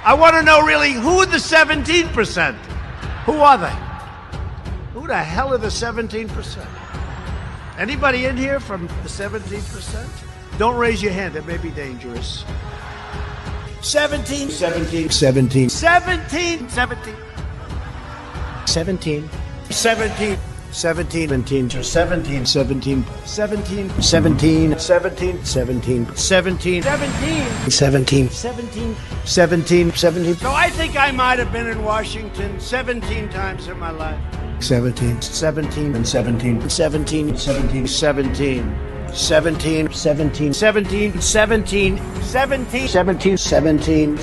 I want to know really who are the 17%? Who are they? Who the hell are the 17%? Anybody in here from the 17%? Don't raise your hand. It may be dangerous. 17, 17, 17, 17, 17, 17, 17, 17, 17, 17, 17, 17, 17, 17, 17, 17, 17, 17, 17, 17. So I think I might have been in Washington 17 times in my life. 17, 17, and 17, 17, 17, 17. 17, 17, 17, 17, 17, 17, 17, 17,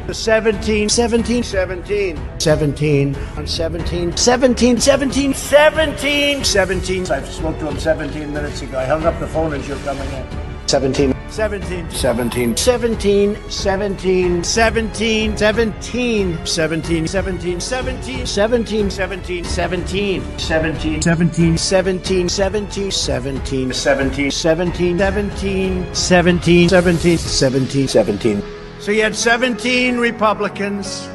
17, 17, 17, 17, and 17, 17, 17, 17, 17. I spoke to him 17 minutes ago. I hung up the phone as you're coming in. 17, 17, 17, 17, 17, 17, 17, 17, 17, 17, 17, 17, 17, 17, 17, 17, 17, 17, 17, 17, 17, 17, 17, 17, 17, 17. So you had 17 Republicans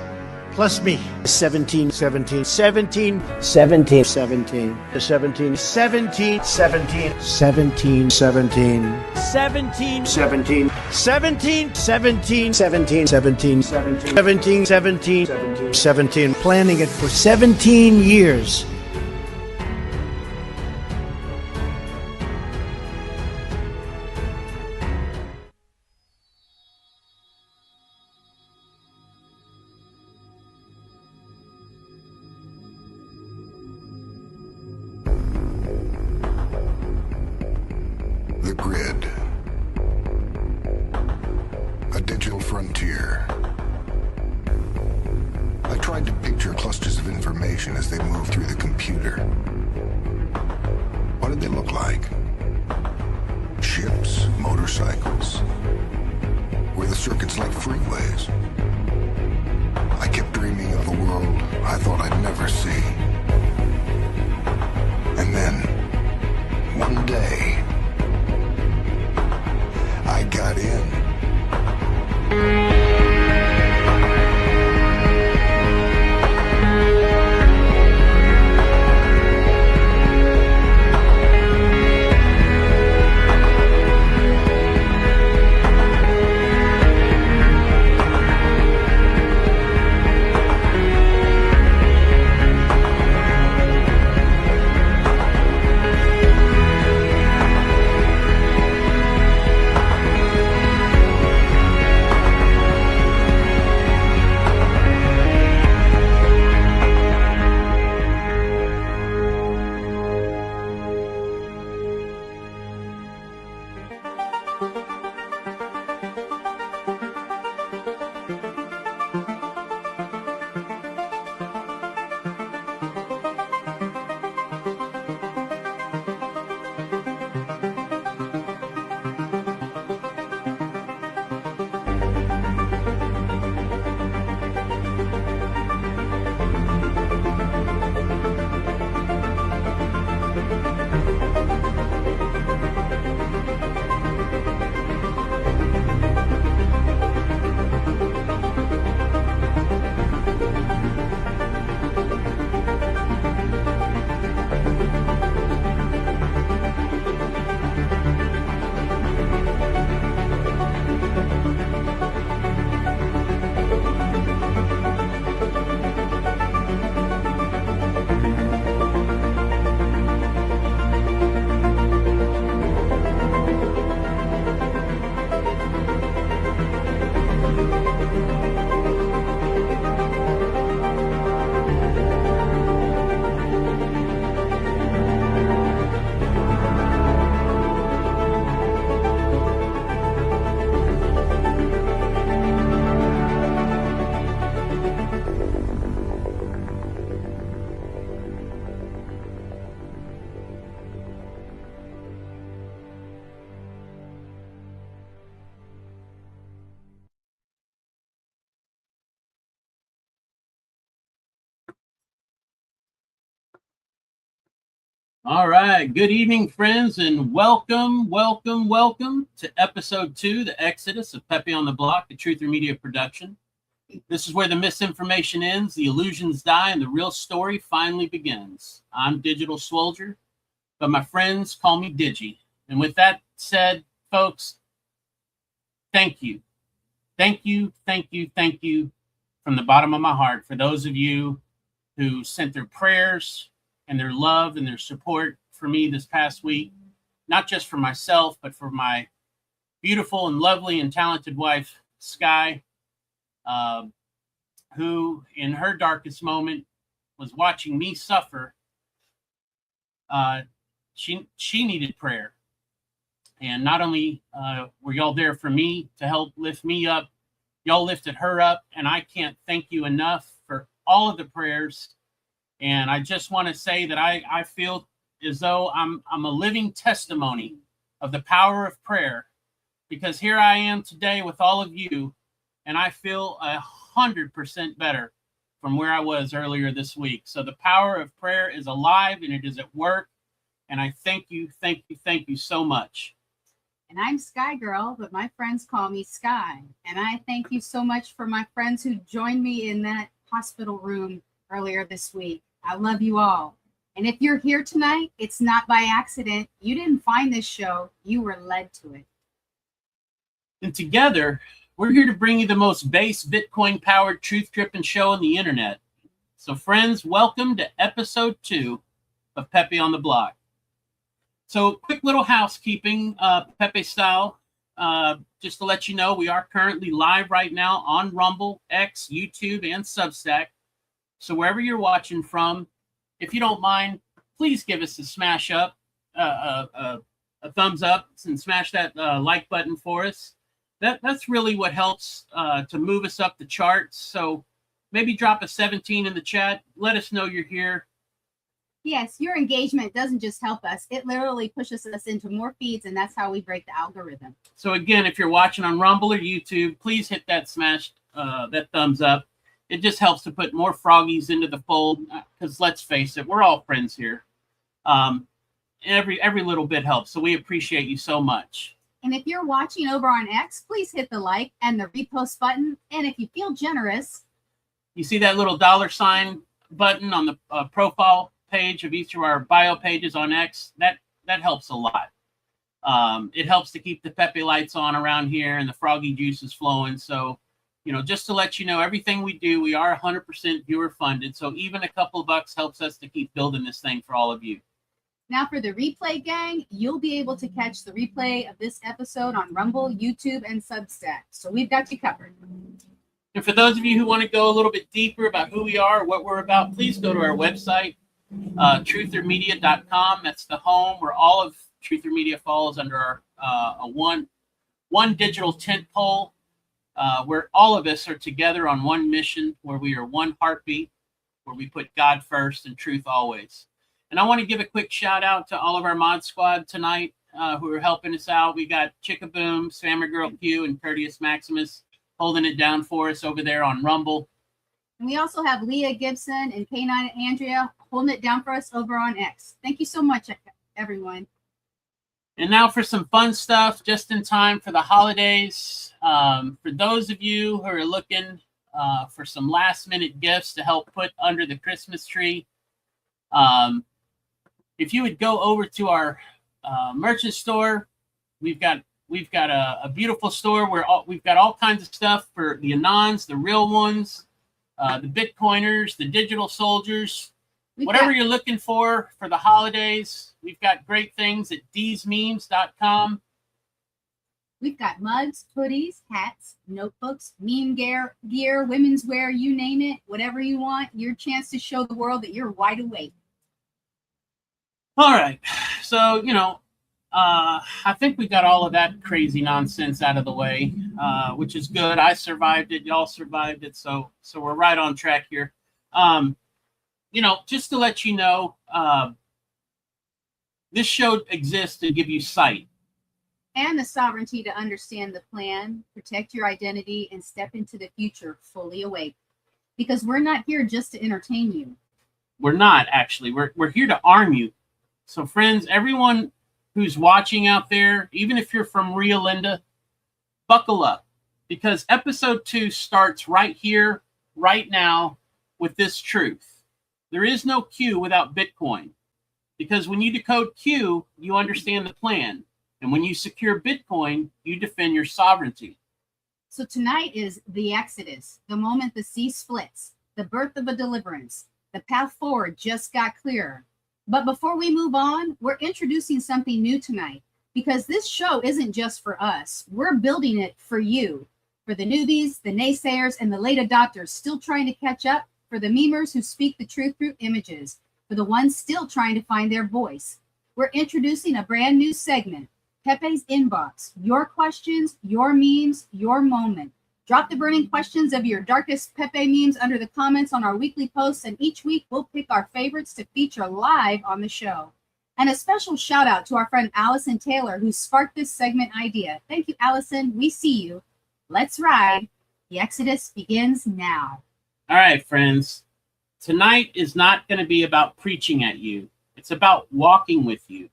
plus me. 17, 17, 17, 17, 17, 17, 17, 17, 17, 17, 17, 17, 17, 17, 17, 17, 17, 17, 17, 17, planning it for 17 years. The grid. A digital frontier. I tried to picture clusters of information as they move through the computer. What did they look like? Ships, motorcycles? Were the circuits like freeways? I kept dreaming of a world I thought I'd never see. And then, one day, I got in. All right. Good evening, friends, and welcome to episode 2, The Exodus of PEPE on the Block, the Truther Media production. This is where the misinformation ends, the illusions die, and the real story finally begins. I'm Digital Soldier, but my friends call me Digi. And with that said, folks, thank you. Thank you, thank you, thank you from the bottom of my heart for those of you who sent their prayers and their love and their support for me this past week, not just for myself, but for my beautiful and lovely and talented wife, Sky, who in her darkest moment was watching me suffer. She needed prayer. And not only were y'all there for me to help lift me up, y'all lifted her up. And I can't thank you enough for all of the prayers. And I just want to say that I feel as though I'm a living testimony of the power of prayer, because here I am today with all of you, and I feel 100% better from where I was earlier this week. So the power of prayer is alive and it is at work. And I thank you, thank you, thank you so much. And I'm Sky Girl, but my friends call me Sky. And I thank you so much for my friends who joined me in that hospital room earlier this week. I love you all. And if you're here tonight, it's not by accident. You didn't find this show. You were led to it. And together, we're here to bring you the most base Bitcoin-powered truth-dripping show on the internet. So friends, welcome to episode 2 of PEPE on the Block. So quick little housekeeping, PEPE style. Just to let you know, we are currently live right now on Rumble, X, YouTube, and Substack. So wherever you're watching from, if you don't mind, please give us a smash up, a thumbs up, and smash that like button for us. That's really what helps to move us up the charts. So maybe drop a 17 in the chat. Let us know you're here. Yes, your engagement doesn't just help us. It literally pushes us into more feeds, and that's how we break the algorithm. So again, if you're watching on Rumble or YouTube, please hit that that thumbs up. It just helps to put more froggies into the fold, because let's face it, we're all friends here. Every little bit helps, so we appreciate you so much. And if you're watching over on X, please hit the like and the repost button. And if you feel generous, you see that little $ button on the profile page of each of our bio pages on X. That helps a lot. It helps to keep the PEPE lights on around here and the froggy juices flowing. So, just to let you know, everything we do, we are 100% viewer funded. So even a couple of bucks helps us to keep building this thing for all of you. Now for the replay gang, you'll be able to catch the replay of this episode on Rumble, YouTube, and Substack. So we've got you covered. And for those of you who want to go a little bit deeper about who we are, what we're about, please go to our website, truthermedia.com. That's the home where all of Truther Media falls under our one digital tent pole, where all of us are together on one mission, where we are one heartbeat, where we put God first and truth always. And I want to give a quick shout out to all of our mod squad tonight who are helping us out. We got Chickaboom, Spammer Girl Q, and Courteous Maximus holding it down for us over there on Rumble. And we also have Leah Gibson and K9 Andrea holding it down for us over on X. Thank you so much, everyone. And now for some fun stuff, just in time for the holidays. For those of you who are looking for some last-minute gifts to help put under the Christmas tree, if you would go over to our merchant store, we've got a beautiful store where we've got all kinds of stuff for the Anons, the real ones, the Bitcoiners, the digital soldiers, whatever you're looking for the holidays. We've got great things at deesmemes.com. We've got mugs, hoodies, hats, notebooks, meme gear, women's wear, you name it, whatever you want, your chance to show the world that you're wide awake. All right. So, I think we got all of that crazy nonsense out of the way, which is good. I survived it. Y'all survived it. So we're right on track here. Just to let you know, this show exists to give you sight. And the sovereignty to understand the plan, protect your identity, and step into the future fully awake. Because we're not here just to entertain you. We're not, actually. We're here to arm you. So, friends, everyone who's watching out there, even if you're from Rio Linda, buckle up. because episode 2 starts right here, right now, with this truth. There is no Q without Bitcoin, because when you decode Q, you understand the plan. And when you secure Bitcoin, you defend your sovereignty. So tonight is the Exodus, the moment the sea splits, the birth of a deliverance. The path forward just got clearer. But before we move on, we're introducing something new tonight, because this show isn't just for us. We're building it for you, for the newbies, the naysayers, and the late adopters still trying to catch up, for the memers who speak the truth through images, for the ones still trying to find their voice. We're introducing a brand new segment, Pepe's Inbox. Your questions, your memes, your moment. Drop the burning questions of your darkest Pepe memes under the comments on our weekly posts, and each week we'll pick our favorites to feature live on the show. And a special shout out to our friend Allison Taylor, who sparked this segment idea. Thank you, Allison. We see you. Let's ride. The Exodus begins now. All right, friends. Tonight is not going to be about preaching at you. It's about walking with you.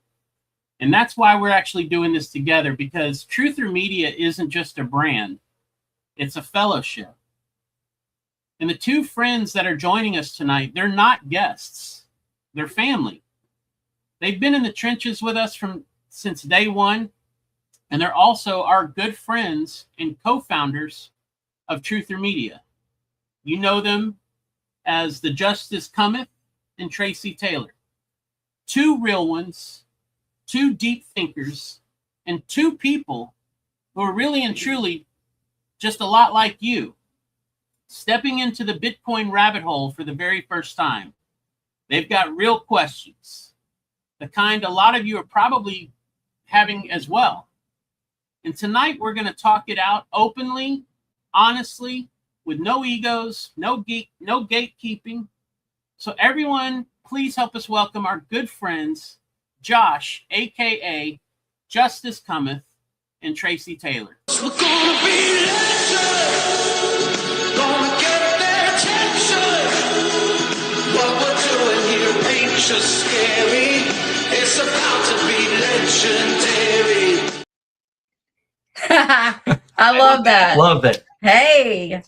And that's why we're actually doing this together, because Truther Media isn't just a brand. It's a fellowship. And the two friends that are joining us tonight, they're not guests. They're family. They've been in the trenches with us since day one. And they're also our good friends and co-founders of Truther Media. You know them as TheJusticeCometh and Tracie Taylor. Two real ones, two deep thinkers, and two people who are really and truly just a lot like you, stepping into the Bitcoin rabbit hole for the very first time. They've got real questions, the kind a lot of you are probably having as well. And tonight we're going to talk it out openly, honestly, with no egos, no gatekeeping. So everyone, please help us welcome our good friends, Josh, aka JusticeCometh and Tracie Taylor. We're gonna be legends, gonna get their attention. What we're doing here ain't just scary, it's about to be legendary. I love that. Love it. Hey,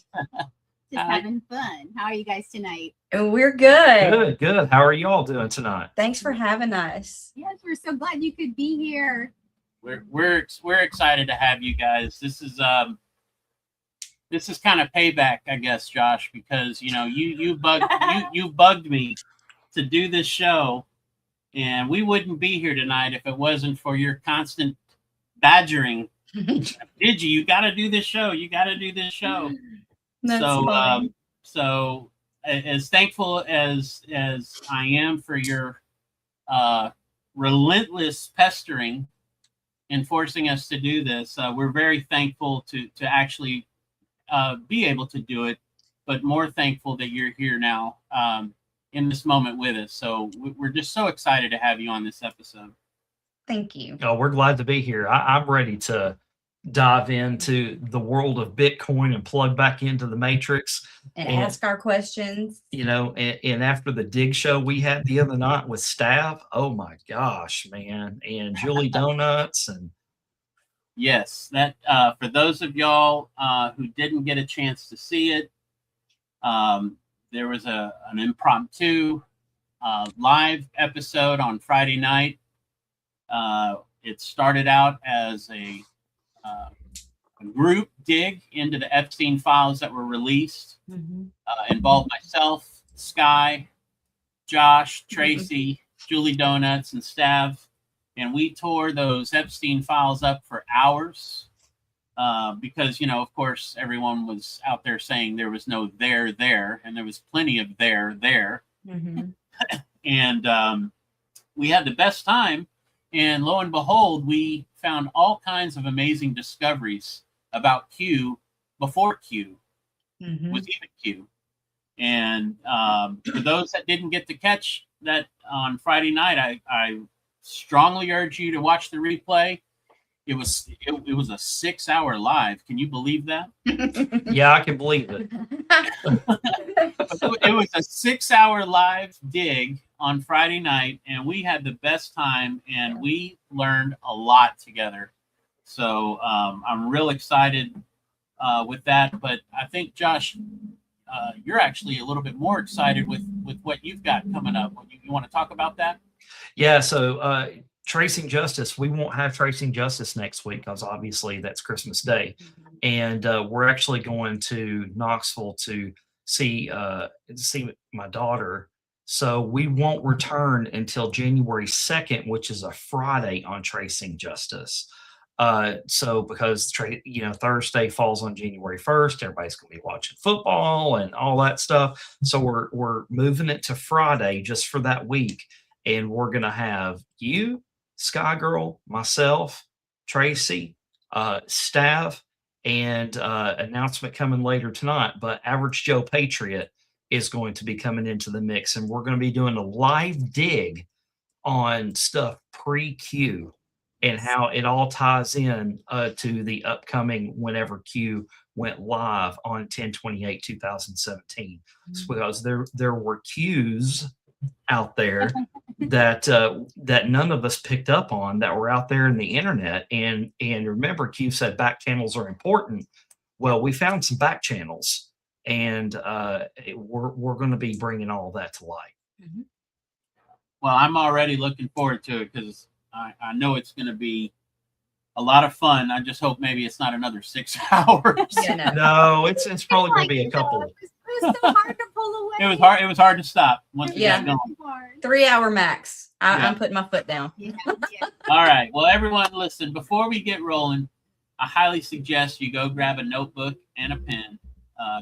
Just having fun. How are you guys tonight? we're good. Good. How are you all doing tonight? Thanks for having us. Yes, we're so glad you could be here. We're excited to have you guys. This is kind of payback, I guess, Josh, because you bugged me to do this show, and we wouldn't be here tonight if it wasn't for your constant badgering. Digi, you got to do this show. You got to do this show. That's So funny. so as thankful as I am for your relentless pestering and forcing us to do this, we're very thankful to actually be able to do it, but more thankful that you're here now in this moment with us. So we're just so excited to have you on this episode. Thank you. Oh, we're glad to be here. I'm ready to dive into the world of Bitcoin and plug back into the matrix And ask our questions. and after the dig show we had the other night with Stav, oh my gosh, man, and Julie Donuts, and Yes, that for those of y'all who didn't get a chance to see it, there was an impromptu live episode on Friday night. It started out as a group dig into the Epstein files that were released. Involved myself, Sky, Josh, Tracie, Julie Donuts, and Stav. And we tore those Epstein files up for hours because, of course, everyone was out there saying there was no there, and there was plenty of there. And we had the best time. And lo and behold, we found all kinds of amazing discoveries about Q before Q was even Q. And for those that didn't get to catch that on Friday night, I strongly urge you to watch the replay. It was a 6-hour live. Can you believe that? yeah, I can believe it. It was a 6-hour live dig on Friday night, and we had the best time, and we learned a lot together. So I'm real excited with that. But I think, Josh, you're actually a little bit more excited with what you've got coming up. You want to talk about that? Yeah. So Tracing Justice, we won't have Tracing Justice next week because obviously that's Christmas Day. And we're actually going to Knoxville to see my daughter. So we won't return until January 2nd, which is a Friday on Tracing Justice. So because Thursday falls on January 1st, everybody's gonna be watching football and all that stuff. So we're moving it to Friday just for that week. And we're gonna have you, Sky Girl, myself, Tracy, Stav, and announcement coming later tonight. But Average Joe Patriot is going to be coming into the mix, and we're going to be doing a live dig on stuff pre-Q and how it all ties in to the upcoming whenever Q went live on 10/28/2017. Because there were Qs out there that none of us picked up on that were out there in the internet. And remember, Q said back channels are important. Well, we found some back channels. And we're going to be bringing all that to light. Well, I'm already looking forward to it because I know it's going to be a lot of fun. I just hope maybe it's not another 6 hours. Yeah, No, it's probably going to be a couple. It was so hard to pull away. It was hard to stop once we got going. 3 hour max. Yeah. I'm putting my foot down. Yeah. All right. Well, everyone, listen. Before we get rolling, I highly suggest you go grab a notebook and a pen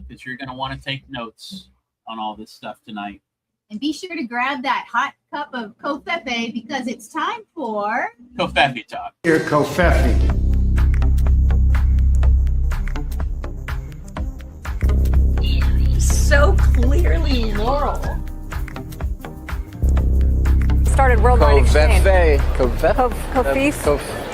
because you're going to want to take notes on all this stuff tonight. And be sure to grab that hot cup of Covfefe because it's time for Covfefe talk. Here, Covfefe. So clearly Laurel. Started worldwide exchange. Covfefe.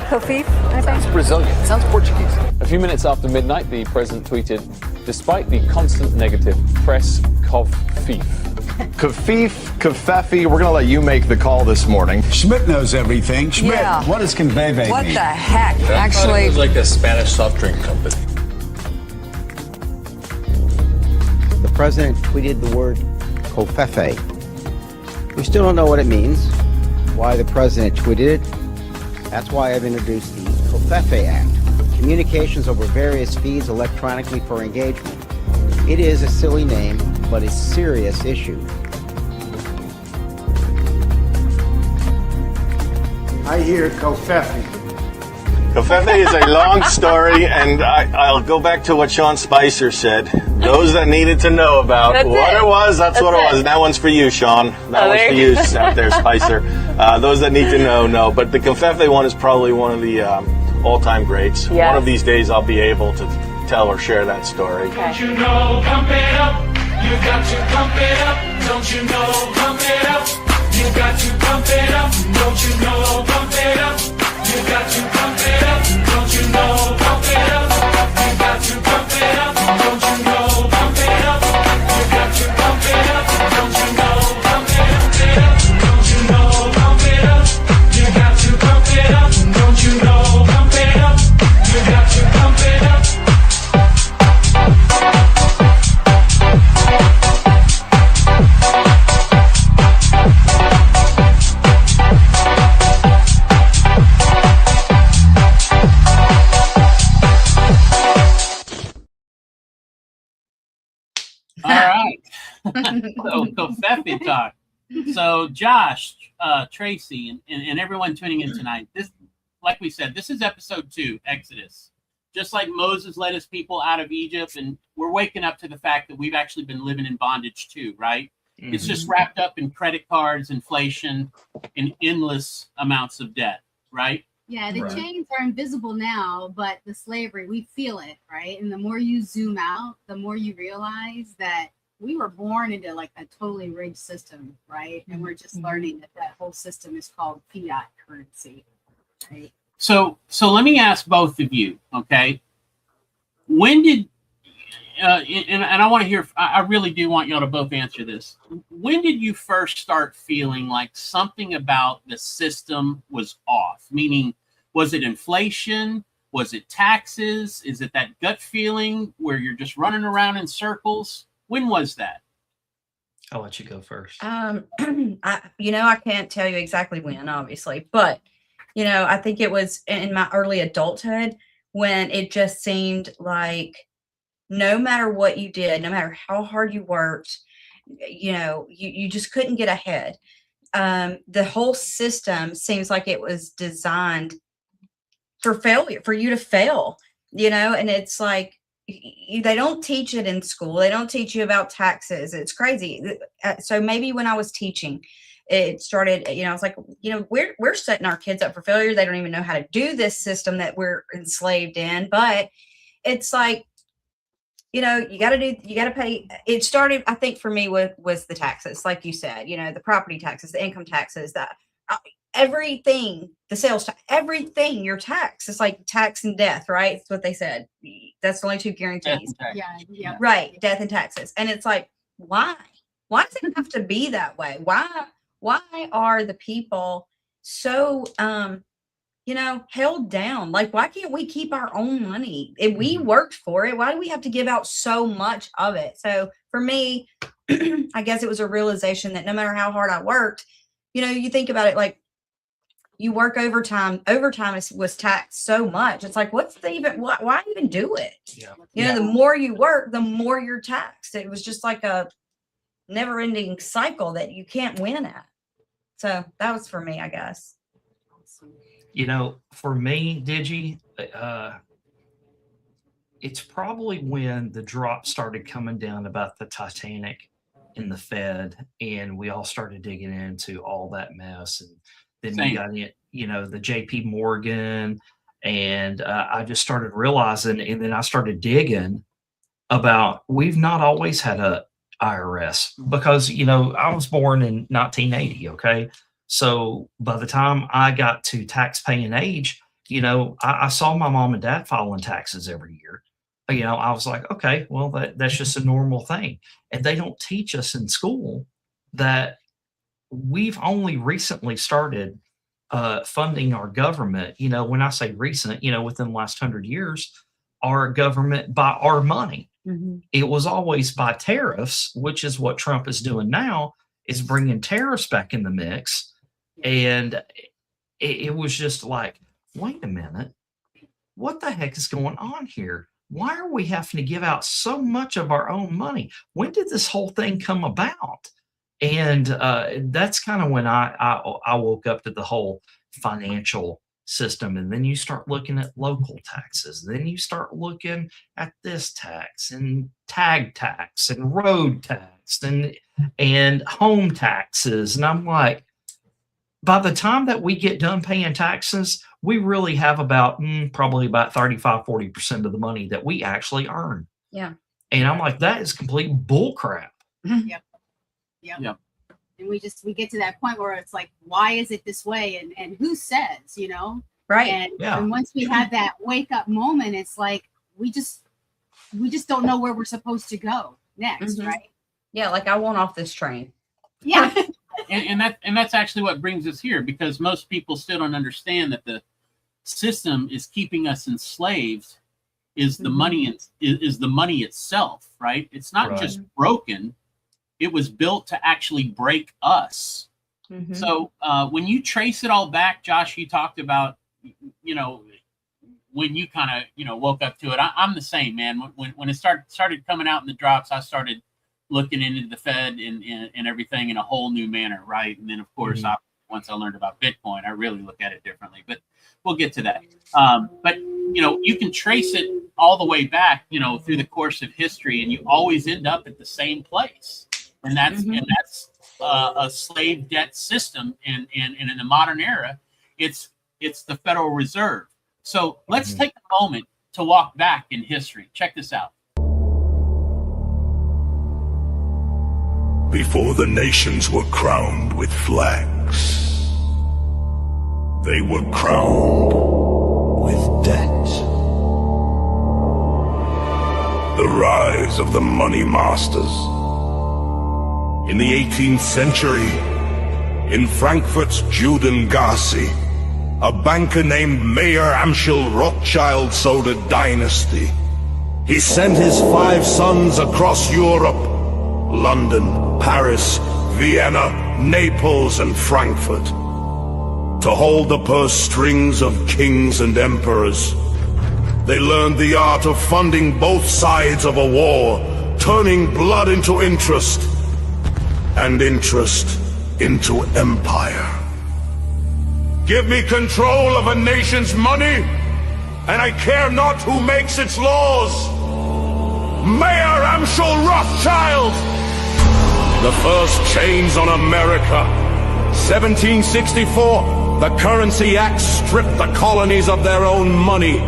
Kofif, I think. Sounds Brazilian. It sounds Portuguese. A few minutes after midnight, the president tweeted, despite the constant negative press, Covfefe. Covfefe, we're going to let you make the call this morning. Schmidt knows everything. Schmidt, Yeah. what does conveve mean? What the heck? It Actually, was like a Spanish soft drink company. The president tweeted the word Covfefe. We still don't know what it means, why the president tweeted it. That's why I've introduced the Covfefe Act, communications over various feeds electronically for engagement. It is a silly name, but a serious issue. I hear Covfefe. Covfefe is a long story, and I'll go back to what Sean Spicer said. Those that needed to know about That's what it. it was, that's what it That's was. it. That one's for you, Sean. That one's there for you you out there, Spicer. Those that need to know. But the Covfefe one is probably one of the all-time greats. Yes. One of these days I'll be able to tell or share that story. Don't you know, pump it up. You got to pump it up. Don't you know, pump it up. You got to pump it up. Don't you know, pump it up. You got to pump it up. Don't you know, pump it up. You got to pump it up. Don't you know, pump it up. You got to pump it up. Don't you know, pump it up. Don't you know, pump it up. You got to pump it up. Don't you know, pump it up. You got to pump it up. All right. So Covfefe talk. So Josh, Tracy, and everyone tuning in tonight, this, like we said, this is episode 2, Exodus. Just like Moses led his people out of Egypt, and we're waking up to the fact that we've actually been living in bondage too, right? Mm-hmm. It's just wrapped up in credit cards, inflation, and endless amounts of debt, right? Yeah, the chains are invisible now, but the slavery, we feel it, right? And the more you zoom out, the more you realize that we were born into like a totally rigged system, right? And we're just learning that that whole system is called fiat currency, right? So let me ask both of you, okay? When did, and I want to hear, I really do want y'all to both answer this. When did you first start feeling like something about the system was off? Meaning, was it inflation? Was it taxes? Is it that gut feeling where you're just running around in circles? When was that? I'll let you go first. I can't tell you exactly when, obviously, but I think it was in my early adulthood when it just seemed like no matter what you did, no matter how hard you worked, you just couldn't get ahead. The whole system seems like it was designed for failure, for you to fail, and it's like, they don't teach it in school. They don't teach you about taxes. It's crazy. So maybe when I was teaching, it started, I was like, we're setting our kids up for failure. They don't even know how to do this system that we're enslaved in. But it's like, you got to pay. It started, I think for me was the taxes. Like you said, the property taxes, the income taxes, everything, the sales tax, everything you're taxed. It's like tax and death, right? That's what they said. That's the only two guarantees. Yeah. Right. Death and taxes. And it's like, why? Why does it have to be that way? Why are the people so, held down? Like, why can't we keep our own money? If we worked for it, why do we have to give out so much of it? So for me, I guess it was a realization that no matter how hard I worked, you think about it, like, you work overtime. Overtime was taxed so much. It's like, why even do it? The more you work, the more you're taxed. It was just like a never ending cycle that you can't win at. So that was for me, I guess. For me, Digi, it's probably when the drop started coming down about the Titanic and the Fed, and we all started digging into all that mess. And then we got it, the JP Morgan, and I just started realizing, and then I started digging about, we've not always had a IRS, because, I was born in 1980. Okay. So by the time I got to tax paying age, I saw my mom and dad filing taxes every year. I was like, okay, well, that's just a normal thing. And they don't teach us in school that we've only recently started funding our government. When I say recent, within the last 100 years, our government by our money. Mm-hmm. It was always by tariffs, which is what Trump is doing now, is bringing tariffs back in the mix. And it was just like, wait a minute, what the heck is going on here? Why are we having to give out so much of our own money? When did this whole thing come about? And that's kind of when I woke up to the whole financial system. And then you start looking at local taxes. Then you start looking at this tax and tag tax and road tax and home taxes. And I'm like, by the time that we get done paying taxes, we really have probably about 35-40% of the money that we actually earn. Yeah. And I'm like, that is complete bull crap. Yep. And we get to that point where it's like, why is it this way? And who says, Right. And once we have that wake up moment, it's like, we just don't know where we're supposed to go next. Mm-hmm. Right. Yeah. Like, I want off this train. Yeah. and that's actually what brings us here, because most people still don't understand that the system is keeping us enslaved. Is the money is the money itself, right? It's not just broken. It was built to actually break us. Mm-hmm. So when you trace it all back, Josh, you talked about, when you kind of, woke up to it. I'm the same, man. When it started coming out in the drops, I started looking into the Fed and everything in a whole new manner, right? And then, of course, once I learned about Bitcoin, I really look at it differently. But we'll get to that. But you can trace it all the way back, through the course of history, and you always end up at the same place. And that's a slave debt system. And in the modern era, it's the Federal Reserve. So let's take a moment to walk back in history. Check this out. Before the nations were crowned with flags, they were crowned with debt. The rise of the money masters. In the 18th century, in Frankfurt's Judengasse, a banker named Mayer Amschel Rothschild sold a dynasty. He sent his 5 sons across Europe: London, Paris, Vienna, Naples, and Frankfurt, to hold the purse strings of kings and emperors. They learned the art of funding both sides of a war, turning blood into interest, and interest into empire. Give me control of a nation's money, and I care not who makes its laws. Mayer Amschel Rothschild! The first chains on America. 1764, the Currency Act stripped the colonies of their own money,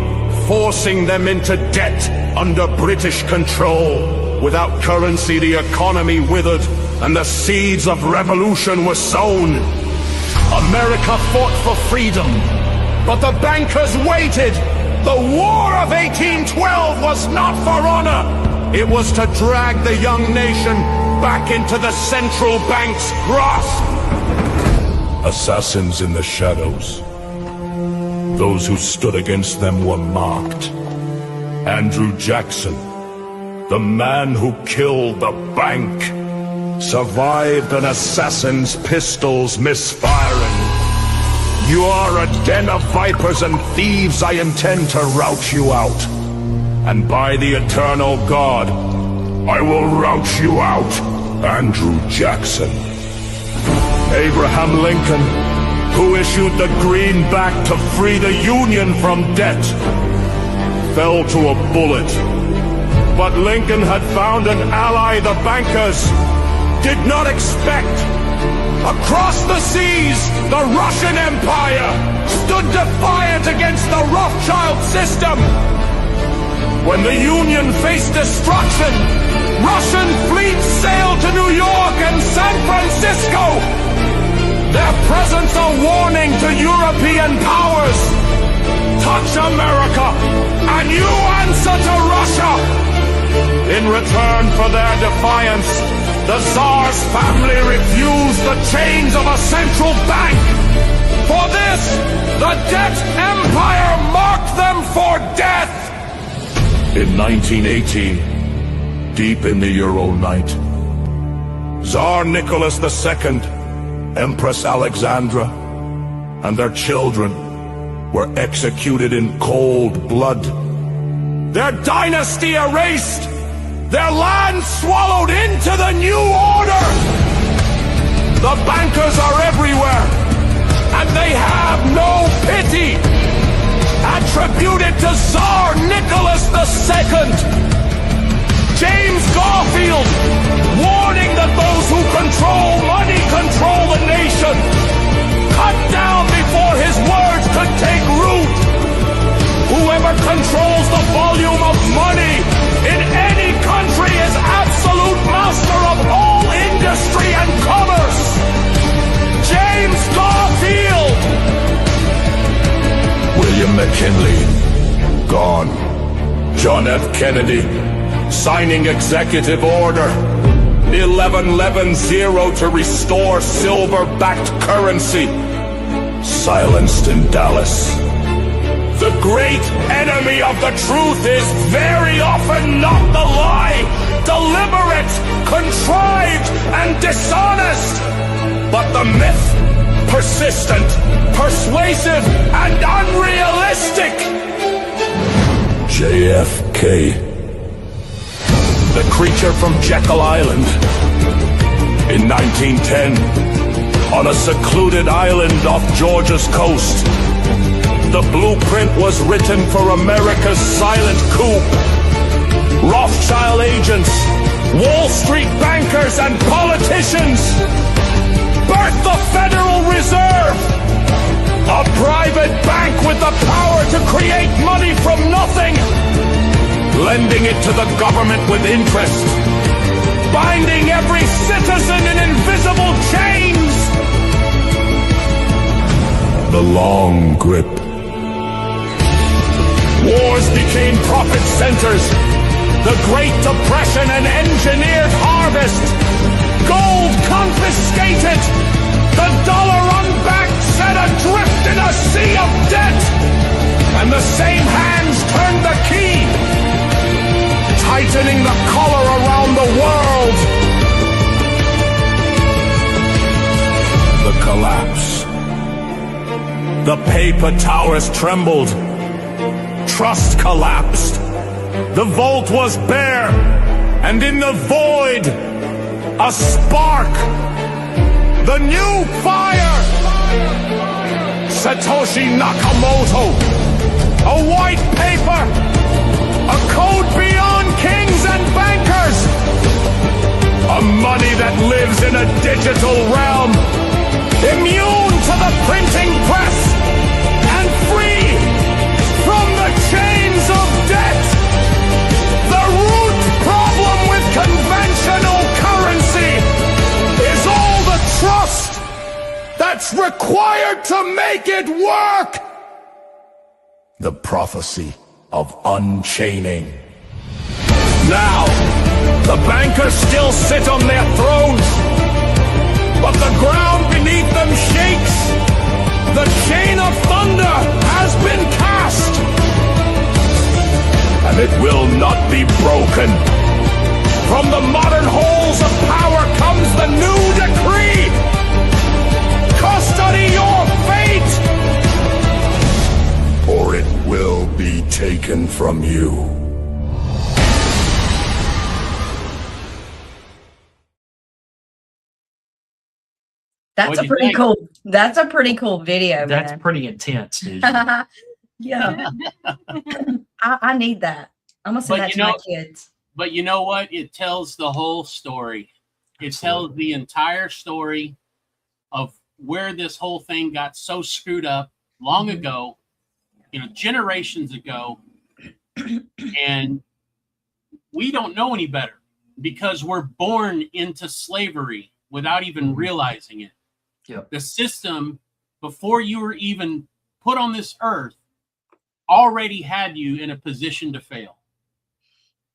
forcing them into debt under British control. Without currency, the economy withered, and the seeds of revolution were sown. America fought for freedom, but the bankers waited. The War of 1812 was not for honor. It was to drag the young nation back into the central bank's grasp. Assassins in the shadows. Those who stood against them were marked. Andrew Jackson, the man who killed the bank, survived an assassin's pistols misfiring. You are a den of vipers and thieves. I intend to rout you out. And by the eternal God, I will rout you out, Andrew Jackson. Abraham Lincoln, who issued the greenback to free the Union from debt, fell to a bullet. But Lincoln had found an ally the bankers did not expect. Across the seas, the Russian Empire stood defiant against the Rothschild system. When the Union faced destruction, Russian fleets sailed to New York and San Francisco. Their presence a warning to European powers. Touch America, and you answer to Russia. In return for their defiance, the Tsar's family refused the chains of a central bank. For this, the debt empire marked them for death. In 1918, deep in the Ural night, Tsar Nicholas II, Empress Alexandra, and their children were executed in cold blood. Their dynasty erased, their land swallowed into the new order. The bankers are everywhere, and they have no pity. Attributed to Tsar Nicholas II, James Garfield, warning that those who control money control the nation. Cut down before his words could take root. Whoever controls the volume of money in any country is absolute master of all industry and commerce. James Garfield! William McKinley, gone. John F. Kennedy, signing Executive Order 1110 to restore silver-backed currency. Silenced in Dallas. The great enemy of the truth is very often not the lie, deliberate, contrived, and dishonest, but the myth, persistent, persuasive, and unrealistic. JFK, the creature from Jekyll Island. In 1910, on a secluded island off Georgia's coast, the blueprint was written for America's silent coup. Rothschild agents, Wall Street bankers, and politicians birthed the Federal Reserve, a private bank with the power to create money from nothing, lending it to the government with interest, binding every citizen in invisible chains. The long grip. Wars became profit centers. The Great Depression an engineered harvest. Gold confiscated. The dollar unbacked set adrift in a sea of loosening the collar around the world. The collapse. The paper towers trembled. Trust collapsed. The vault was bare, and in the void, a spark. The new fire! Satoshi Nakamoto. A white paper. A code beyond kings and bankers. A money that lives in a digital realm. Immune to the printing press. And free from the chains of debt. The root problem with conventional currency is all the trust that's required to make it work. The prophecy of unchaining. Now, the bankers still sit on their thrones, but the ground beneath them shakes. The chain of thunder has been cast, and it will not be broken. From the modern halls of power comes the new decree. Custody your fate, or it will be taken from you. That's a pretty cool. That's a pretty cool video. That's man. pretty intense, dude. Yeah, I need that. I'm gonna send that to my kids. But you know what? It tells the whole story. It tells the entire story of where this whole thing got so screwed up long ago, generations ago, and we don't know any better because we're born into slavery without even realizing it. Yep. The system, before you were even put on this earth, already had you in a position to fail.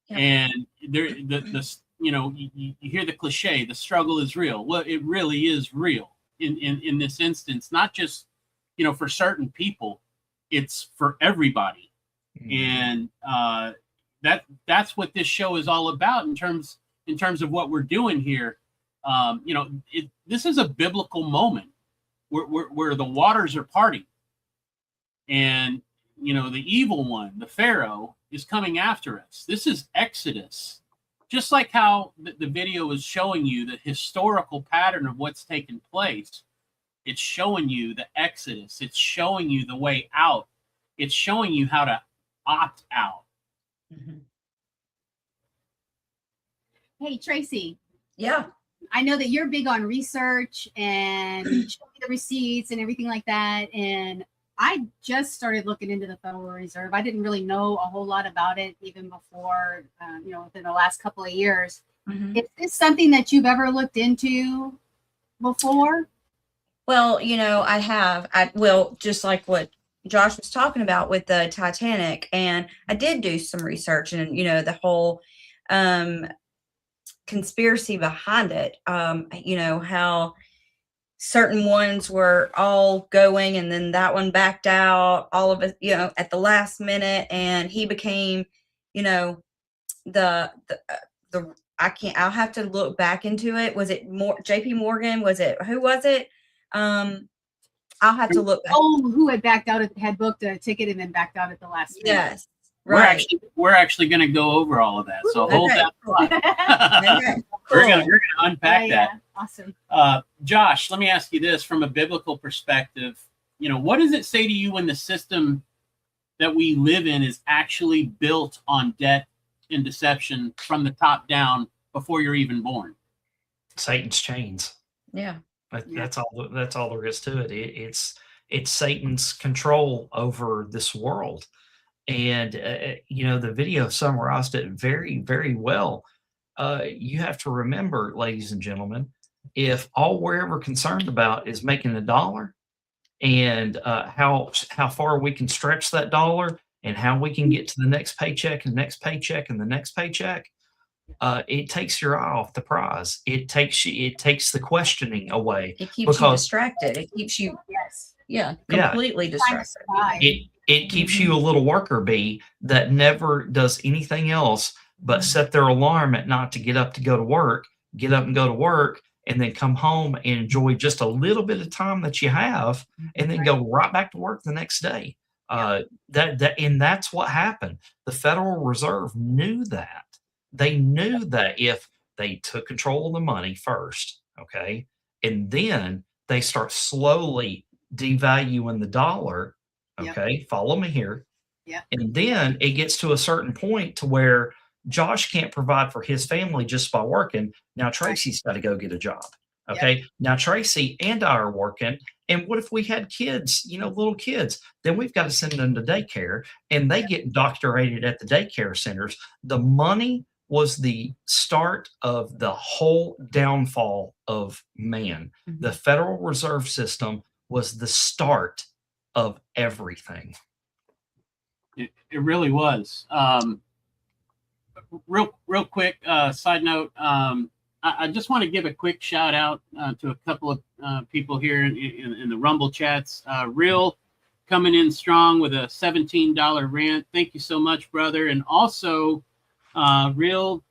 Yep. And you hear the cliche, the struggle is real. Well, it really is real in this instance, not just, for certain people, it's for everybody. Mm-hmm. And that's what this show is all about in terms of what we're doing here. This is a biblical moment where the waters are parting, and the evil one, the Pharaoh, is coming after us. This is Exodus, just like how the video is showing you the historical pattern of what's taken place. It's showing you the Exodus. It's showing you the way out. It's showing you how to opt out. Mm-hmm. Hey, Tracie. Yeah. I know that you're big on research and showing the receipts and everything like that. And I just started looking into the Federal Reserve. I didn't really know a whole lot about it even before, within the last couple of years. Mm-hmm. Is this something that you've ever looked into before? Well, I have. Just like what Josh was talking about with the Titanic, and I did do some research, and the whole conspiracy behind it. How certain ones were all going, and then that one backed out. All of it, at the last minute, and he became, the I'll have to look back into it. Was it JP Morgan? Was it, who was it? I'll have to look back. Oh, who had backed out, had booked a ticket and then backed out at the last minute. Yes. Right. We're actually going to go over all of that. So hold that thought. Okay. We're going to unpack that. Awesome. Josh, let me ask you this from a biblical perspective. What does it say to you when the system that we live in is actually built on debt and deception from the top down before you're even born? Satan's chains. Yeah. That's all there is to it. It's Satan's control over this world. And, the video summarized it very, very well. You have to remember, ladies and gentlemen, if all we're ever concerned about is making a dollar and how far we can stretch that dollar and how we can get to the next paycheck and next paycheck and the next paycheck, it takes your eye off the prize. It takes the questioning away. It keeps you distracted. It keeps you completely distracted. It keeps you a little worker bee that never does anything else but set their alarm at night to get up and go to work, and then come home and enjoy just a little bit of time that you have, and then go right back to work the next day. And that's what happened. The Federal Reserve knew that. They knew that if they took control of the money first, okay, and then they start slowly devaluing the dollar, okay, follow me here, and then it gets to a certain point to where Josh can't provide for his family just by working. Now Tracy's got to go get a job. Okay. Now Tracy and I are working. And what if we had kids, little kids? Then we've got to send them to daycare, and they get indoctrinated at the daycare centers. The money was the start of the whole downfall of man. The Federal Reserve System was the start of everything. It really was. Real quick side note, I just want to give a quick shout out to a couple of people here in the Rumble chats. Real coming in strong with a $17 rant. Thank you so much, brother. And also, Real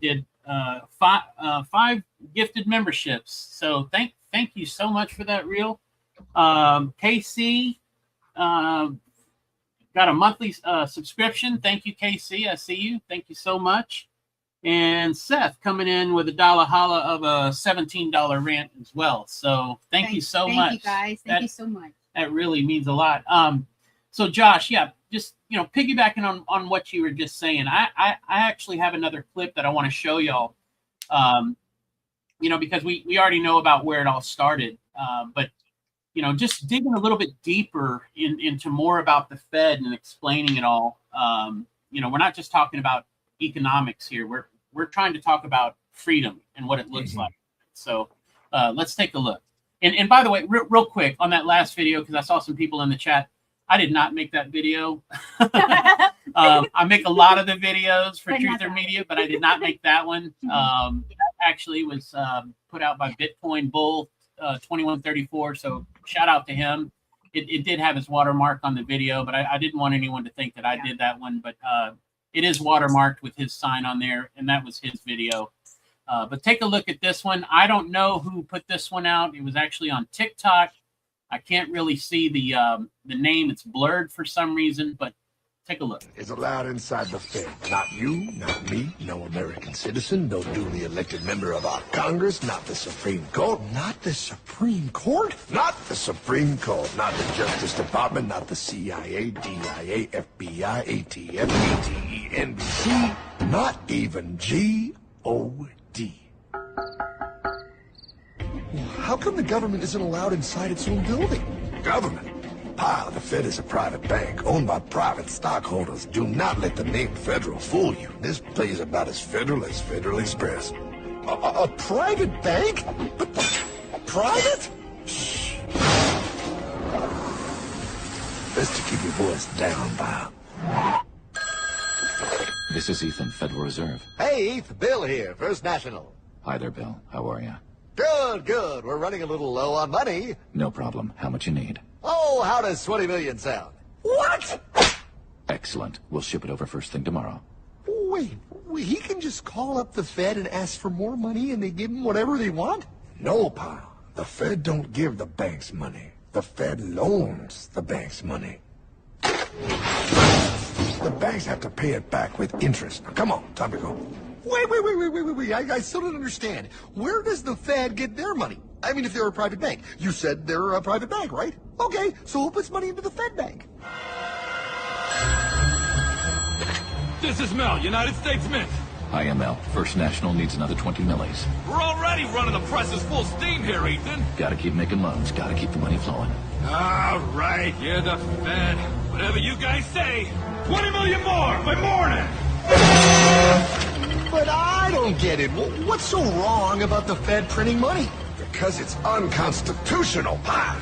did 5 gifted memberships. So thank you so much for that, Real. KC got a monthly subscription. Thank you, KC. I see you. Thank you so much. And Seth coming in with a dollar holla of a $17 rant as well. So thank you so much. Thank you, guys. Thank you so much. That really means a lot. So Josh, just piggybacking on what you were just saying, I actually have another clip that I want to show y'all. Because we already know about where it all started, but just digging a little bit deeper into more about the Fed and explaining it all. We're not just talking about economics here. We're trying to talk about freedom and what it looks like. So let's take a look. And by the way, real quick on that last video, because I saw some people in the chat, I did not make that video. I make a lot of the videos for Truther Media, but I did not make that one. That actually was put out by Bitcoin Bull 2134. So shout out to him. It did have his watermark on the video, but I didn't want anyone to think that I did that one. But it is watermarked with his sign on there, and that was his video. But take a look at this one. I don't know who put this one out. It was actually on TikTok. I can't really see the name. It's blurred for some reason, but take a look. Is allowed inside the Fed. Not you, not me, no American citizen, no duly elected member of our Congress, not the Supreme Court. Not the Supreme Court? Not the Supreme Court. Not the Justice Department, not the CIA, DIA, FBI, ATF, ATE, NBC, not even G-O-D. How come the government isn't allowed inside its own building? Government? The Fed is a private bank owned by private stockholders. Do not let the name Federal fool you. This place is about as Federal as Federal Express. A private bank? Private? Shh. Best to keep your voice down, pal. This is Ethan, Federal Reserve. Hey, Eth, Bill here, First National. Hi there, Bill. How are you? Good, good. We're running a little low on money. No problem. How much you need? Oh, how does 20 million sound? What? Excellent. We'll ship it over first thing tomorrow. Wait, he can just call up the Fed and ask for more money and they give him whatever they want? No, pal. The Fed don't give the banks money. The Fed loans the banks money. The banks have to pay it back with interest. Now, come on, time to go. Wait. I still don't understand. Where does the Fed get their money? I mean, if they're a private bank. You said they're a private bank, right? Okay, so who puts money into the Fed bank? This is Mel, United States Mint. Hi, ML. First National needs another 20 millies. We're already running the presses full steam here, Ethan. Gotta keep making loans. Gotta keep the money flowing. All right, yeah, the Fed. Whatever you guys say. 20 million more by morning. But I don't get it. What's so wrong about the Fed printing money? Because it's unconstitutional, pal.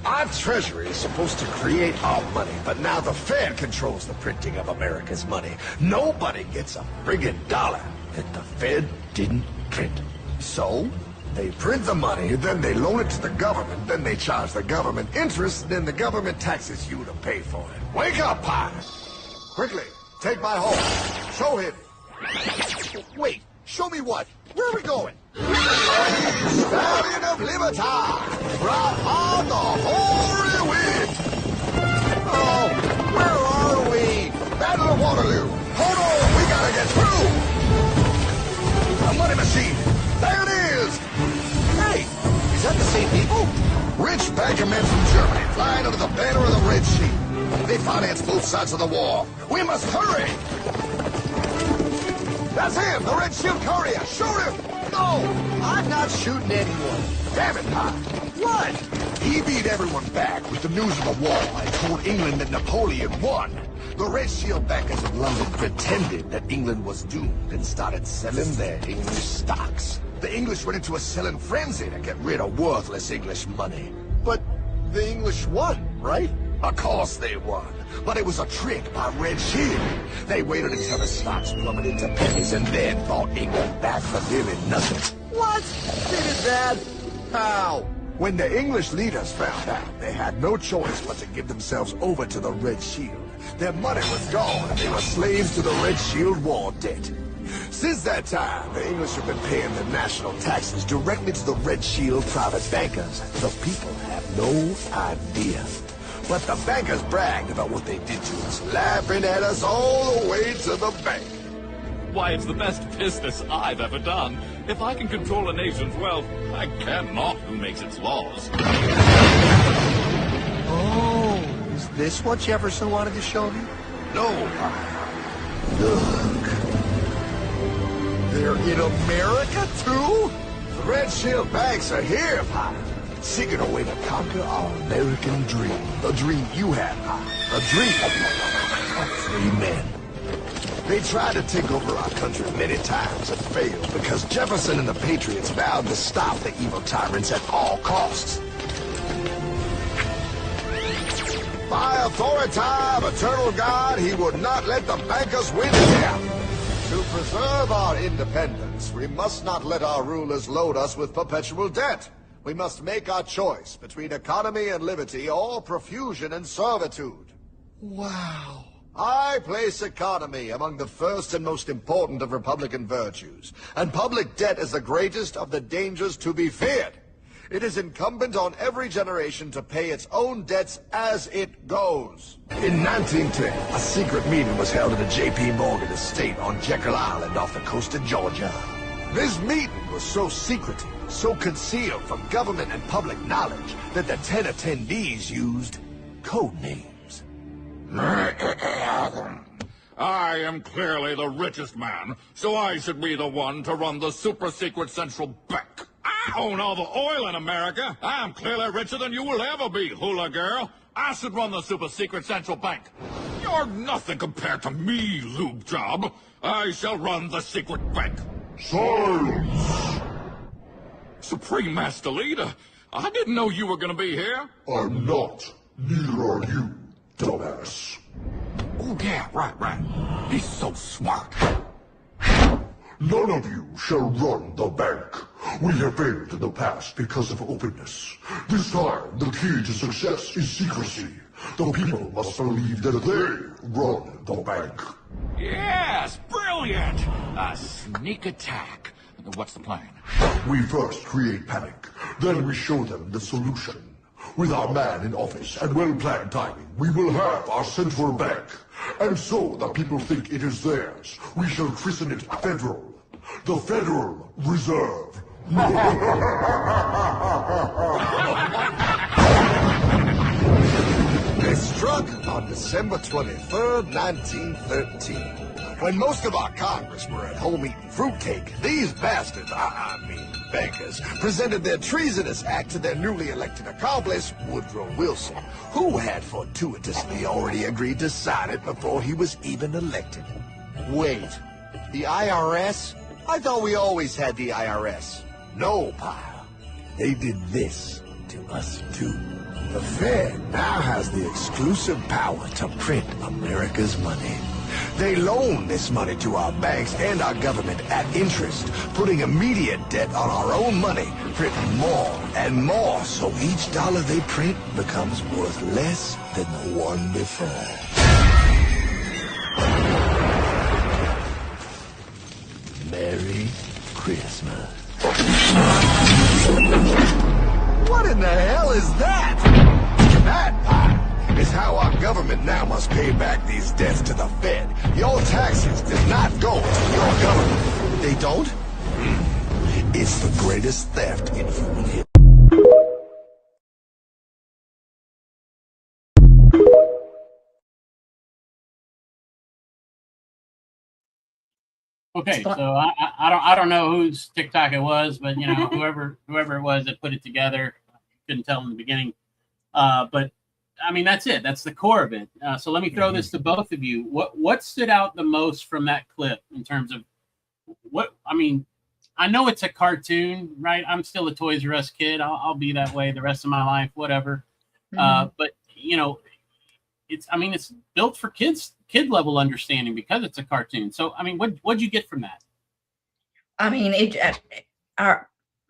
Our Treasury is supposed to create our money, but now the Fed controls the printing of America's money. Nobody gets a friggin' dollar that the Fed didn't print. So, they print the money, then they loan it to the government, then they charge the government interest, then the government taxes you to pay for it. Wake up, pal! Quickly, take my horse. Show him. Wait, show me what? Where are we going? Stallion of Liberty! Brought on the hoary wind! Oh, where are we? Battle of Waterloo! Hold on, we gotta get through! A money machine! There it is! Hey, is that the same people? Rich banker men from Germany flying under the banner of the Red Shield. They finance both sides of the war. We must hurry! That's him, the Red Shield courier! Shoot him! No, I'm not shooting anyone. Damn it, Pop. What? He beat everyone back with the news of the war and told England that Napoleon won. The Red Shield bankers in London pretended that England was doomed and started selling their English stocks. The English went into a selling frenzy to get rid of worthless English money. But the English won, right? Of course they won. But it was a trick by Red Shield. They waited until the stocks plummeted to pennies and then bought England back for nearly nothing. What? Did it that? How? When the English leaders found out, they had no choice but to give themselves over to the Red Shield. Their money was gone and they were slaves to the Red Shield war debt. Since that time, the English have been paying their national taxes directly to the Red Shield private bankers. The people have no idea. But the bankers bragged about what they did to us, laughing at us all the way to the bank. Why, it's the best business I've ever done. If I can control a nation's wealth, I care not who makes its laws. Oh, is this what Jefferson wanted to show me? No. Look. They're in America, too? The Red Shield banks are here, Pop. Seeking a way to conquer our American dream. The dream you had, Pop. The dream of free men. They tried to take over our country many times and failed because Jefferson and the Patriots vowed to stop the evil tyrants at all costs. By authority of eternal God, he would not let the bankers win again. To preserve our independence, we must not let our rulers load us with perpetual debt. We must make our choice between economy and liberty or profusion and servitude. Wow. I place economy among the first and most important of Republican virtues, and public debt is the greatest of the dangers to be feared. It is incumbent on every generation to pay its own debts as it goes. In 1910, a secret meeting was held at the J.P. Morgan estate on Jekyll Island off the coast of Georgia. This meeting was so secretive, so concealed from government and public knowledge, that the 10 attendees used code names. I am clearly the richest man, so I should be the one to run the super-secret central bank. I own all the oil in America. I'm clearly richer than you will ever be, hula girl. I should run the super-secret central bank. You're nothing compared to me, lube job. I shall run the secret bank. Silence! Supreme Master Leader, I didn't know you were gonna be here. I'm not. Neither are you, dumbass. Oh, yeah, right. He's so smart. None of you shall run the bank. We have failed in the past because of openness. This time, the key to success is secrecy. The people must believe that they run the bank. Yes, brilliant! A sneak attack. What's the plan? We first create panic, then we show them the solution. With our man in office and well-planned timing, we will have our central bank. And so the people think it is theirs. We shall christen it Federal. The Federal Reserve. They struck on December 23rd, 1913. When most of our Congress were at home eating fruitcake, these bastards, I mean bankers, presented their treasonous act to their newly elected accomplice, Woodrow Wilson, who had fortuitously already agreed to sign it before he was even elected. Wait, the IRS? I thought we always had the IRS. No, pal. They did this to us too. The Fed now has the exclusive power to print America's money. They loan this money to our banks and our government at interest, putting immediate debt on our own money, printing more and more, so each dollar they print becomes worth less than the one before. Merry Christmas. What in the hell is that? That pie is how our government now must pay back these debts to the Fed. Your taxes did not go to your government. They don't? It's the greatest theft in human history. Okay, so I don't know whose TikTok it was, but you know whoever it was that put it together, couldn't tell in the beginning. But I mean that's it. That's the core of it. So let me throw this to both of you. What stood out the most from that clip in terms of what? I mean, I know it's a cartoon, right? I'm still a Toys R Us kid. I'll be that way the rest of my life, whatever. But you know, it's built for kids. Kid level understanding because it's a cartoon. So I mean, what'd you get from that? I mean,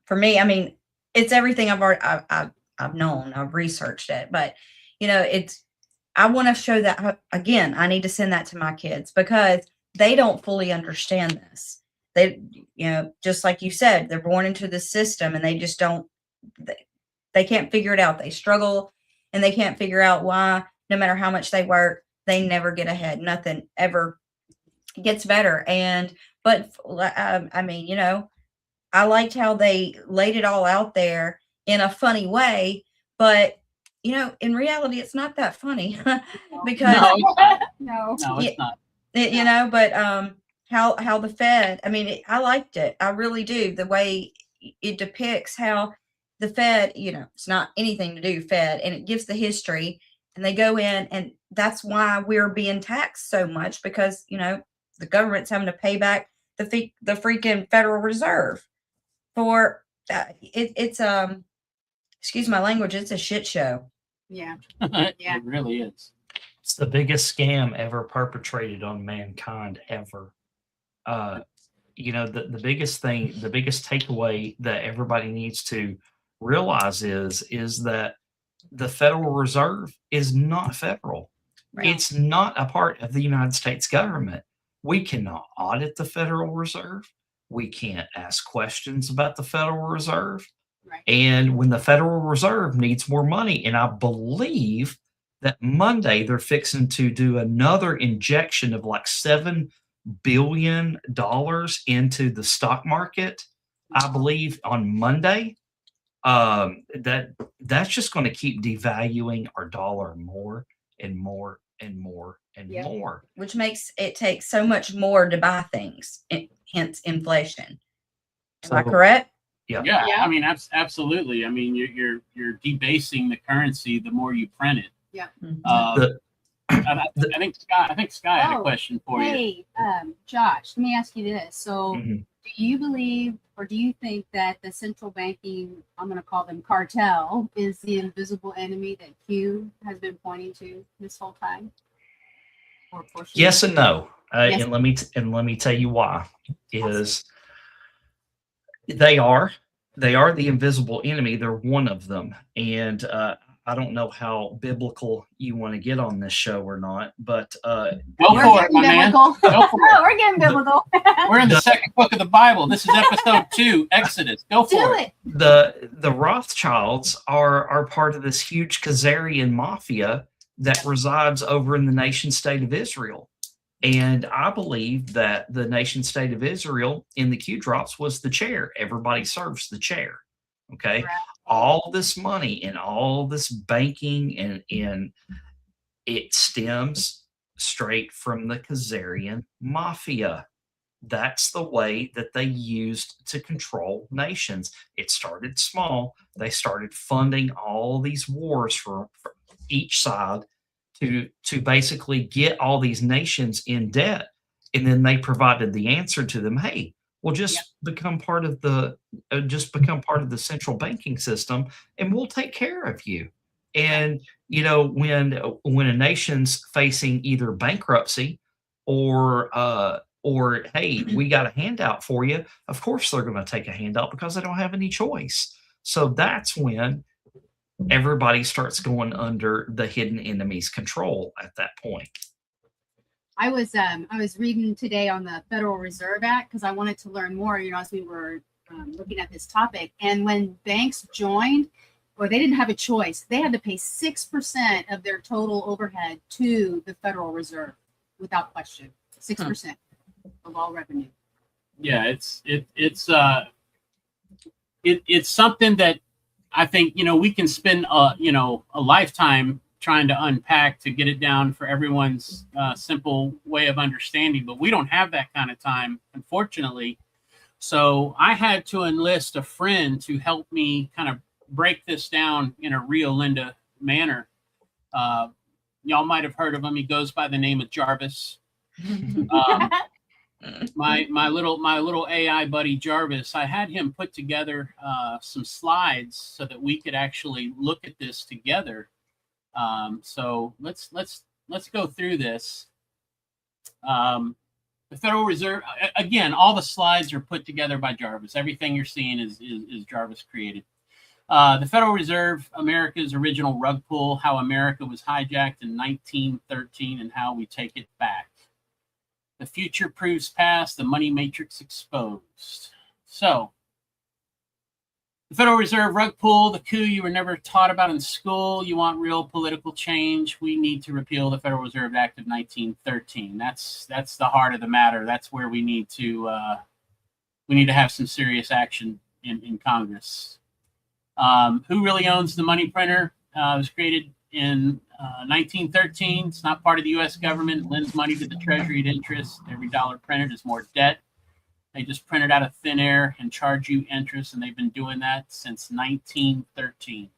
for me, I mean, it's everything I've known. I've researched it, but you know, I want to show that again. I need to send that to my kids because they don't fully understand this. They, you know, just like you said, they're born into the system and they just don't. They can't figure it out. They struggle and they can't figure out why. No matter how much they work, they never get ahead. Nothing ever gets better. But I mean, you know, I liked how they laid it all out there in a funny way, but you know, in reality, it's not that funny because No, it's not. You know, but how the Fed, I mean, I liked it. I really do. The way it depicts how the Fed, you know, it's not anything to do Fed, and it gives the history. And they go in, and that's why we're being taxed so much because, you know, the government's having to pay back the freaking Federal Reserve for it's excuse my language, it's a shit show. Yeah. It really is. It's the biggest scam ever perpetrated on mankind ever. You know, the biggest thing, the biggest takeaway that everybody needs to realize is that the Federal Reserve is not federal. Right. It's not a part of the United States government. We cannot audit the Federal Reserve. We can't ask questions about the Federal Reserve. Right. And when the Federal Reserve needs more money, and I believe that Monday they're fixing to do another injection of like $7 billion into the stock market, I believe on Monday. That's just going to keep devaluing our dollar more and more and more and more, which makes it take so much more to buy things, hence inflation. Am I correct? Yeah. I mean, absolutely. I mean, you're debasing the currency the more you print it. Yeah. I think Sky had a question for you. Hey, Josh, let me ask you this. So, do you believe or do you think that the central banking, I'm going to call them cartel, is the invisible enemy that Q has been pointing to this whole time? Yes and no. Yes. And let me tell you why. Is they are the invisible enemy. They're one of them, and I don't know how biblical you want to get on this show or not, but go for it, my man. Go for it. We're getting biblical. We're in the second book of the Bible. This is episode 2, Exodus. Go for it. The Rothschilds are part of this huge Khazarian mafia that resides over in the nation state of Israel. And I believe that the nation state of Israel in the Q drops was the chair. Everybody serves the chair. Okay. Right. All this money and all this banking and it stems straight from the Khazarian mafia. That's the way that they used to control nations. It started small. They started funding all these wars for each side to basically get all these nations in debt. And then they provided the answer to them. Hey, well, just become part of the central banking system, and we'll take care of you. And you know, when a nation's facing either bankruptcy or hey, we got a handout for you, of course they're going to take a handout because they don't have any choice. So that's when everybody starts going under the hidden enemy's control at that point. I was reading today on the Federal Reserve Act because I wanted to learn more, as we were looking at this topic. And when banks joined, or they didn't have a choice, they had to pay 6% of their total overhead to the Federal Reserve without question. 6% of all revenue. Yeah, it's something that I think we can spend a lifetime trying to unpack to get it down for everyone's simple way of understanding, but we don't have that kind of time, unfortunately. So I had to enlist a friend to help me kind of break this down in a Rio Linda manner. Y'all might have heard of him. He goes by the name of Jarvis. My little AI buddy Jarvis, I had him put together some slides so that we could actually look at this together. So let's go through this. The Federal Reserve, again, all the slides are put together by Jarvis. Everything you're seeing is Jarvis created. The Federal Reserve, America's original rug pull, how America was hijacked in 1913 and how we take it back. The future proves past, the money matrix exposed. So, the Federal Reserve rug pull, the coup you were never taught about in school. You want real political change? We need to repeal the Federal Reserve Act of 1913. That's the heart of the matter. That's where we need to have some serious action in Congress. Who really owns the money printer? It was created in 1913. It's not part of the U.S. government. It lends money to the Treasury at interest. Every dollar printed is more debt. They just print it out of thin air and charge you interest, and they've been doing that since 1913.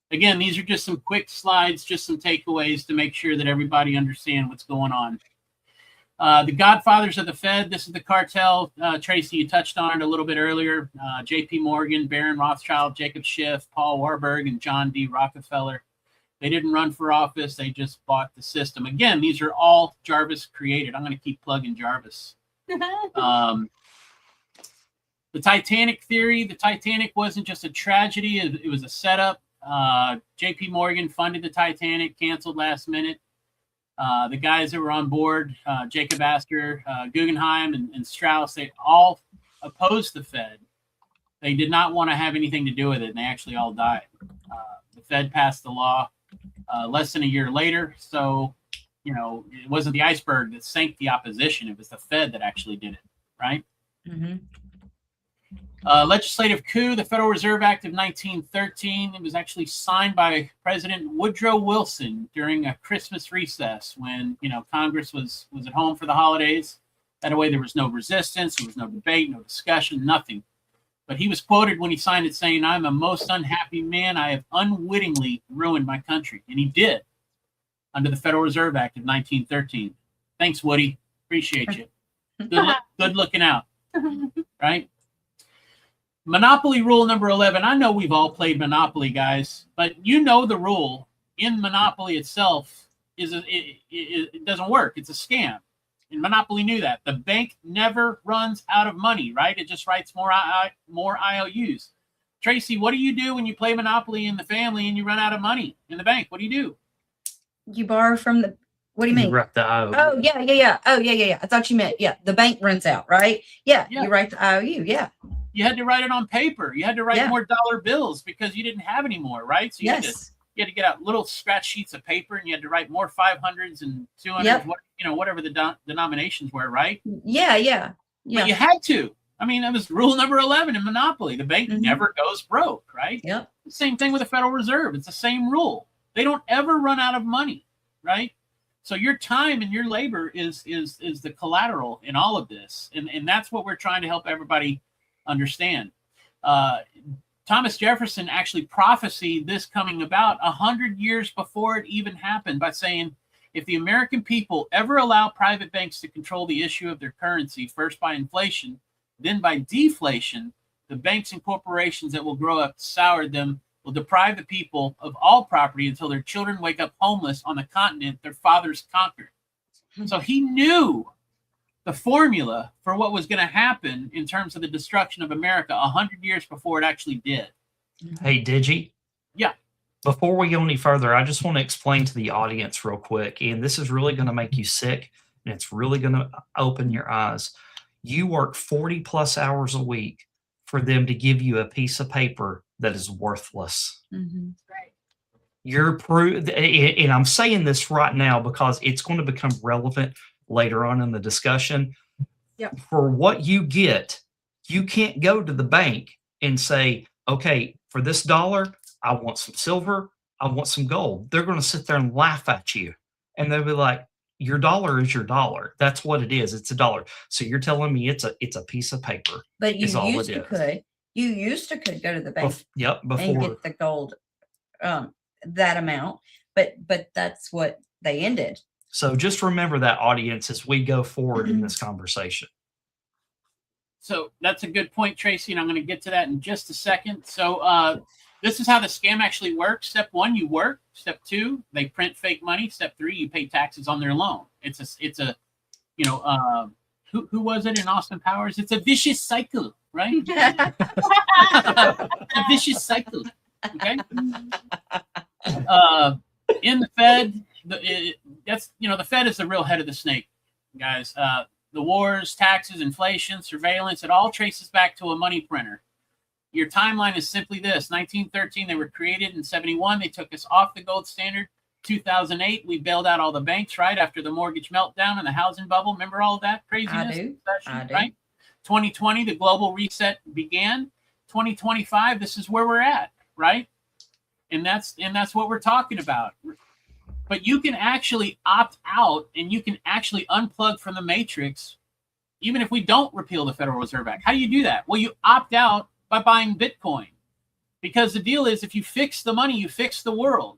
Again, these are just some quick slides, just some takeaways to make sure that everybody understands what's going on. The godfathers of the Fed, this is the cartel. Tracy, you touched on it a little bit earlier. J.P. Morgan, Baron Rothschild, Jacob Schiff, Paul Warburg, and John D. Rockefeller. They didn't run for office. They just bought the system. Again, these are all Jarvis created. I'm going to keep plugging Jarvis. The Titanic theory. The Titanic wasn't just a tragedy. It was a setup. J.P. Morgan funded the Titanic, canceled last minute. The guys that were on board, Jacob Astor, Guggenheim, and Strauss, they all opposed the Fed. They did not want to have anything to do with it, and they actually all died. The Fed passed the law less than a year later, so it wasn't the iceberg that sank the opposition. It was the Fed that actually did it, right? Mm-hmm. Legislative coup, the Federal Reserve Act of 1913. It was actually signed by President Woodrow Wilson during a Christmas recess when, Congress was at home for the holidays. That way there was no resistance, there was no debate, no discussion, nothing. But he was quoted when he signed it saying, "I'm a most unhappy man. I have unwittingly ruined my country." And he did, under the Federal Reserve Act of 1913. Thanks, Woody. Appreciate you. Good looking out, right? Monopoly rule number 11. I know we've all played Monopoly, guys, but the rule in Monopoly itself it doesn't work. It's a scam. And Monopoly knew that. The bank never runs out of money, right? It just writes more IOUs. Tracy, what do you do when you play Monopoly in the family and you run out of money in the bank? What do you do? You borrow from the. What do you mean? You write the IOU. Oh, yeah. Oh, yeah. I thought you meant, the bank runs out, right? Yeah. You write the IOU, yeah. You had to write it on paper. You had to write more dollar bills because you didn't have any more, right? So you had to get out little scratch sheets of paper, and you had to write more 500s and 200s, whatever the denominations were, right? Yeah. But you had to. I mean, that was rule number 11 in Monopoly. The bank never goes broke, right? Yep. Same thing with the Federal Reserve. It's the same rule. They don't ever run out of money, right? So your time and your labor is the collateral in all of this. And that's what we're trying to help everybody understand. Thomas Jefferson actually prophesied this coming about 100 years before it even happened by saying, if the American people ever allow private banks to control the issue of their currency, first by inflation, then by deflation, the banks and corporations that will grow up to sour them will deprive the people of all property until their children wake up homeless on the continent their fathers conquered. So he knew the formula for what was going to happen in terms of the destruction of America 100 years before it actually did. Hey, Digi? Yeah. Before we go any further, I just want to explain to the audience real quick, and this is really going to make you sick, and it's really going to open your eyes. You work 40 plus hours a week for them to give you a piece of paper that is worthless. Mm-hmm. Right. You're and I'm saying this right now because it's going to become relevant later on in the discussion. Yep. For what you get, you can't go to the bank and say, okay, for this dollar, I want some silver, I want some gold. They're going to sit there and laugh at you. And they'll be like, your dollar is your dollar. That's what it is. It's a dollar. So you're telling me it's a piece of paper. But you is all used it to is. could. You used to could go to the bank Yep. and Before. get the gold, that amount. But that's what they ended. So just remember that, audience, as we go forward in this conversation. So that's a good point, Tracy, and I'm going to get to that in just a second. So this is how the scam actually works. Step 1, you work. Step 2, they print fake money. Step 3, you pay taxes on their loan. It's a you know, who was it in Austin Powers? It's a vicious cycle, right? A vicious cycle. Okay. In the Fed, the Fed is the real head of the snake, guys. The wars, taxes, inflation, surveillance, it all traces back to a money printer. Your timeline is simply this. 1913, they were created. In 71, they took us off the gold standard. 2008, we bailed out all the banks, right, after the mortgage meltdown and the housing bubble. Remember all of that craziness? I do. Right? 2020, the global reset began. 2025, this is where we're at, right? And that's what we're talking about. But you can actually opt out and you can actually unplug from the matrix, even if we don't repeal the Federal Reserve Act. How do you do that? Well, you opt out by buying Bitcoin. Because the deal is, if you fix the money, you fix the world.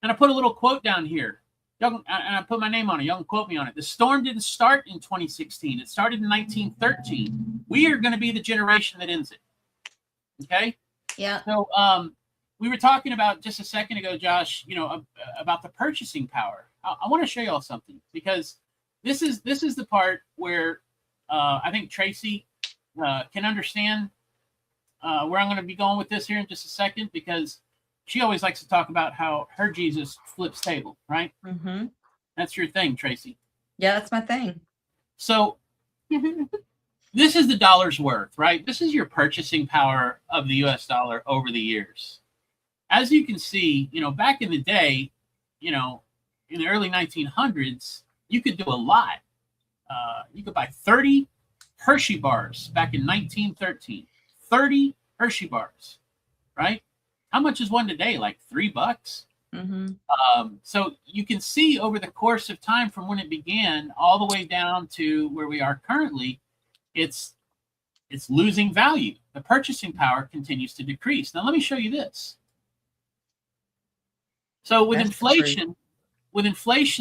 And I put a little quote down here. And I put my name on it. Y'all can quote me on it. The storm didn't start in 2016. It started in 1913. We are going to be the generation that ends it. Okay? Yeah. So, we were talking about just a second ago, Josh, about the purchasing power. I want to show y'all something, because this is the part where I think Tracy can understand where I'm going to be going with this here in just a second, because she always likes to talk about how her Jesus flips table, right? Mm-hmm. That's your thing, Tracy. Yeah, that's my thing. So this is the dollar's worth, right? This is your purchasing power of the U.S. dollar over the years. As you can see, back in the day, in the early 1900s, you could do a lot. You could buy 30 Hershey bars back in 1913. 30 Hershey bars, right? How much is one today? Like $3? Mm-hmm. So you can see over the course of time, from when it began all the way down to where we are currently, it's losing value. The purchasing power continues to decrease. Now, let me show you this. So with inflation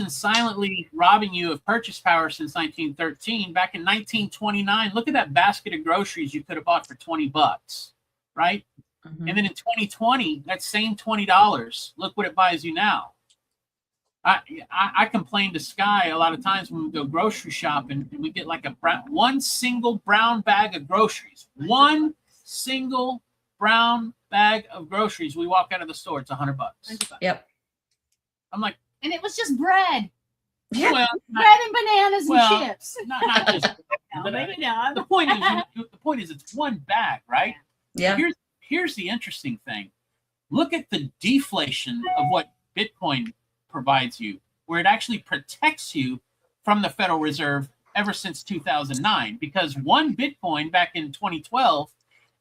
silently robbing you of purchase power since 1913, back in 1929, look at that basket of groceries you could have bought for $20, right? Mm-hmm. And then in 2020, that same $20, look what it buys you now. I complain to Sky a lot of times when we go grocery shopping and we get like one single brown bag of groceries. One single brown bag of groceries. We walk out of the store, it's $100. Yep. I'm like, and it was just bread. Yeah. Well, Bread and bananas and chips. Not just. The point is, it's one bag, right? Yeah. Here's the interesting thing. Look at the deflation of what Bitcoin provides you, where it actually protects you from the Federal Reserve ever since 2009, because one Bitcoin back in 2012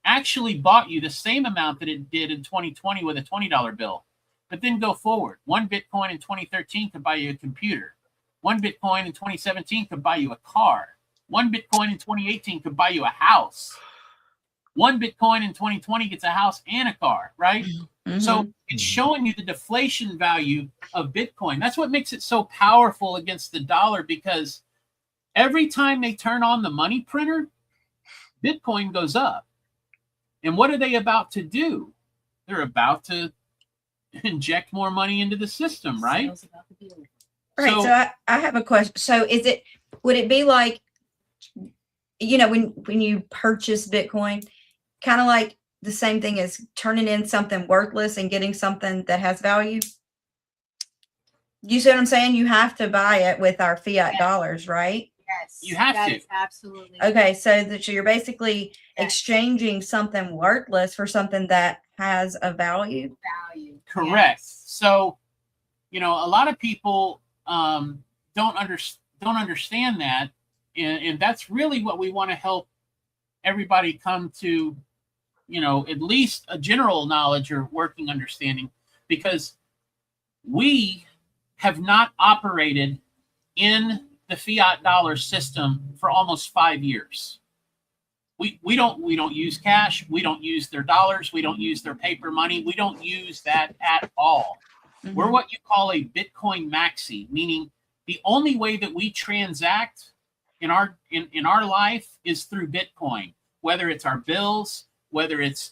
actually bought you the same amount that it did in 2020 with a $20 bill. But then go forward. One Bitcoin in 2013 could buy you a computer. One Bitcoin in 2017 could buy you a car. One Bitcoin in 2018 could buy you a house. One Bitcoin in 2020 gets a house and a car, right? Mm-hmm. So it's showing you the deflation value of Bitcoin. That's what makes it so powerful against the dollar, because every time they turn on the money printer, Bitcoin goes up. And what are they about to do? They're about to inject more money into the system, right? Right. So I have a question. So would it be like, when you purchase Bitcoin, kind of like the same thing as turning in something worthless and getting something that has value? You see what I'm saying? You have to buy it with our fiat dollars, right? Yes. You have that to. is absolutely. Okay, so that you're basically exchanging something worthless for something that has a value. Correct. So, a lot of people don't understand that, and that's really what we want to help everybody come to, at least a general knowledge or working understanding, because we have not operated in the fiat dollar system for almost 5 years. We don't use cash. We don't use their dollars. We don't use their paper money. We don't use that at all. Mm-hmm. We're what you call a Bitcoin maxi, meaning the only way that we transact in our life is through Bitcoin, whether it's our bills, whether it's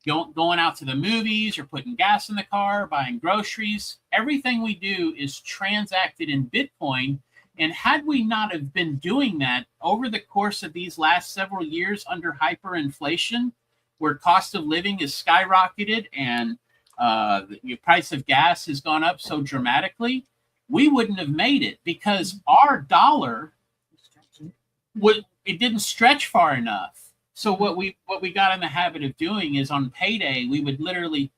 going out to the movies or putting gas in the car, buying groceries. Everything we do is transacted in Bitcoin. And had we not have been doing that over the course of these last several years under hyperinflation, where cost of living is skyrocketed and the price of gas has gone up so dramatically, we wouldn't have made it, because our dollar it didn't stretch far enough. So what we got in the habit of doing is on payday, we would literally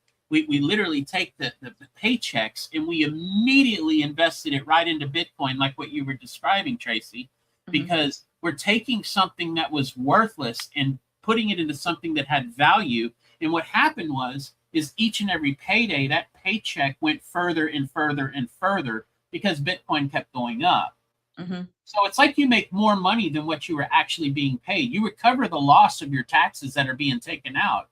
take the paychecks and we immediately invested it right into Bitcoin, like what you were describing, Tracie, because we're taking something that was worthless and putting it into something that had value. And what happened is each and every payday, that paycheck went further and further and further because Bitcoin kept going up. Mm-hmm. So it's like you make more money than what you were actually being paid. You recover the loss of your taxes that are being taken out.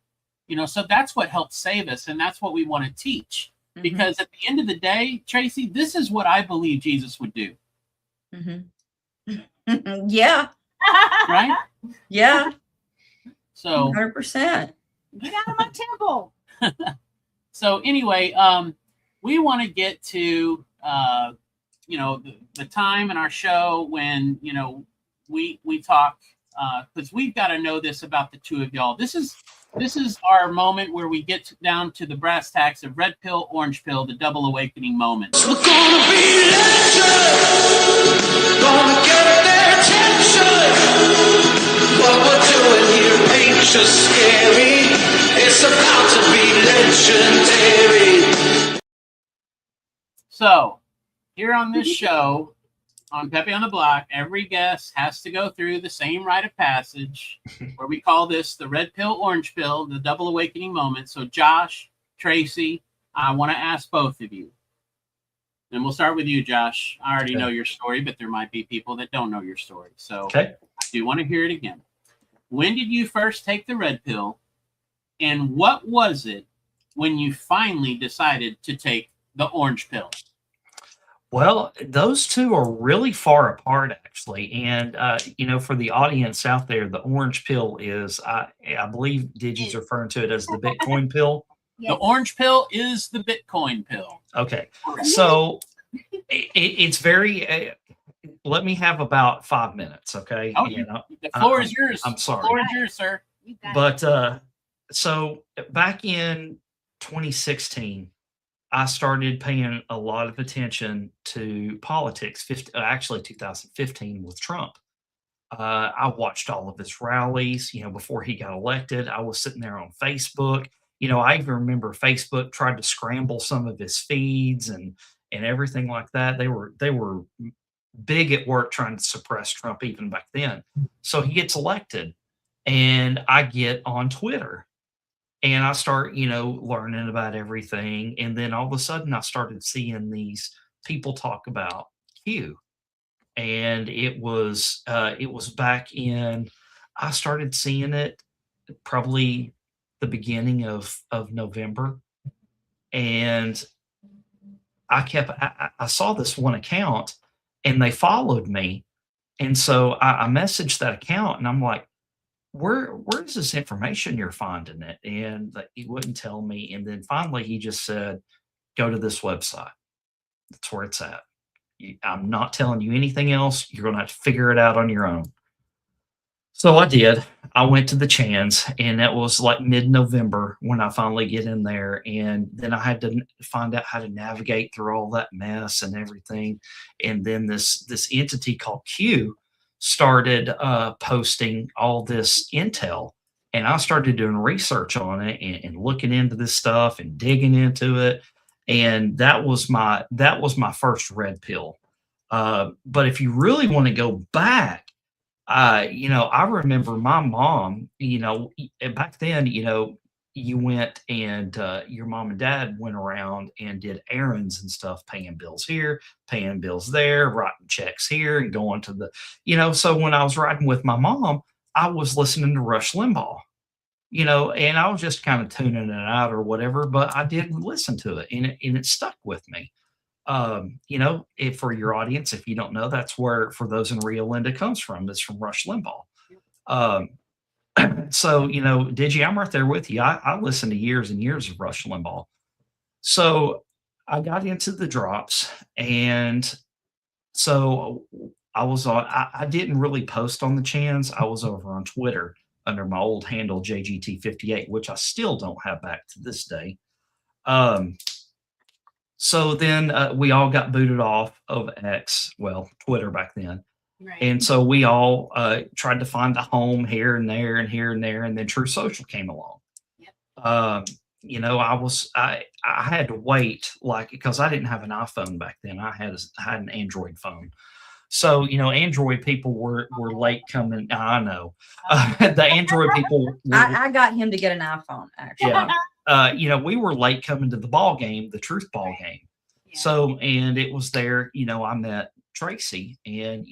So that's what helps save us, and that's what we want to teach. Mm-hmm. Because at the end of the day, Tracie, this is what I believe Jesus would do. Mm-hmm. Yeah. Right? Yeah. So 100%. Get out of my temple. So anyway, we want to get to the time in our show when we talk, because we've got to know this about the two of y'all. This is our moment where we get down to the brass tacks of red pill, orange pill, the double awakening moment. We're gonna be legends, gonna get their attention. What we're doing here ain't just scary, it's about to be legendary. So, here on this show, on Pepe on the Block, every guest has to go through the same rite of passage, where we call this the red pill, orange pill, the double awakening moment. So Josh, Tracie, I want to ask both of you. And we'll start with you, Josh. I already know your story, but there might be people that don't know your story. So I do want to hear it again. When did you first take the red pill? And what was it when you finally decided to take the orange pill? Well, those two are really far apart, actually. And, for the audience out there, the orange pill is, I believe Digi's referring to it as the Bitcoin pill. Yes. The orange pill is the Bitcoin pill. Okay. So it's very, let me have about 5 minutes. Okay. Oh, the floor is yours. I'm sorry. The floor is yours, sir. But so back in 2016, I started paying a lot of attention to politics, actually 2015 with Trump. I watched all of his rallies, before he got elected. I was sitting there on Facebook. I even remember Facebook tried to scramble some of his feeds and everything like that. They were big at work trying to suppress Trump even back then. So he gets elected and I get on Twitter. And I start, learning about everything. And then all of a sudden I started seeing these people talk about Q. And it was back in, I started seeing it probably the beginning of November. And I saw this one account and they followed me. And so I messaged that account and I'm like, where's this information you're finding it? And he wouldn't tell me. And then finally he just said, go to this website. That's where it's at. I'm not telling you anything else. You're going to have to figure it out on your own. So I did. I went to the Chans, and that was like mid-November when I finally get in there, and then I had to find out how to navigate through all that mess and everything. And then this entity called Q started posting all this intel, and I started doing research on it and looking into this stuff and digging into it. And that was my first red pill. But if you really want to go back, I remember my mom, back then, you went and your mom and dad went around and did errands and stuff, paying bills here, paying bills there, writing checks here, and going to so when I was riding with my mom, I was listening to Rush Limbaugh, and I was just kind of tuning it out or whatever, but I did listen to it, and it stuck with me. If for your audience, if you don't know, that's where For Those in Rio Linda comes from. It's from Rush Limbaugh. So, Digi, I'm right there with you. I listened to years and years of Rush Limbaugh. So I got into the drops, and so I was on, I didn't really post on the Chans. I was over on Twitter under my old handle, JGT58, which I still don't have back to this day. So then we all got booted off of X, well, Twitter back then. Right. And so we all tried to find a home here and there and here and there. And then True Social came along. Yep. I had to wait, because I didn't have an iPhone back then. I had an Android phone. So, Android people were late coming. I know. The Android people. I got him to get an iPhone, actually. Yeah. We were late coming to the ball game, the Truth ball game. Yeah. So, and it was there, I met Tracie, and,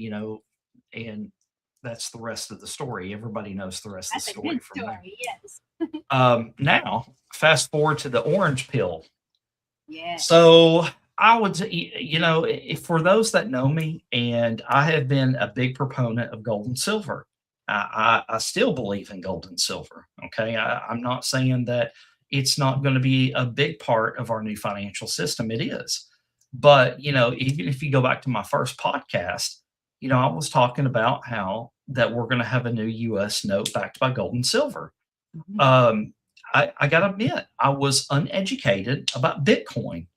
and that's the rest of the story. Everybody knows the rest of the story from there. Yes. Now, fast forward to the orange pill. Yeah. So I would, for those that know me, and I have been a big proponent of gold and silver. I still believe in gold and silver. Okay. I'm not saying that it's not going to be a big part of our new financial system. It is. But, even if you go back to my first podcast, I was talking about how that we're going to have a new U.S. note backed by gold and silver. Mm-hmm. I got to admit, I was uneducated about Bitcoin.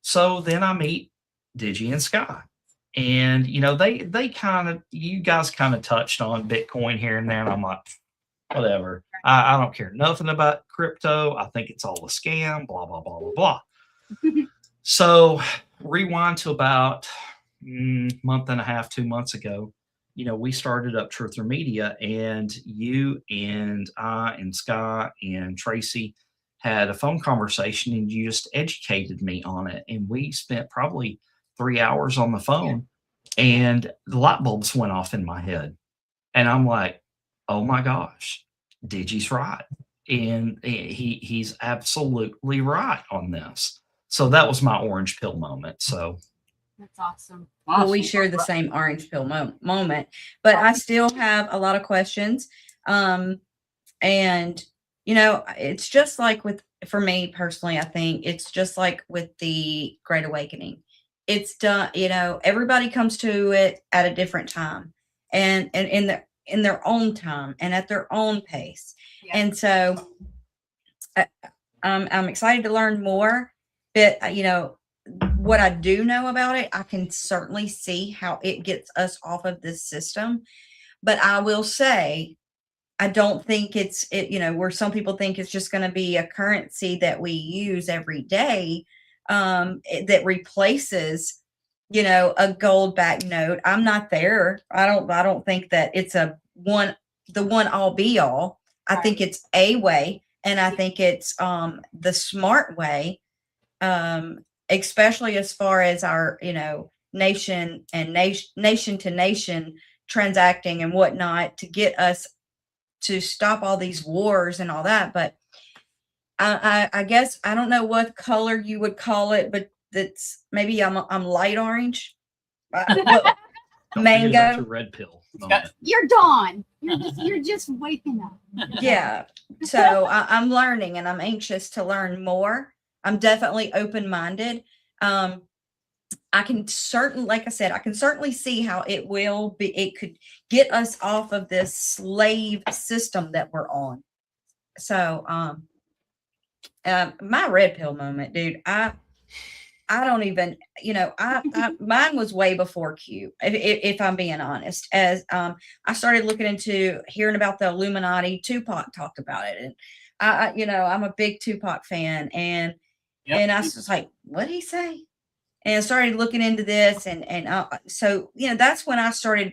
So then I meet Digi and Sky. And, you guys kind of touched on Bitcoin here and there. And I'm like, whatever. I don't care nothing about crypto. I think it's all a scam, blah, blah, blah, blah, blah. So rewind to about month and a half, 2 months ago, we started up Truther Media, and you and I and Sky and Tracie had a phone conversation, and you just educated me on it. And we spent probably 3 hours on the phone, and the light bulbs went off in my head. And I'm like, oh my gosh, Digi's right. And he's absolutely right on this. So that was my orange pill moment. So that's awesome. Well, we share the same orange pill moment, but I still have a lot of questions. And, it's just like for me personally, I think it's just like with the Great Awakening. It's done, everybody comes to it at a different time and in their own time and at their own pace. Yeah. And so I'm excited to learn more. But, what I do know about it, I can certainly see how it gets us off of this system. But I will say, I don't think it's where some people think it's just going to be a currency that we use every day that replaces, a gold backed note. I'm not there. I don't think that it's the one all be all. I think it's a way, and I think it's the smart way. Especially as far as our, nation and nation to nation transacting and whatnot to get us to stop all these wars and all that. But I guess I don't know what color you would call it, but that's maybe I'm light orange, mango, red pill. You're dawn. You're just waking up. Yeah. So I'm learning, and I'm anxious to learn more. I'm definitely open-minded. I can like I said, I can certainly see how it could get us off of this slave system that we're on. So, my red pill moment, dude, I don't even, mine was way before Q, if I'm being honest. As I started looking into hearing about the Illuminati, Tupac talked about it, and I'm a big Tupac fan, and I was just like, what'd he say? And I started looking into this, and so that's when I started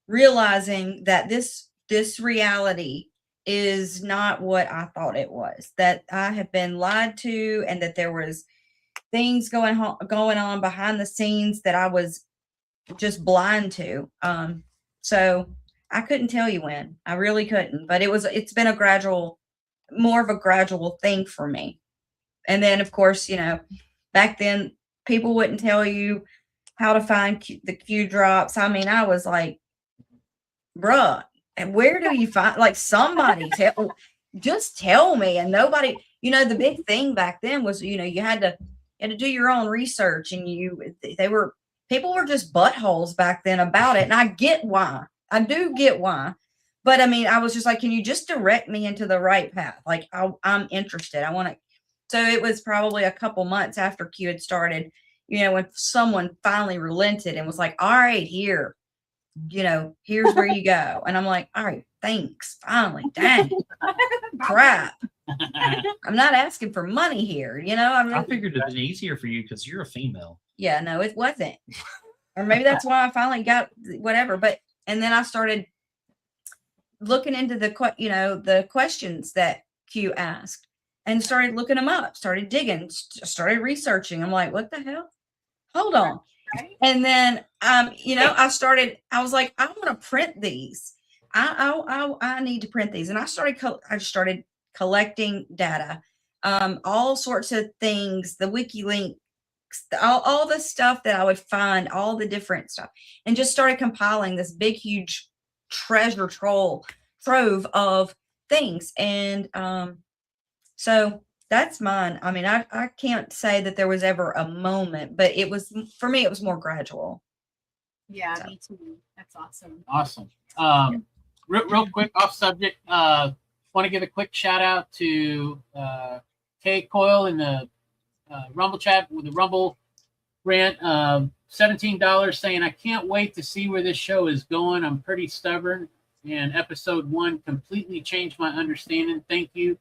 realizing that this reality is not what I thought it was. That I have been lied to, and that there was things going on behind the scenes that I was just blind to. So I couldn't tell you when. I really couldn't. But it's been more of a gradual thing for me. And then, of course, back then, people wouldn't tell you how to find the Q drops. I mean, I was like, bruh, and where do you find, like, somebody just tell me. And nobody, the big thing back then was, you had to do your own research, and people were just buttholes back then about it. And I get why. I do get why. But I mean, I was just like, can you just direct me into the right path? Like, I'm interested. I want to. So it was probably a couple months after Q had started, when someone finally relented and was like, all right, here's where you go. And I'm like, all right, thanks. Finally, dang, crap. I'm not asking for money here, I figured it'd been easier for you because you're a female. Yeah, no, it wasn't. Or maybe that's why I finally got whatever. And then I started looking into the questions that Q asked, and started looking them up, started digging, started researching. I'm like, what the hell? Hold on. Right. And then, I was like, I want to print these. I need to print these. And I just started collecting data, all sorts of things, the WikiLinks, all the stuff that I would find, all the different stuff, and just started compiling this big, huge treasure trove of things. And, so that's mine. I mean, I can't say that there was ever a moment, but for me, it was more gradual. Yeah, so. Me too. That's awesome. Awesome. Real quick, off subject, want to give a quick shout out to Kay Coyle in the Rumble chat with the Rumble rant. $17 saying, I can't wait to see where this show is going. I'm pretty stubborn, and episode 1 completely changed my understanding. Thank you.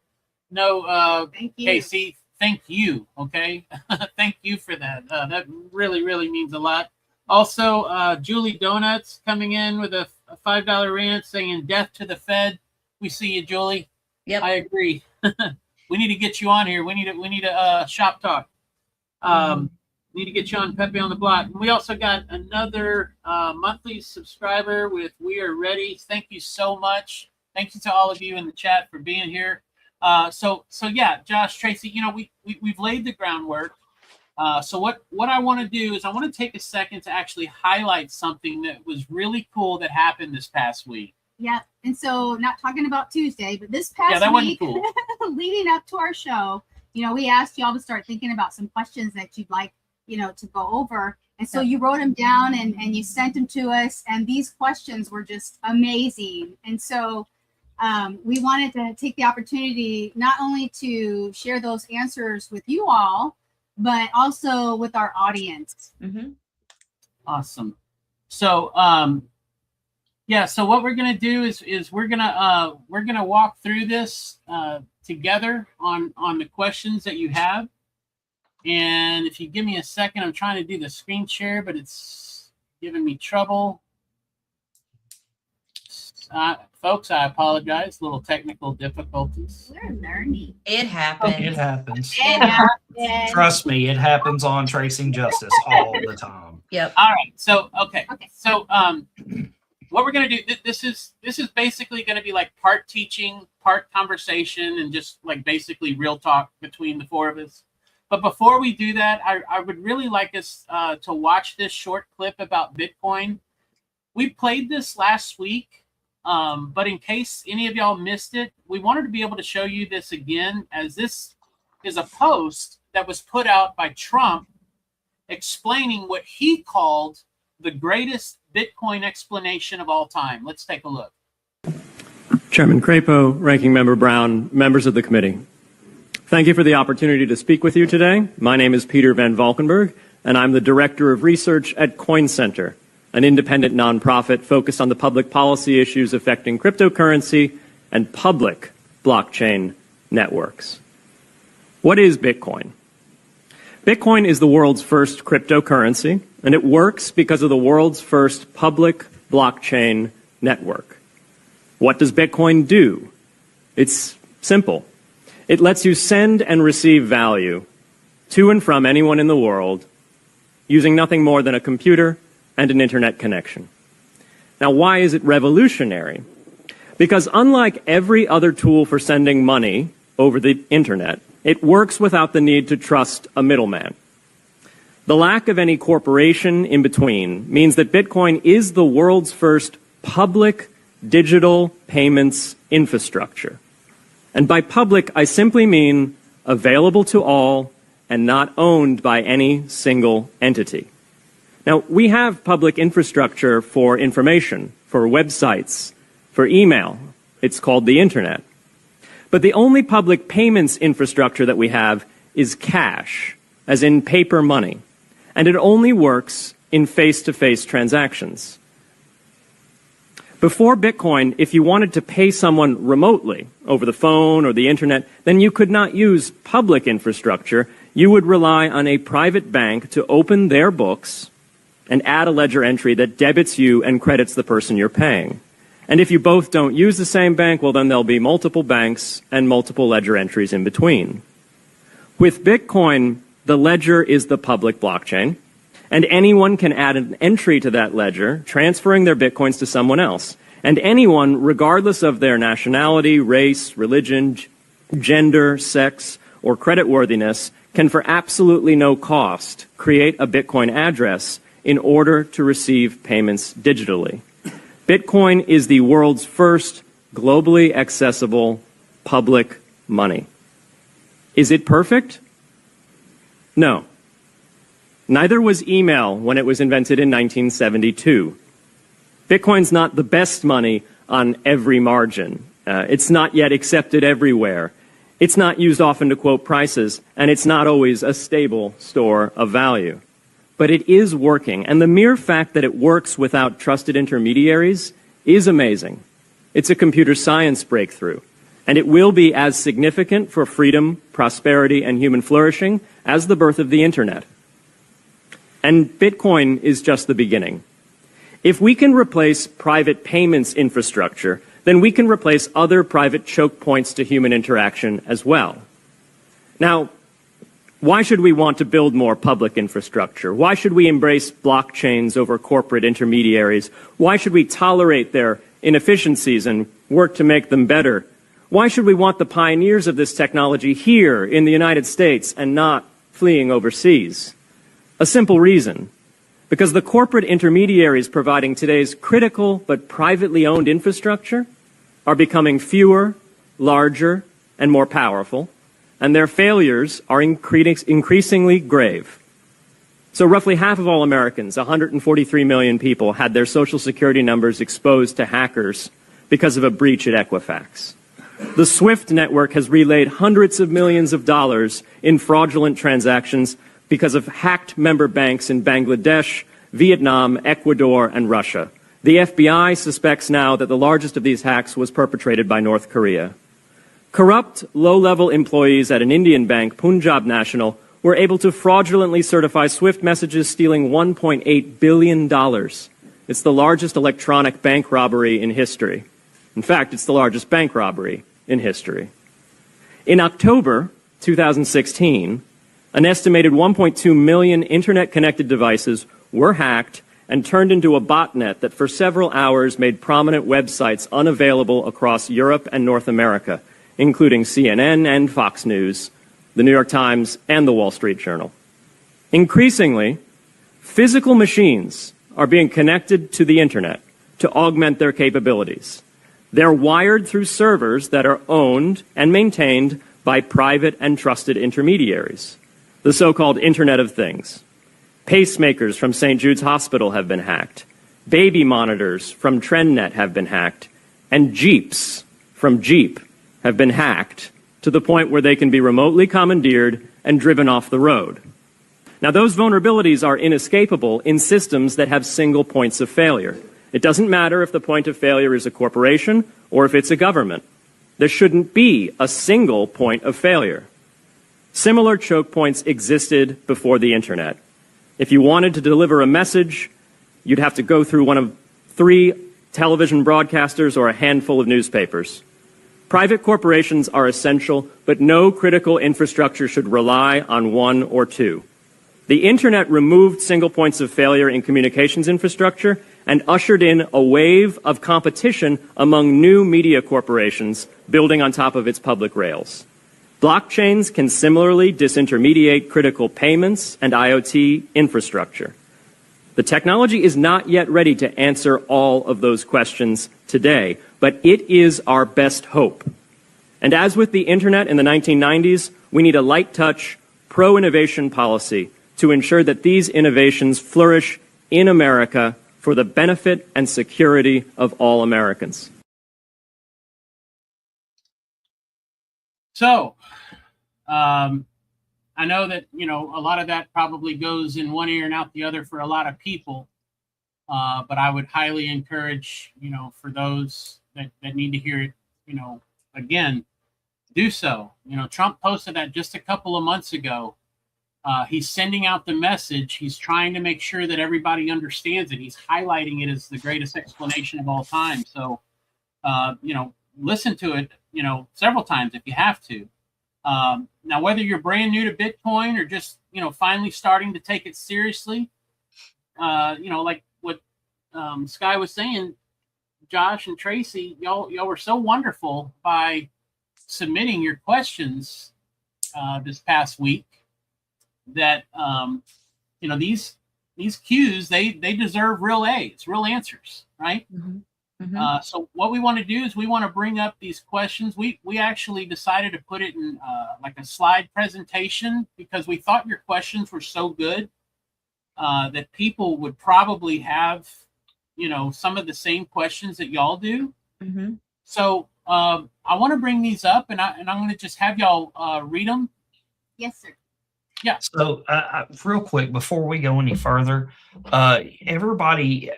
No, thank you. Casey, thank you. Okay. Thank you for that. That really, really means a lot. Also, Julie Donuts coming in with a $5 rant saying death to the Fed. We see you, Julie. Yep. I agree. We need to get you on here. We need a shop talk. Need to get you on Pepe on the Block. We also got another monthly subscriber with We Are Ready. Thank you so much. Thank you to all of you in the chat for being here. So yeah, Josh, Tracy, we've laid the groundwork. So what I want to do is I want to take a second to actually highlight something that was really cool that happened this past week. Yeah, and so not talking about Tuesday, but this past week, cool. Leading up to our show, we asked y'all to start thinking about some questions that you'd like, to go over. And so you wrote them down and you sent them to us, and these questions were just amazing. And so we wanted to take the opportunity not only to share those answers with you all, but also with our audience. Mm-hmm. Awesome. So, so what we're gonna do is we're gonna walk through this together on the questions that you have. And if you give me a second, I'm trying to do the screen share, but it's giving me trouble. Folks, I apologize. Little technical difficulties. We're learning. It happens. It happens. It happens. Trust me, it happens on Tracing Justice all the time. Yep. All right. So okay. So what we're gonna do? This is basically gonna be like part teaching, part conversation, and just like basically real talk between the four of us. But before we do that, I would really like us to watch this short clip about Bitcoin. We played this last week, but in case any of y'all missed it, we wanted to be able to show you this again, as this is a post that was put out by Trump explaining what he called the greatest Bitcoin explanation of all time. Let's take a look. Chairman Crapo, Ranking Member Brown, members of the committee. Thank you for the opportunity to speak with you today. My name is Peter Van Valkenburg, and I'm the Director of Research at Coin Center, an independent nonprofit focused on the public policy issues affecting cryptocurrency and public blockchain networks. What is Bitcoin? Bitcoin is the world's first cryptocurrency, and it works because of the world's first public blockchain network. What does Bitcoin do? It's simple. It lets you send and receive value to and from anyone in the world using nothing more than a computer and an internet connection. Now, why is it revolutionary? Because unlike every other tool for sending money over the internet, it works without the need to trust a middleman. The lack of any corporation in between means that Bitcoin is the world's first public digital payments infrastructure. And by public, I simply mean available to all and not owned by any single entity. Now, we have public infrastructure for information, for websites, for email. It's called the internet. But the only public payments infrastructure that we have is cash, as in paper money. And it only works in face-to-face transactions. Before Bitcoin, if you wanted to pay someone remotely over the phone or the internet, then you could not use public infrastructure. You would rely on a private bank to open their books and add a ledger entry that debits you and credits the person you're paying. And if you both don't use the same bank, well, then there'll be multiple banks and multiple ledger entries in between. With Bitcoin, the ledger is the public blockchain, and anyone can add an entry to that ledger, transferring their Bitcoins to someone else. And anyone, regardless of their nationality, race, religion, gender, sex, or creditworthiness, can for absolutely no cost create a Bitcoin address in order to receive payments digitally. Bitcoin is the world's first globally accessible public money. Is it perfect? No. Neither was email when it was invented in 1972. Bitcoin's not the best money on every margin. It's not yet accepted everywhere. It's not used often to quote prices, and it's not always a stable store of value. But it is working, and the mere fact that it works without trusted intermediaries is amazing. It's a computer science breakthrough, and it will be as significant for freedom, prosperity, and human flourishing as the birth of the internet. And Bitcoin is just the beginning. If we can replace private payments infrastructure, then we can replace other private choke points to human interaction as well. Now, why should we want to build more public infrastructure? Why should we embrace blockchains over corporate intermediaries? Why should we tolerate their inefficiencies and work to make them better? Why should we want the pioneers of this technology here in the United States and not fleeing overseas? A simple reason. Because the corporate intermediaries providing today's critical but privately owned infrastructure are becoming fewer, larger, and more powerful, and their failures are increasingly grave. So roughly half of all Americans, 143 million people, had their Social Security numbers exposed to hackers because of a breach at Equifax. The SWIFT network has relayed hundreds of millions of dollars in fraudulent transactions because of hacked member banks in Bangladesh, Vietnam, Ecuador, and Russia. The FBI suspects now that the largest of these hacks was perpetrated by North Korea. Corrupt, low-level employees at an Indian bank, Punjab National, were able to fraudulently certify SWIFT messages, stealing $1.8 billion. It's the largest electronic bank robbery in history. In fact, it's the largest bank robbery in history. In October 2016, an estimated 1.2 million internet-connected devices were hacked and turned into a botnet that for several hours made prominent websites unavailable across Europe and North America, including CNN and Fox News, the New York Times, and the Wall Street Journal. Increasingly, physical machines are being connected to the internet to augment their capabilities. They're wired through servers that are owned and maintained by private and trusted intermediaries, the so-called Internet of Things. Pacemakers from St. Jude's Hospital have been hacked. Baby monitors from TrendNet have been hacked. And Jeeps from Jeep have been hacked to the point where they can be remotely commandeered and driven off the road. Now, those vulnerabilities are inescapable in systems that have single points of failure. It doesn't matter if the point of failure is a corporation or if it's a government. There shouldn't be a single point of failure. Similar choke points existed before the internet. If you wanted to deliver a message, you'd have to go through one of 3 television broadcasters or a handful of newspapers. Private corporations are essential, but no critical infrastructure should rely on 1 or 2. The internet removed single points of failure in communications infrastructure and ushered in a wave of competition among new media corporations building on top of its public rails. Blockchains can similarly disintermediate critical payments and IoT infrastructure. The technology is not yet ready to answer all of those questions today, but it is our best hope. And as with the internet in the 1990s, we need a light touch, pro-innovation policy to ensure that these innovations flourish in America for the benefit and security of all Americans. So, I know that, a lot of that probably goes in one ear and out the other for a lot of people. But I would highly encourage, for those that need to hear it, again, do so. Trump posted that just a couple of months ago. He's sending out the message. He's trying to make sure that everybody understands it. He's highlighting it as the greatest explanation of all time. So, listen to it, several times if you have to. Now, whether you're brand new to Bitcoin or just, finally starting to take it seriously, like what Sky was saying, Josh and Tracy, y'all were so wonderful by submitting your questions this past week that, these Qs, they deserve real A's, real answers, right? Mm-hmm. Mm-hmm. So what we want to do is we want to bring up these questions. We actually decided to put it in like a slide presentation because we thought your questions were so good that people would probably have, some of the same questions that y'all do. Mm-hmm. So I want to bring these up and I'm going to just have y'all read them. Yes, sir. Yeah. So real quick, before we go any further, everybody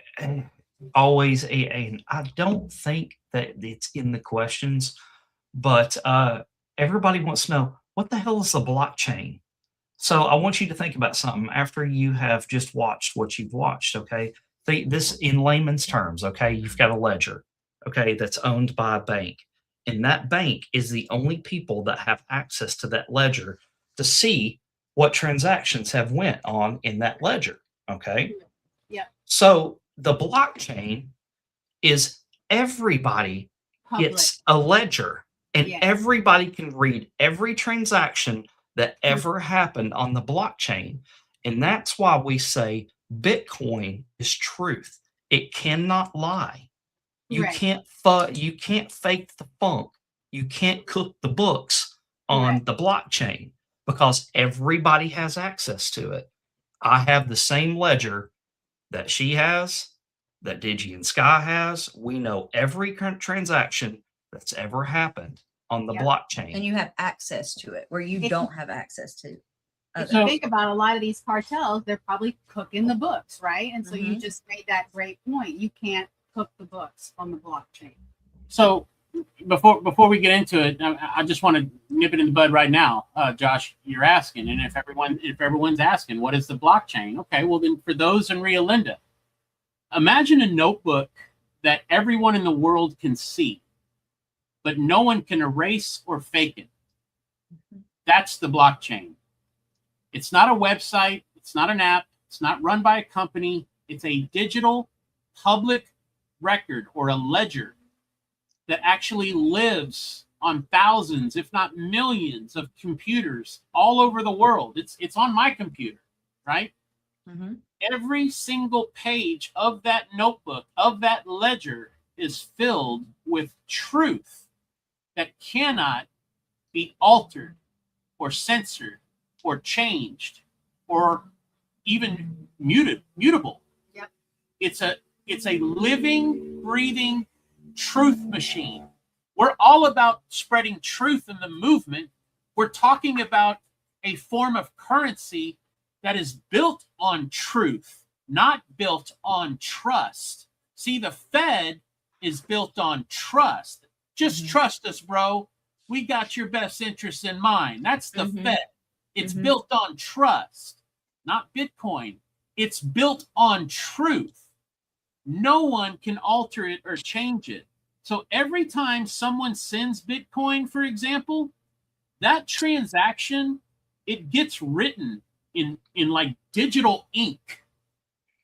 always, and I don't think that it's in the questions, but everybody wants to know, what the hell is a blockchain? So I want you to think about something after you have just watched what you've watched, okay? This in layman's terms, okay? You've got a ledger, okay, that's owned by a bank. And that bank is the only people that have access to that ledger to see what transactions have went on in that ledger, okay? Yeah. So the blockchain is everybody gets a ledger and everybody can read every transaction that ever happened on the blockchain. And that's why we say Bitcoin is truth. It cannot lie. You can't fake the funk. You can't cook the books on the blockchain because everybody has access to it. I have the same ledger that she has, that DIGI and SKY has. We know every current transaction that's ever happened on the blockchain. And you have access to it where you don't have access to. If you think about a lot of these cartels, they're probably cooking the books, right? And so you just made that great point. You can't cook the books on the blockchain. So before we get into it, I just want to nip it in the bud right now. Josh, you're asking, and if everyone's asking, what is the blockchain? Okay, well then for those in Rio Linda, imagine a notebook that everyone in the world can see, but no one can erase or fake it. That's the blockchain. It's not a website. It's not an app. It's not run by a company. It's a digital public record or a ledger that actually lives on thousands, if not millions of computers all over the world. It's on my computer, right? Mm-hmm. Every single page of that notebook, of that ledger, is filled with truth that cannot be altered or censored or changed or even mutable. Yep. It's a living, breathing truth machine. We're all about spreading truth in the movement. We're talking about a form of currency that is built on truth, not built on trust. See, the Fed is built on trust. Just trust us, bro. We got your best interests in mind. That's the Fed. It's built on trust, not Bitcoin. It's built on truth. No one can alter it or change it. So every time someone sends Bitcoin, for example, that transaction, it gets written in like digital ink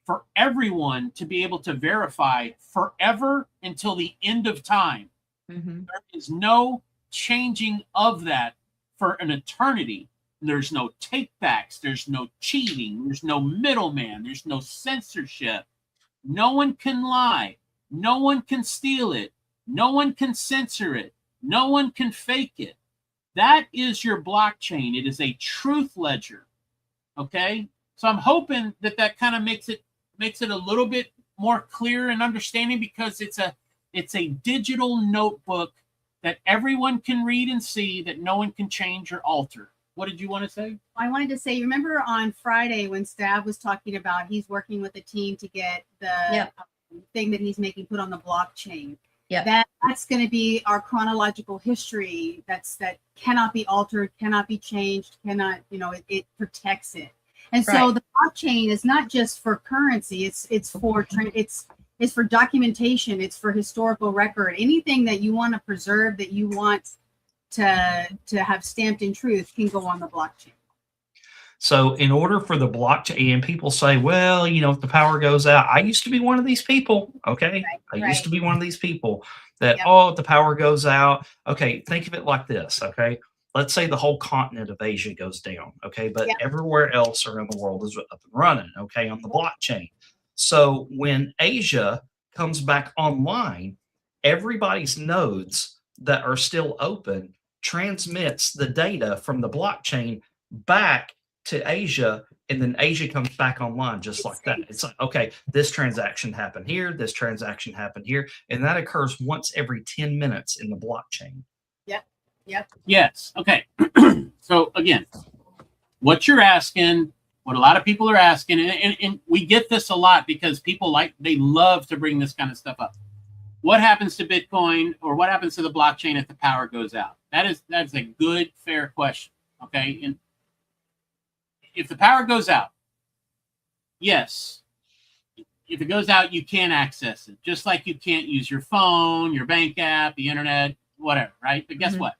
for everyone to be able to verify forever until the end of time. There is no changing of that for an eternity. There's no take backs. There's no cheating. There's no middleman. There's no censorship. No one can lie. No one can steal it. No one can censor it. No one can fake it. That is your blockchain. It is a truth ledger. Okay? So I'm hoping that kind of makes it a little bit more clear and understanding, because it's a digital notebook that everyone can read and see, that no one can change or alter. What did you want to say? I wanted to say, remember on Friday when Stav was talking about he's working with a team to get the thing that he's making put on the blockchain. Yeah. That's going to be our chronological history. That cannot be altered, cannot be changed, cannot, it protects it. And so the blockchain is not just for currency. It's for documentation. It's for historical record. Anything that you want to preserve, that you want to have stamped in truth, can go on the blockchain. So in order for the blockchain, and people say, well, if the power goes out, I used to be one of these people. Okay. I used to be one of these people that, if the power goes out. Okay. Think of it like this. Okay. Let's say the whole continent of Asia goes down. Okay. But everywhere else around the world is up and running. Okay. On the blockchain. So when Asia comes back online, everybody's nodes that are still open transmits the data from the blockchain back to Asia, and then Asia comes back online just like that. It's like, okay, this transaction happened here, this transaction happened here, and that occurs once every 10 minutes in the blockchain. Yep. Yes. Okay. So again, what you're asking, what a lot of people are asking, and we get this a lot because people they love to bring this kind of stuff up. What happens to Bitcoin, or what happens to the blockchain if the power goes out? That's a good, fair question. Okay. And if the power goes out, yes, if it goes out, you can't access it. Just like you can't use your phone, your bank app, the internet, whatever, right? But guess what?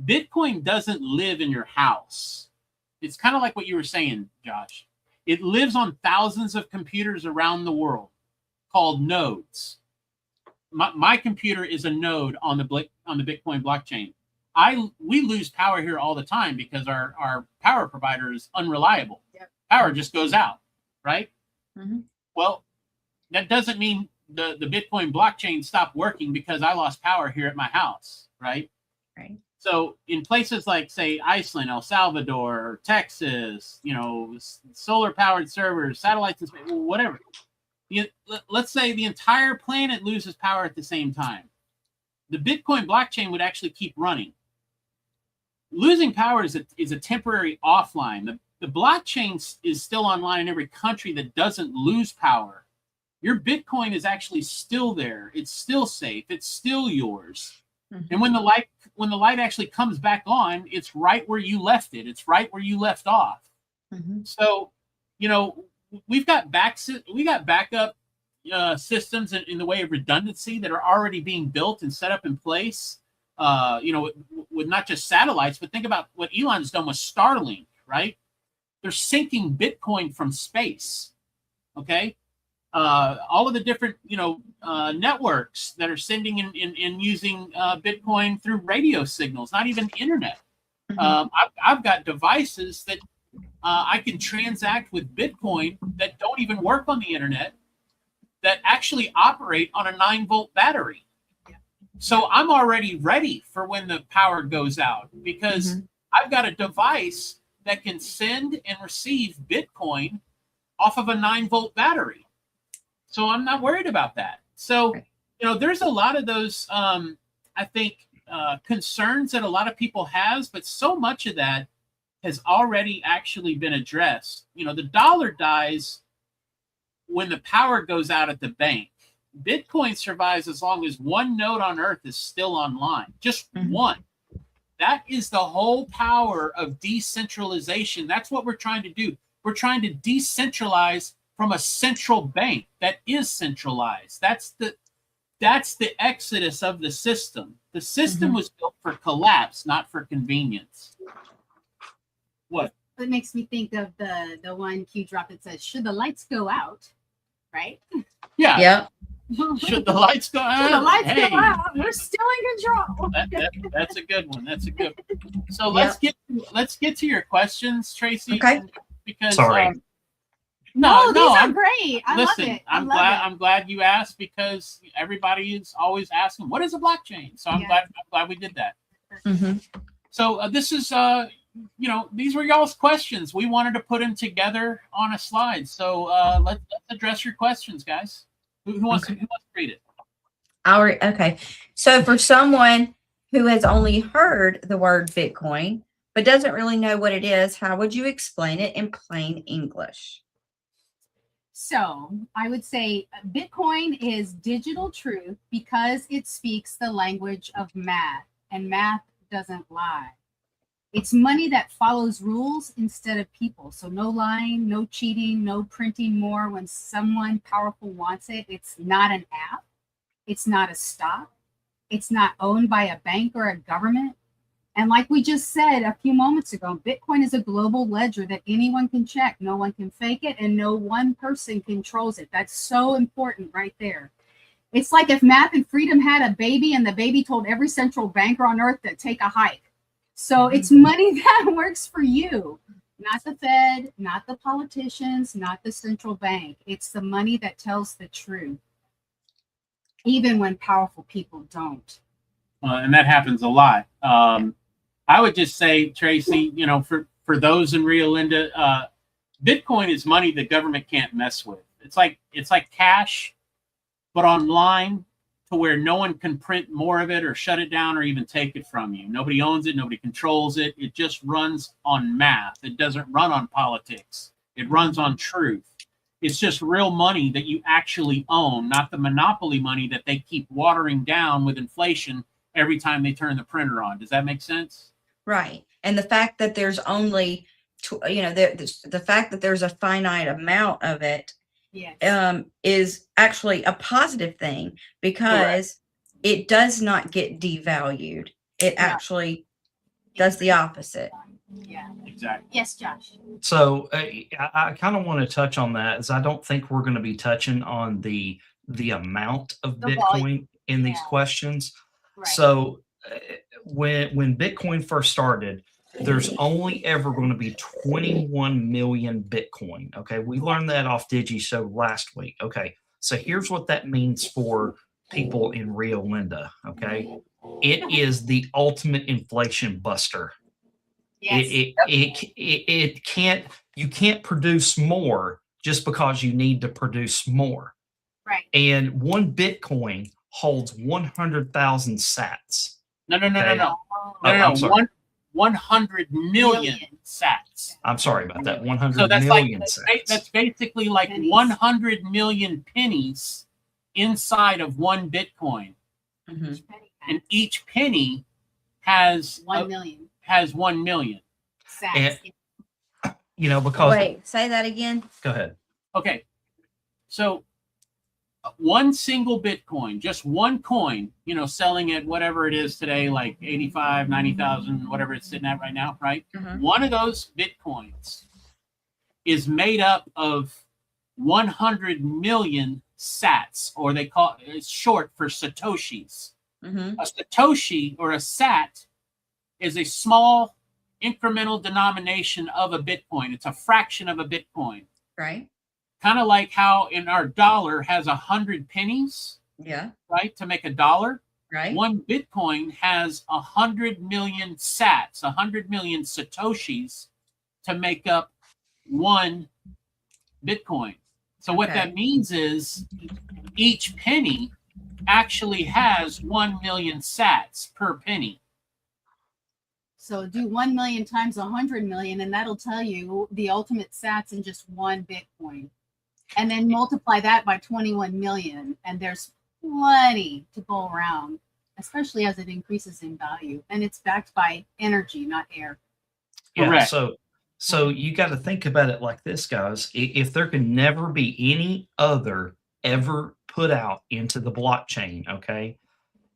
Bitcoin doesn't live in your house. It's kind of like what you were saying, Josh. It lives on thousands of computers around the world called nodes. My computer is a node on the Bitcoin blockchain. We lose power here all the time because our power provider is unreliable. Power just goes out, right? Well, that doesn't mean the Bitcoin blockchain stopped working because I lost power here at my house, right? Right. So in places like, say, Iceland, El Salvador, Texas, solar powered servers, satellites, and whatever. Let's say the entire planet loses power at the same time. The Bitcoin blockchain would actually keep running. Losing power is a temporary offline. The blockchain is still online in every country that doesn't lose power. Your Bitcoin is actually still there. It's still safe. It's still yours. And when the light actually comes back on, it's right where you left it. It's right where you left off. So, we've got backup systems in the way of redundancy that are already being built and set up in place. With not just satellites, but think about what Elon's done with Starlink, right? They're syncing Bitcoin from space. Okay. All of the different, networks that are sending and using Bitcoin through radio signals, not even internet. I've got devices that I can transact with Bitcoin that don't even work on the internet, that actually operate on a 9-volt battery. So I'm already ready for when the power goes out, because I've got a device that can send and receive Bitcoin off of a 9-volt battery. So I'm not worried about that. So, there's a lot of those, I think, concerns that a lot of people has, but so much of that has already actually been addressed. The dollar dies when the power goes out at the bank. Bitcoin survives as long as one node on Earth is still online. Just one. That is the whole power of decentralization. That's what we're trying to do. We're trying to decentralize from a central bank that is centralized. That's the exodus of the system. The system was built for collapse, not for convenience. What? It makes me think of the one Q drop that says, "Should the lights go out?" Right? Yeah. Yeah. Should the lights go out? Should the lights go out? We're still in control. That's a good one. That's a good one. So let's get to your questions, Tracie. Okay. Because Sorry. No, these are great. I love it. I'm glad you asked, because everybody is always asking, what is a blockchain? So I'm glad we did that. So this is these were y'all's questions. We wanted to put them together on a slide. So let's address your questions, guys. Who wants to read it? Okay. So for someone who has only heard the word Bitcoin but doesn't really know what it is, how would you explain it in plain English? So I would say Bitcoin is digital truth because it speaks the language of math, and math doesn't lie. It's money that follows rules instead of people. So no lying, no cheating, no printing more when someone powerful wants it. It's not an app. It's not a stock. It's not owned by a bank or a government. And like we just said a few moments ago, Bitcoin is a global ledger that anyone can check. No one can fake it, and no one person controls it. That's so important right there. It's like if Math and Freedom had a baby and the baby told every central banker on earth to take a hike. So it's money that works for you, not the Fed, not the politicians, not the central bank. It's the money that tells the truth, even when powerful people don't. And that happens a lot. I would just say, Tracie, for those in Rio Linda, Bitcoin is money the government can't mess with. It's like cash, but online, to where no one can print more of it or shut it down or even take it from you. Nobody owns it. Nobody controls it. It just runs on math. It doesn't run on politics. It runs on truth. It's just real money that you actually own, not the monopoly money that they keep watering down with inflation every time they turn the printer on. Does that make sense? Right. And the fact that there's only, the fact that there's a finite amount of it is actually a positive thing, because it does not get devalued. It actually does the opposite. Yeah, exactly. Yes, Josh. So I kind of want to touch on that, as I don't think we're going to be touching on the amount of Bitcoin in these questions. Right. So when Bitcoin first started, there's only ever going to be 21 million Bitcoin. Okay. We learned that off Digi Show last week. Okay. So here's what that means for people in Rio Linda. Okay. It is the ultimate inflation buster. Yes. It can't, you can't produce more just because you need to produce more. Right. And one Bitcoin holds 100,000 sats. No. I'm sorry. 100 million sats. I'm sorry about that. 100 so that's million like, sats. That's basically like 100 million pennies inside of one Bitcoin. Mm-hmm. And each penny has 1 million. Has 1 million. Sats. And, because... Wait, say that again. Go ahead. Okay. So one single Bitcoin, just one coin, selling at whatever it is today, like 85, 90,000, whatever it's sitting at right now, right? Mm-hmm. One of those Bitcoins is made up of 100 million sats, or they call it's short for Satoshis. Mm-hmm. A Satoshi or a sat is a small incremental denomination of a Bitcoin. It's a fraction of a Bitcoin. Right. Kind of like how in our dollar has 100 pennies. Yeah. Right. To make a dollar. Right. One Bitcoin has 100 million sats, 100 million Satoshis to make up one Bitcoin. So what that means is each penny actually has 1 million sats per penny. So do 1 million times 100 million, and that'll tell you the ultimate sats in just one Bitcoin. And then multiply that by 21 million, and there's plenty to go around, especially as it increases in value. And it's backed by energy, not air. Yeah. Correct. So you got to think about it like this, guys. If there can never be any other ever put out into the blockchain, okay,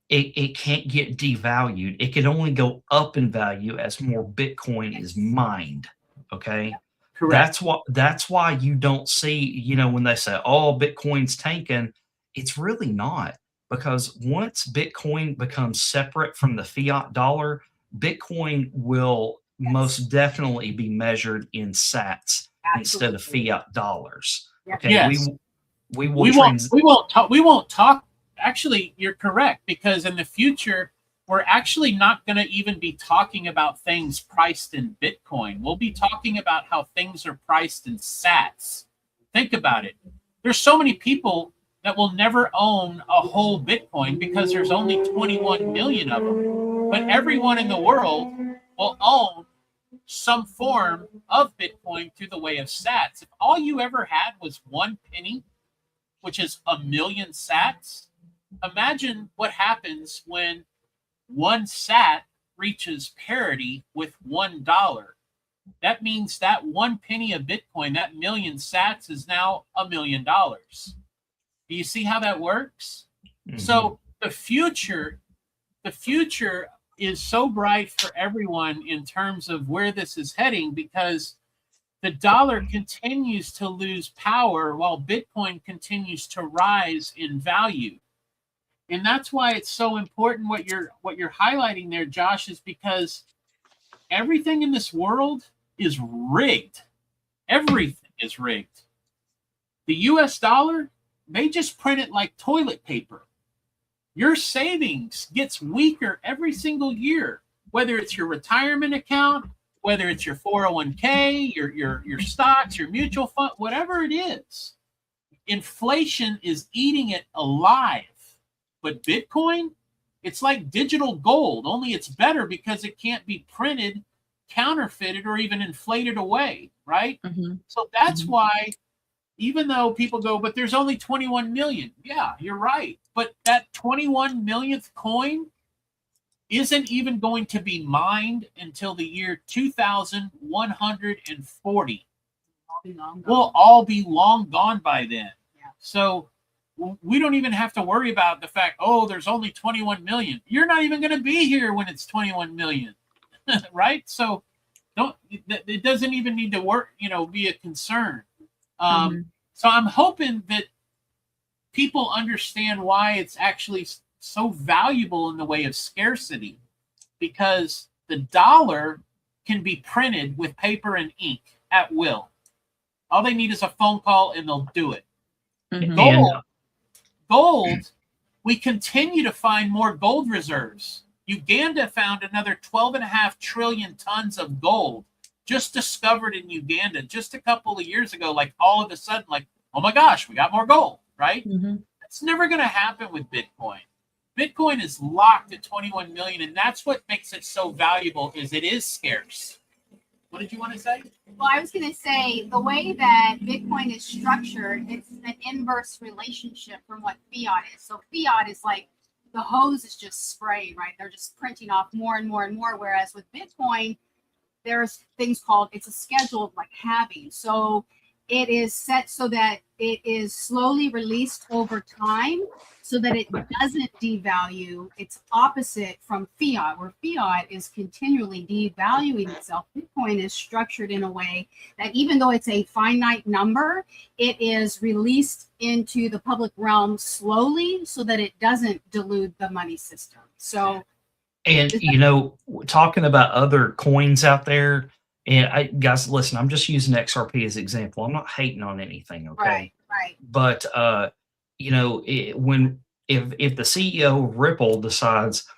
it can't get devalued. It can only go up in value as more Bitcoin is mined. Okay. Correct. That's why you don't see, you know, when they say, oh, Bitcoin's tanking, it's really not, because once Bitcoin becomes separate from the fiat dollar, Bitcoin will most definitely be measured in sats instead of fiat dollars. Okay. Yes. We won't talk. Actually, you're correct, because in the future, we're actually not going to even be talking about things priced in Bitcoin. We'll be talking about how things are priced in sats. Think about it. There's so many people that will never own a whole Bitcoin because there's only 21 million of them. But everyone in the world will own some form of Bitcoin through the way of sats. If all you ever had was 1 penny, which is 1 million sats, imagine what happens when 1 sat reaches parity with $1. That means that 1 penny of Bitcoin, that 1 million sats, is now $1 million. Do you see how that works? Mm-hmm. So the future is so bright for everyone in terms of where this is heading, because the dollar continues to lose power while Bitcoin continues to rise in value. And that's why it's so important what you're highlighting there, Josh, is because everything in this world is rigged. Everything is rigged. The US dollar, they just print it like toilet paper. Your savings gets weaker every single year, whether it's your retirement account, whether it's your 401k, your stocks, your mutual fund, whatever it is. Inflation is eating it alive. But Bitcoin, it's like digital gold, only it's better because it can't be printed, counterfeited, or even inflated away, right? Mm-hmm. So that's why, even though people go, but there's only 21 million. Yeah, you're right. But that 21 millionth coin isn't even going to be mined until the year 2140. We'll all be long gone by then. Yeah. So we don't even have to worry about the fact, oh, there's only 21 million. You're not even going to be here when it's 21 million, right? So it doesn't even need to work, be a concern. So I'm hoping that people understand why it's actually so valuable in the way of scarcity, because the dollar can be printed with paper and ink at will. All they need is a phone call and they'll do it. Mm-hmm. Gold, we continue to find more gold reserves. Uganda found another 12.5 trillion tons of gold just discovered in Uganda just a couple of years ago. Like all of a sudden, like, oh my gosh, we got more gold, right? Mm-hmm. That's never going to happen with Bitcoin. Bitcoin is locked at 21 million, and that's what makes it so valuable, is it is scarce. What did you want to say? Well, I was going to say the way that Bitcoin is structured, it's an inverse relationship from what fiat is. So fiat is like the hose is just spraying, right? They're just printing off more and more and more. Whereas with Bitcoin, there's things called, it's a schedule of like halving. So it is set so that it is slowly released over time so that it doesn't devalue. It's opposite from fiat, where fiat is continually devaluing itself. Bitcoin is structured in a way that even though it's a finite number, it is released into the public realm slowly so that it doesn't dilute the money system. So, and talking about other coins out there, and guys, listen, I'm just using XRP as an example. I'm not hating on anything, okay? Right. But if the CEO of Ripple decides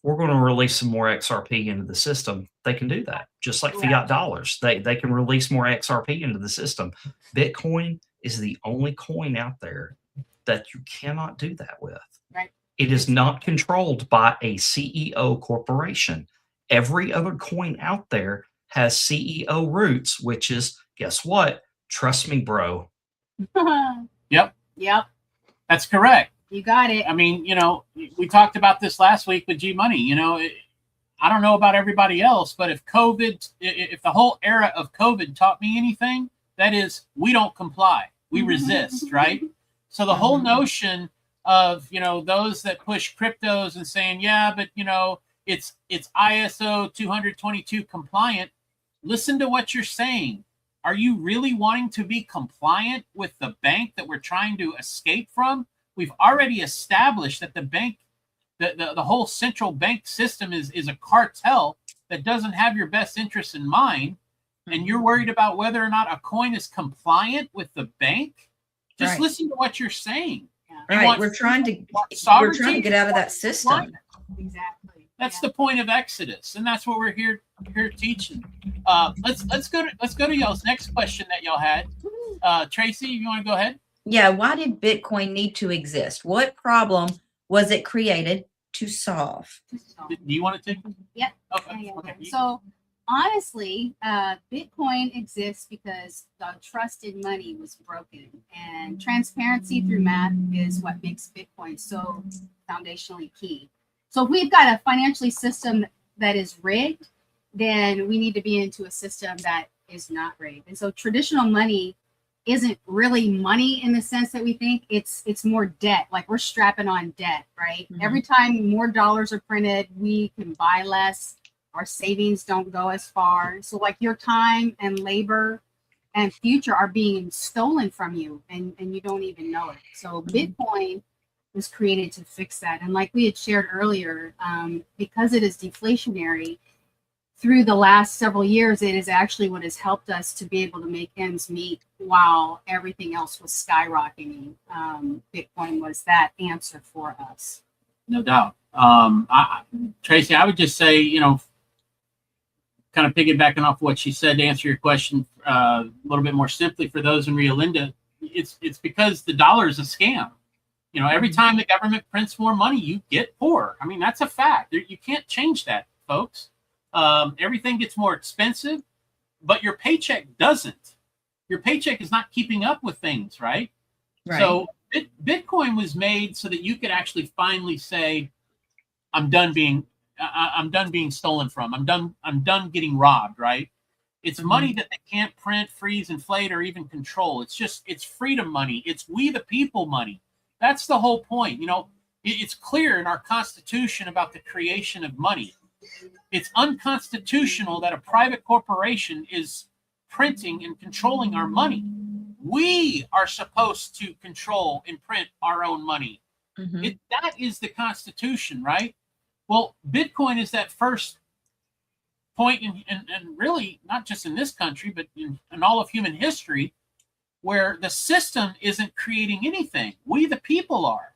we're going to release some more XRP into the system. They can do that, just like fiat dollars. They can release more XRP into the system. Bitcoin is the only coin out there that you cannot do that with. Right. It is not controlled by a CEO corporation. Every other coin out there has CEO roots, which is, guess what? Trust me, bro. Yep. Yep. That's correct. You got it. I mean, we talked about this last week with G Money. I don't know about everybody else, but if the whole era of COVID taught me anything, that is, we don't comply. We resist, right? So the whole notion of, those that push cryptos and saying, yeah, but, it's ISO 222 compliant. Listen to what you're saying. Are you really wanting to be compliant with the bank that we're trying to escape from? We've already established that the bank, the whole central bank system is a cartel that doesn't have your best interests in mind. And you're worried about whether or not a coin is compliant with the bank? Just listen to what you're saying. Right. We're trying to get out of that system. Exactly. That's the point of Exodus, and that's what we're here teaching. Let's go to y'all's next question that y'all had. Tracie, you want to go ahead? Yeah. Why did Bitcoin need to exist? What problem was it created to solve? Do you want to take it? Yep. Okay. So honestly, Bitcoin exists because the trust in money was broken, and transparency through math is what makes Bitcoin so foundationally key. So if we've got a financial system that is rigged, then we need to be into a system that is not rigged. And so traditional money isn't really money in the sense that we think. It's more debt. Like we're strapping on debt, right? Mm-hmm. Every time more dollars are printed, we can buy less. Our savings don't go as far. So like your time and labor and future are being stolen from you, and you don't even know it. So Bitcoin was created to fix that. And like we had shared earlier, because it is deflationary, through the last several years, it is actually what has helped us to be able to make ends meet while everything else was skyrocketing. Bitcoin was that answer for us. No doubt. Tracie, I would just say, kind of piggybacking off what she said to answer your question a little bit more simply for those in Rio Linda, it's because the dollar is a scam. Every time the government prints more money, you get poorer. I mean, that's a fact. You can't change that, folks. Everything gets more expensive, but your paycheck doesn't. Your paycheck is not keeping up with things, right? So Bitcoin was made so that you could actually finally say, I'm done being stolen from. I'm done getting robbed, right? It's money that they can't print, freeze, inflate, or even control. It's freedom money. It's we the people money. That's the whole point. It's clear in our Constitution about the creation of money. It's unconstitutional that a private corporation is printing and controlling our money. We are supposed to control and print our own money. That is the Constitution, right? Well, Bitcoin is that first point, and really not just in this country, but in all of human history, where the system isn't creating anything. We, the people, are.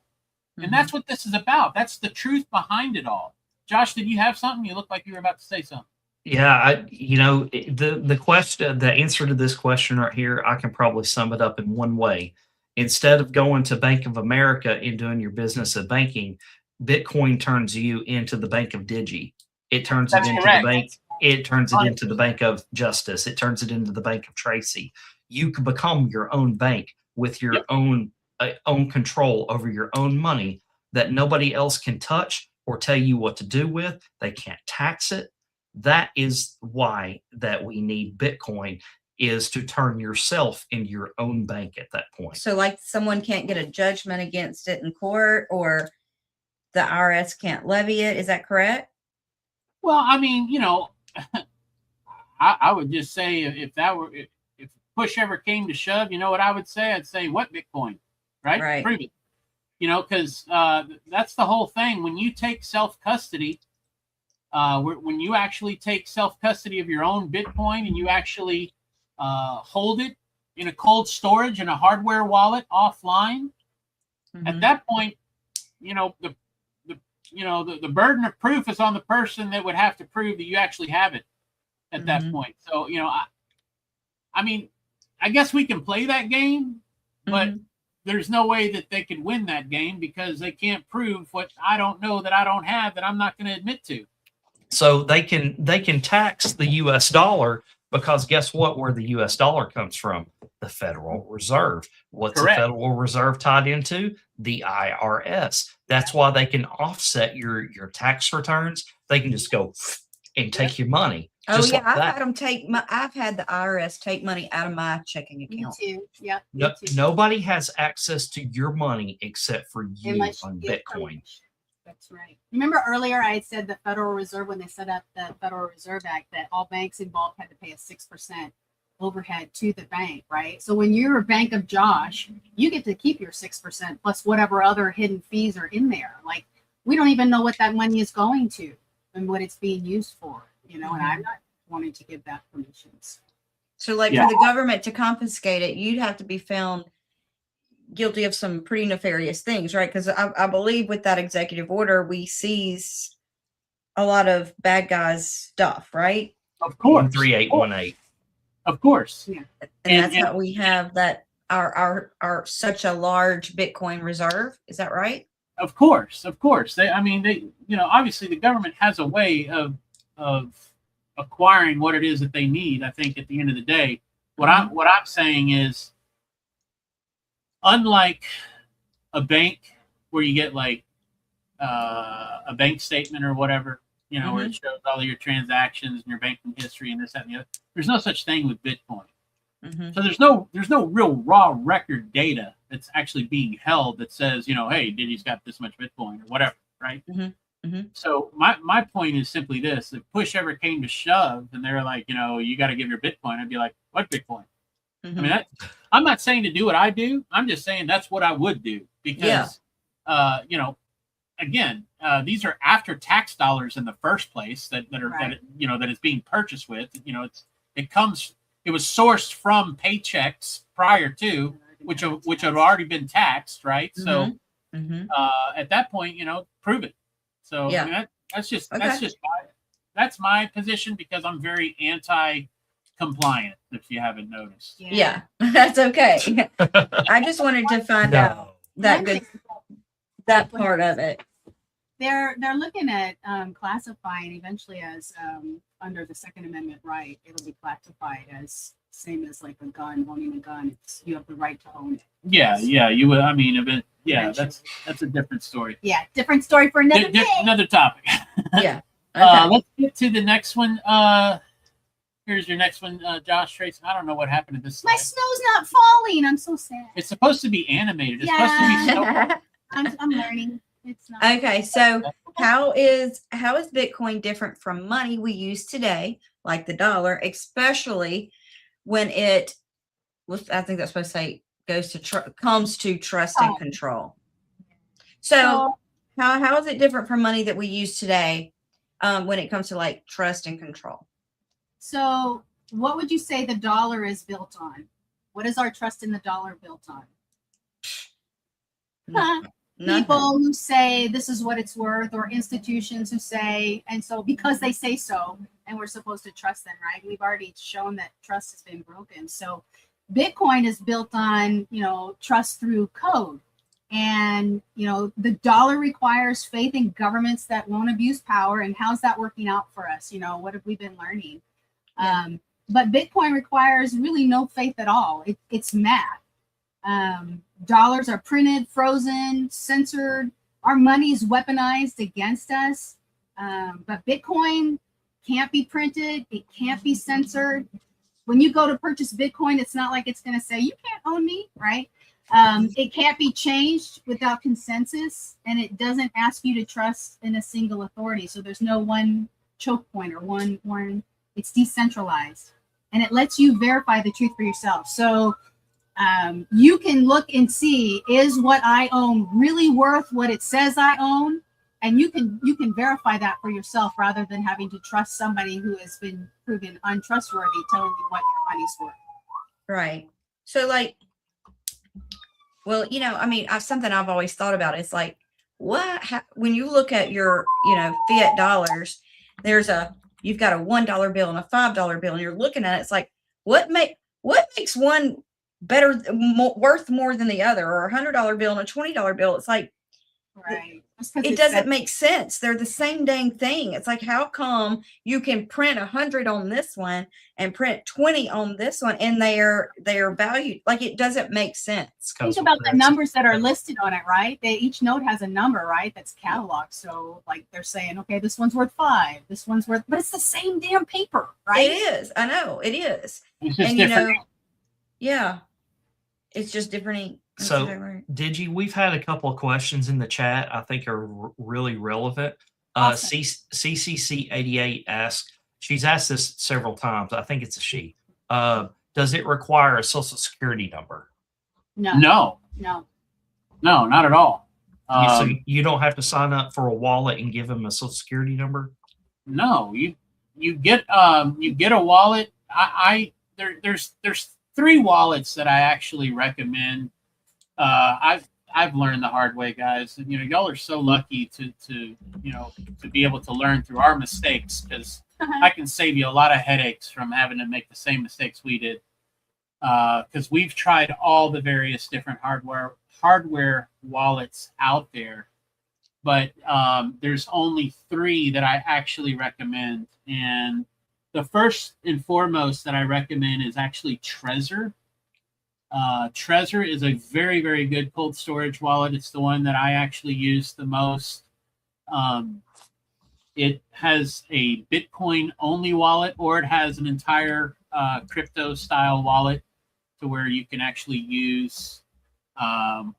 And that's what this is about. That's the truth behind it all. Josh, did you have something? You look like you were about to say something. Yeah, the question, the answer to this question right here, I can probably sum it up in one way. Instead of going to Bank of America and doing your business of banking, Bitcoin turns you into the bank of Digi. It turns it into the bank. It turns it into the bank of Justice. It turns it into the bank of Tracie. You can become your own bank with your own control over your own money that nobody else can touch or tell you what to do with. They can't tax it. That is why that we need Bitcoin, is to turn yourself into your own bank at that point. So like someone can't get a judgment against it in court, or the IRS can't levy it. Is that correct? Well, I mean, I would just say if push ever came to shove, you know what I would say? I'd say, what Bitcoin, right? Prove it. Because that's the whole thing. When you take self-custody, when you actually take self-custody of your own Bitcoin and you actually hold it in a cold storage in a hardware wallet offline, at that point, the you know, the burden of proof is on the person that would have to prove that you actually have it at that point. So, you know, I mean, I guess we can play that game, but there's no way that they could win that game because they can't prove what I don't know that I don't have that I'm not going to admit to. So they can tax the U.S. dollar because guess what? Where the U.S. dollar comes from? The Federal Reserve. What's Correct. the Federal Reserve tied into? The IRS. That's why they can offset your tax returns. They can just go and take your money. Oh just yeah, like I've that. had them take my. I've had the IRS take money out of my checking account. Me too. Yep. No, nobody has access to your money except for you Unless on you get Bitcoin. permission. That's right. Remember earlier I had said the Federal Reserve, when they set up the Federal Reserve Act, that all banks involved had to pay a 6% overhead to the bank, right? So when you're a Bank of Josh, you get to keep your 6% plus whatever other hidden fees are in there. Like, we don't even know what that money is going to and what it's being used for, you know, and I'm not wanting to give that permissions. So like for the government to confiscate it, you'd have to be found guilty of some pretty nefarious things, right? Because I believe with that executive order, we seize a lot of bad guys' stuff, right? Of course. 13818. Of course. Yeah. And that's how we have that our such a large Bitcoin reserve. Is that right? Of course. They, you know, obviously the government has a way of acquiring what it is that they need. I think at the end of the day, what I'm saying is, unlike a bank where you get like a bank statement or whatever, you know, where it shows all of your transactions and your banking history and this, that, and the other, there's no such thing with Bitcoin. So there's no real raw record data that's actually being held that says, you know, hey, Diddy's got this much Bitcoin or whatever, right? So my point is simply this: if push ever came to shove, and they're like, you know, you got to give your Bitcoin, I'd be like, what Bitcoin? I mean, I'm not saying to do what I do. I'm just saying that's what I would do because, you know, again, these are after tax dollars in the first place that is being purchased with. You know, it was sourced from paychecks prior to which have already been taxed, right? So at that point, you know, prove it. So I mean, that's my position because I'm very anti-compliant. If you haven't noticed, that's okay. I just wanted to find out that part of it. They're looking at classifying eventually as under the Second Amendment right. It'll be classified as same as like a gun, owning a gun. You have the right to own it. Yeah, you would. I mean, that's a different story. Yeah, different story for another day. Another topic. Okay. Let's get to the next one. Here's your next one, Josh Tracy. I don't know what happened to this. My snow's not falling. I'm so sad. It's supposed to be animated. It's supposed to be snow. I'm learning. It's not. Okay, so how is Bitcoin different from money we use today, like the dollar, especially when it was, I think that's supposed to say, comes to trust and control. So how is it different from money that we use today when it comes to like trust and control? So what would you say the dollar is built on? What is our trust in the dollar built on? People who say this is what it's worth, or institutions who say, and so because they say so, and we're supposed to trust them, right? We've already shown that trust has been broken. So Bitcoin is built on, you know, trust through code. And, you know, the dollar requires faith in governments that won't abuse power. And how's that working out for us? You know, what have we been learning? But Bitcoin requires really no faith at all. It's math. Dollars are printed, frozen, censored. Our money is weaponized against us. But Bitcoin can't be printed. It can't be censored. When you go to purchase Bitcoin, it's not like it's going to say, you can't own me, right? It can't be changed without consensus, and it doesn't ask you to trust in a single authority. So there's no one choke point or one, it's decentralized, and it lets you verify the truth for yourself. So you can look and see, is what I own really worth what it says I own? And you can verify that for yourself rather than having to trust somebody who has been proven untrustworthy telling you what your money's worth. Right. So like, well, you know, I mean, something I've always thought about is like, when you look at your, fiat dollars, you've got a $1 bill and a $5 bill, and you're looking at it. It's like, what makes one better, worth more than the other, or a $100 bill and a $20 bill? It's like, Right. it doesn't make sense. They're the same dang thing. It's like, how come you can print 100 on this one and print 20 on this one, and they are valued? Like, it doesn't make sense. Think about the numbers that are listed on it, right? Each note has a number, right? That's cataloged. So, like, they're saying, okay, this one's worth 5. This one's worth, but it's the same damn paper, right? It is. I know it is. It's just different. Yeah, it's just different ink. So, Digi, we've had a couple of questions in the chat I think are really relevant. Awesome. CCC88 asks, she's asked this several times. I think it's a she. Does it require a social security number? No, not at all. So you don't have to sign up for a wallet and give them a social security number? No, you get a wallet. There's 3 wallets that I actually recommend. I've learned the hard way, guys. Y'all are so lucky to be able to learn through our mistakes, because I can save you a lot of headaches from having to make the same mistakes we did. Because we've tried all the various different hardware wallets out there, but there's only 3 that I actually recommend. And the first and foremost that I recommend is actually Trezor. Trezor is a very, very good cold storage wallet. It's the one that I actually use the most. It has a Bitcoin only wallet, or it has an entire crypto style wallet to where you can actually use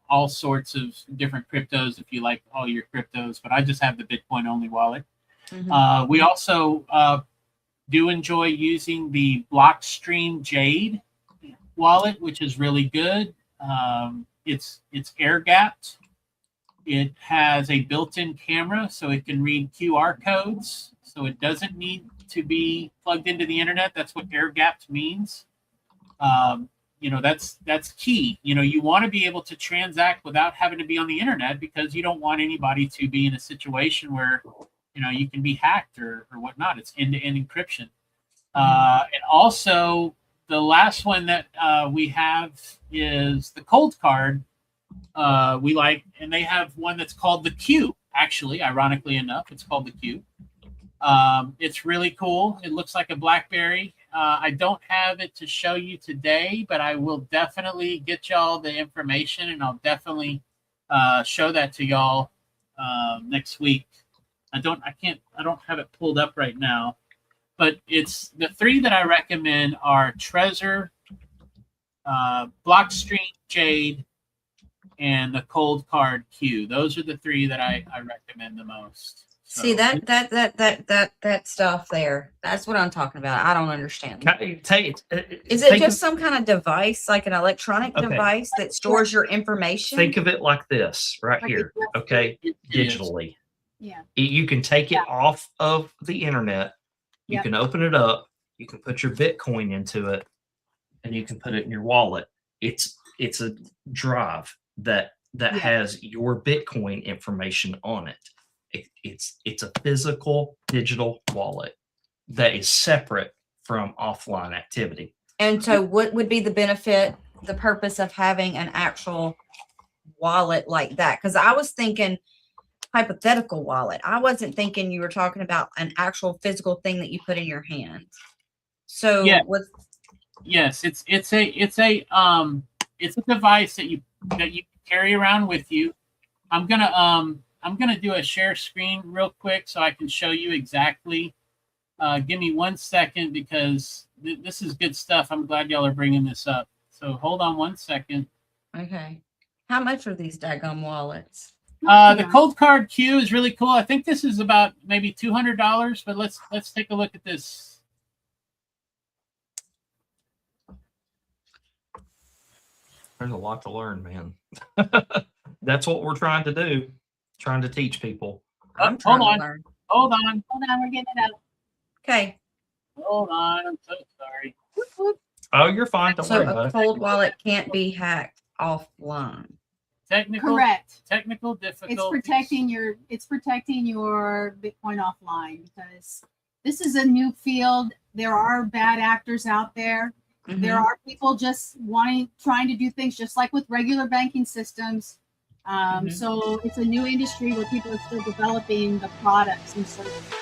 all sorts of different cryptos if you like all your cryptos, but I just have the Bitcoin only wallet. Mm-hmm. We also do enjoy using the Blockstream Jade wallet, which is really good. It's air gapped. It has a built-in camera, so it can read QR codes. So it doesn't need to be plugged into the internet. That's what air gapped means. That's key. You want to be able to transact without having to be on the internet, because you don't want anybody to be in a situation where you can be hacked or whatnot. It's end-to-end encryption. And also, the last one that we have is the Cold Card. We like, and they have one that's called the Q. Actually, ironically enough, it's called the Q. It's really cool. It looks like a BlackBerry. I don't have it to show you today, but I will definitely get y'all the information, and I'll definitely show that to y'all next week. I don't have it pulled up right now, but it's the 3 that I recommend are Trezor, Blockstream Jade, and the Cold Card Q. Those are the 3 that I recommend the most. So, see that stuff there. That's what I'm talking about. I don't understand. Is it just some kind of device, like an electronic device that stores your information? Think of it like this right here. Okay, digitally. Yeah. You can take it off of the internet. You can open it up. You can put your Bitcoin into it, and you can put it in your wallet. It's a drive that has your Bitcoin information on it. It's a physical digital wallet that is separate from offline activity. And so what would be the purpose of having an actual wallet like that? Because I was thinking hypothetical wallet. I wasn't thinking you were talking about an actual physical thing that you put in your hand. So yes, it's a device that you carry around with you. I'm gonna do a share screen real quick so I can show you exactly. Give me 1 second, because this is good stuff. I'm glad y'all are bringing this up. So hold on 1 second. Okay. How much are these daggone wallets? The Cold Card Q is really cool. I think this is about maybe $200, but let's take a look at this. There's a lot to learn, man. That's what we're trying to do. Trying to teach people. Hold on. We're getting it out. Okay. Hold on. I'm so sorry. Oh, you're fine. Don't worry about a cold wallet can't be hacked offline. Technical difficulties. It's protecting your Bitcoin offline, because this is a new field. There are bad actors out there. Mm-hmm. There are people just trying to do things just like with regular banking systems. So it's a new industry where people are still developing the products and services.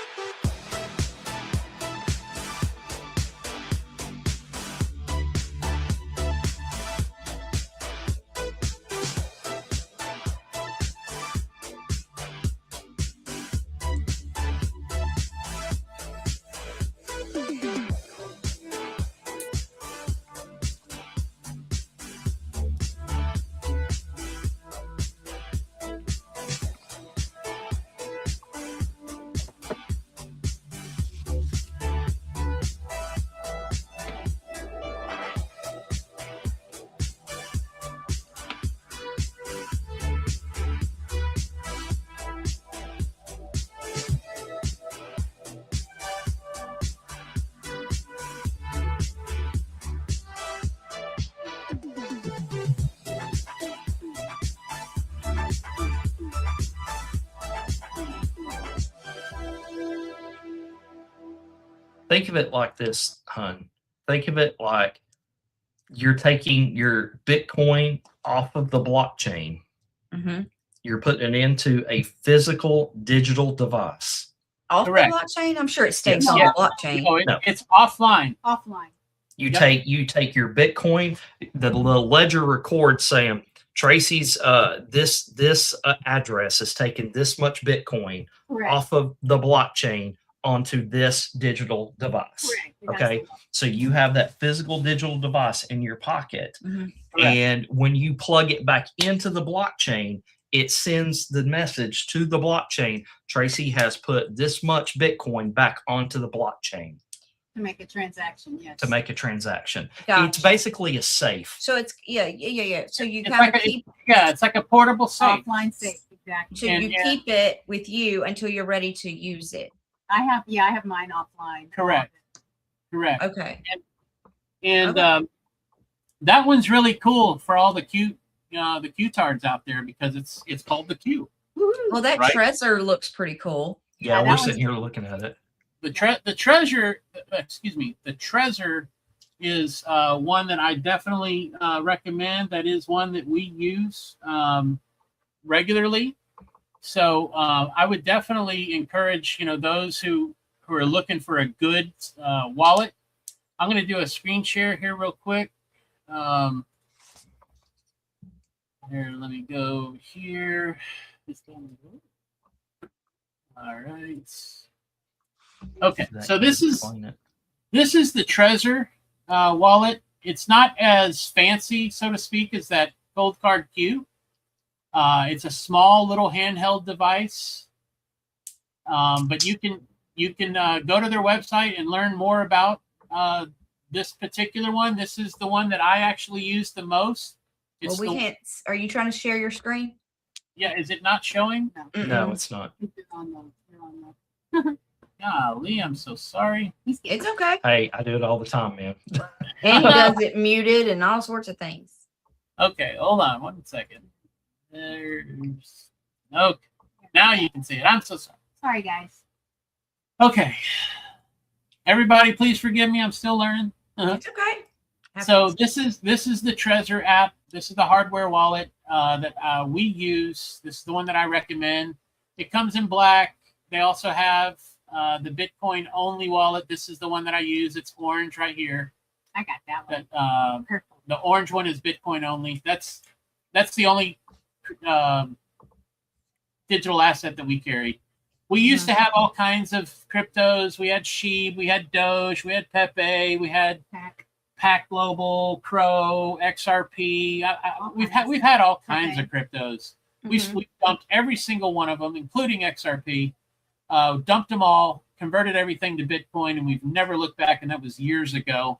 Think of it like this, hun. Think of it like you're taking your Bitcoin off of the blockchain. Mm-hmm. You're putting it into a physical digital device. Off the blockchain? I'm sure it stays on the blockchain. No, it's offline. You take your Bitcoin, the ledger records saying Tracie's this address is taking this much Bitcoin off of the blockchain onto this digital device. Okay, so you have that physical digital device in your pocket, and when you plug it back into the blockchain, it sends the message to the blockchain. Tracie has put this much Bitcoin back onto the blockchain. To make a transaction, yes. To make a transaction. Gotcha. It's basically a safe. So it's So you It's kind like of keep it's like a portable safe. Offline safe, exactly. so you keep it with you until you're ready to use it. I have mine offline. Correct. Okay. And that one's really cool for all the Q-tards out there, because it's called the Q. Well, that Trezor looks pretty cool. Yeah, we're sitting here looking at it. The Trezor is one that I definitely recommend. That is one that we use regularly. So I would definitely encourage those who are looking for a good wallet. I'm going to do a screen share here real quick. Here, let me go here. All right. Okay, so this is the Trezor wallet. It's not as fancy, so to speak, as that Gold Card Q. It's a small little handheld device, but you can go to their website and learn more about this particular one. This is the one that I actually use the most. Well, we can't. Are you trying to share your screen? Yeah, is it not showing? No, it's not. Golly, I'm so sorry. It's okay. Hey, I do it all the time, man. And he does it muted and all sorts of things. Okay, hold on 1 second. There's okay. Now you can see it. I'm so sorry. Sorry, guys. Okay. Everybody, please forgive me. I'm still learning. It's okay. So this is the Trezor app. This is the hardware wallet that we use. This is the one that I recommend. It comes in black. They also have the Bitcoin only wallet. This is the one that I use. It's orange right here. I got that one. Purple. The orange one is Bitcoin only. That's the only digital asset that we carry. We used to have all kinds of cryptos. We had SHIB, we had Doge, we had PEPE, we had PAC Global, Crow, XRP. We've had all kinds of cryptos. We dumped every single one of them, including XRP. Dumped them all, converted everything to Bitcoin, and we've never looked back. And that was years ago.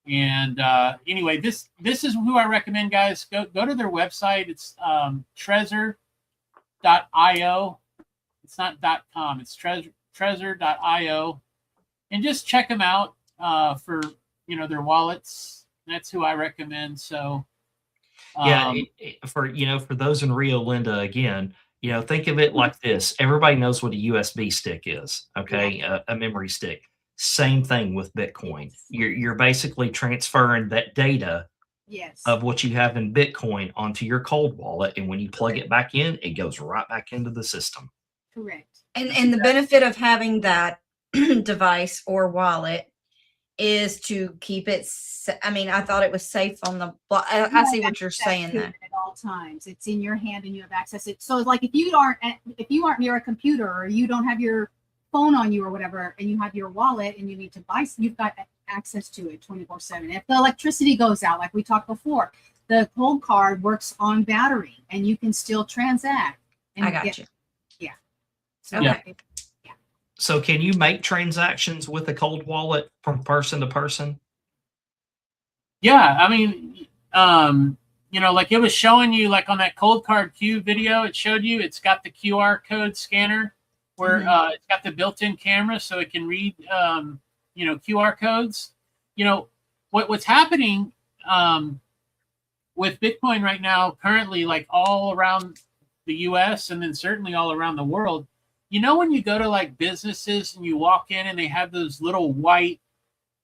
And anyway, this is who I recommend, guys. Go to their website. It's Trezor.io. It's not .com. It's Trezor.io, and just check them out for their wallets. That's who I recommend. So Yeah, for those in Rio Linda, again, think of it like this. Everybody knows what a USB stick is, okay? A memory stick. Same thing with Bitcoin. You're basically transferring that data of what you have in Bitcoin onto your cold wallet, and when you plug it back in, it goes right back into the system. Correct. And the benefit of having that device or wallet is to keep it. I mean, I thought it was safe on the. I see what you're saying there. At all times, it's in your hand and you have access to it. So, like, if you aren't near a computer or you don't have your phone on you or whatever, and you have your wallet and you need to buy, you've got access to it 24/7. If the electricity goes out, like we talked before, the cold card works on battery, and you can still transact. And I got you. Yeah. So okay. So can you make transactions with a cold wallet from person to person? Yeah, I mean, like it was showing you, like on that cold card Q video, it showed you it's got the QR code scanner where it's got the built-in camera, so it can read, QR codes. What's happening with Bitcoin right now, currently, like all around the U.S. and then certainly all around the world. When you go to like businesses and you walk in and they have those little white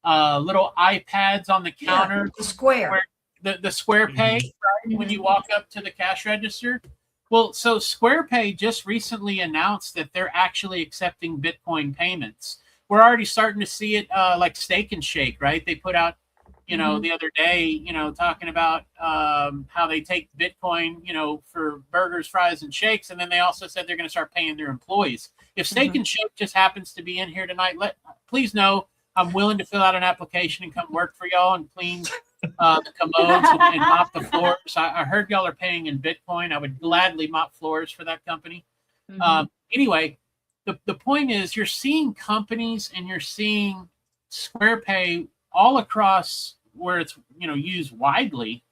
little iPads on the counter, the square, the Square Pay, right? When you walk up to the cash register. Well, so Square Pay just recently announced that they're actually accepting Bitcoin payments. We're already starting to see it, like Steak and Shake, right? They put out, the other day, talking about how they take Bitcoin, for burgers, fries, and shakes, and then they also said they're going to start paying their employees. If Steak and Shake just happens to be in here tonight, please know I'm willing to fill out an application and come work for y'all and clean the commodes and mop the floors. I heard y'all are paying in Bitcoin. I would gladly mop floors for that company. Anyway, the point is, you're seeing companies and you're seeing Square Pay all across where it's used widely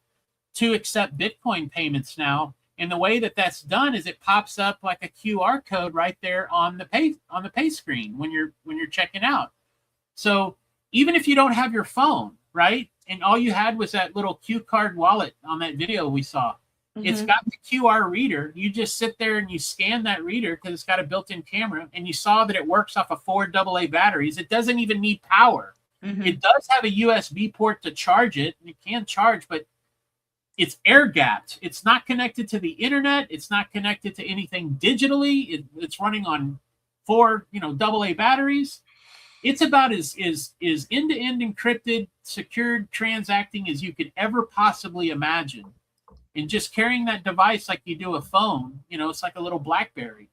to accept Bitcoin payments now. And the way that that's done is it pops up like a QR code right there on the pay screen when you're checking out. So even if you don't have your phone, right, and all you had was that little Q card wallet on that video we saw, it's got the QR reader. You just sit there and you scan that reader because it's got a built-in camera, and you saw that it works off of 4 AA batteries. It doesn't even need power. It does have a USB port to charge it. It can charge, but it's air gapped. It's not connected to the internet. It's not connected to anything digitally. It's running on 4, AA batteries. It's about as end-to-end encrypted, secured transacting as you could ever possibly imagine. And just carrying that device like you do a phone, it's like a little BlackBerry.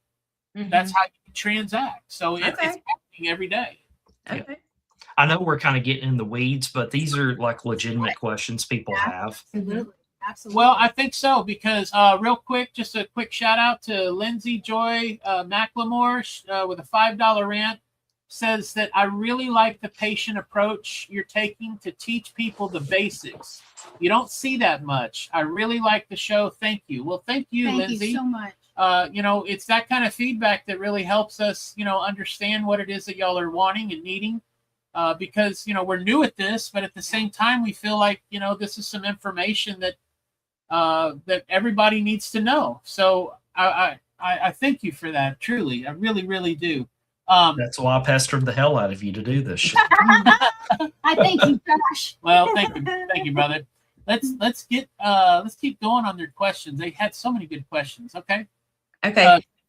That's how you transact. So it's happening every day. Okay. Yeah. I know we're kind of getting in the weeds, but these are like legitimate questions people have. Absolutely. Well, I think so, because real quick, just a quick shout out to Lindsay Joy McLemore with a $5 rant. Says that I really like the patient approach you're taking to teach people the basics. You don't see that much. I really like the show. Thank you. Well, thank you, Lindsay. Thank you so much. It's that kind of feedback that really helps us, understand what it is that y'all are wanting and needing. Because, we're new at this, but at the same time, we feel like, this is some information that that everybody needs to know. So I thank you for that. Truly. I really, really do. That's why I pestered the hell out of you to do this shit. I thank you, Josh. Well, thank you, brother. Let's keep going on their questions. They had so many good questions. Okay.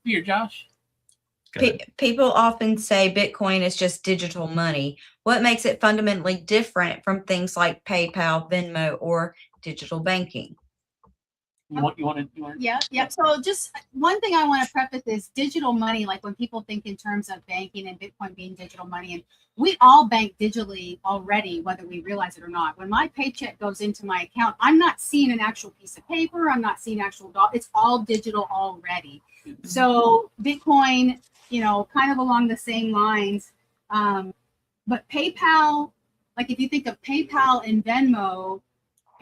Here, Josh. People often say Bitcoin is just digital money. What makes it fundamentally different from things like PayPal, Venmo, or digital banking? You want to? Yeah. So just one thing I want to preface is digital money. Like when people think in terms of banking and Bitcoin being digital money, and we all bank digitally already, whether we realize it or not. When my paycheck goes into my account, I'm not seeing an actual piece of paper. I'm not seeing actual dollars. It's all digital already. So Bitcoin, kind of along the same lines. But PayPal, like if you think of PayPal and Venmo,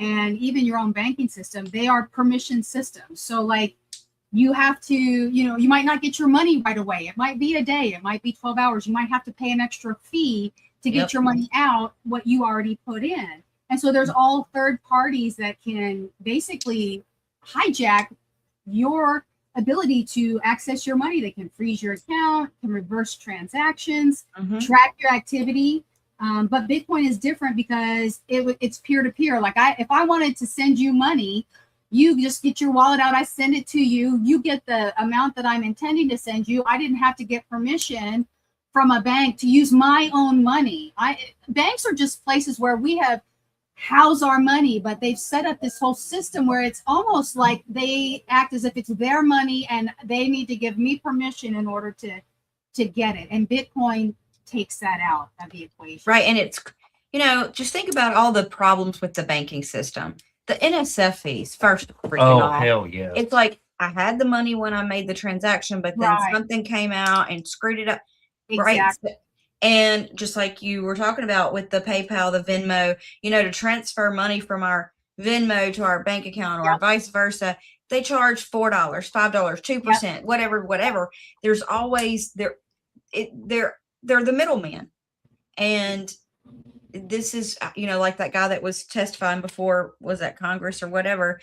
and even your own banking system, they are permission systems. So like you have to, you might not get your money right away. It might be a day, it might be 12 hours. You might have to pay an extra fee to get your money out, what you already put in. And so there's all third parties that can basically hijack your ability to access your money. They can freeze your account, can reverse transactions, track your activity. But Bitcoin is different because it's peer-to-peer. Like if I wanted to send you money, you just get your wallet out, I send it to you, you get the amount that I'm intending to send you. I didn't have to get permission from a bank to use my own money. Banks are just places where we have house our money, but they've set up this whole system where it's almost like they act as if it's their money and they need to give me permission in order to get it. And Bitcoin takes that out of the equation. Right. And it's, just think about all the problems with the banking system. The NSF fees, first freaking off. Hell yeah. It's like I had the money when I made the transaction, but then something came out and screwed it up. Exactly. Right. And just like you were talking about with the PayPal, the Venmo, to transfer money from our Venmo to our bank account or vice versa, they charge $4, $5, 2%, whatever. There's always they're the middleman. And this is, like that guy that was testifying before, was that Congress or whatever.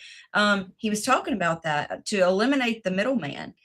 He was talking about that to eliminate the middleman.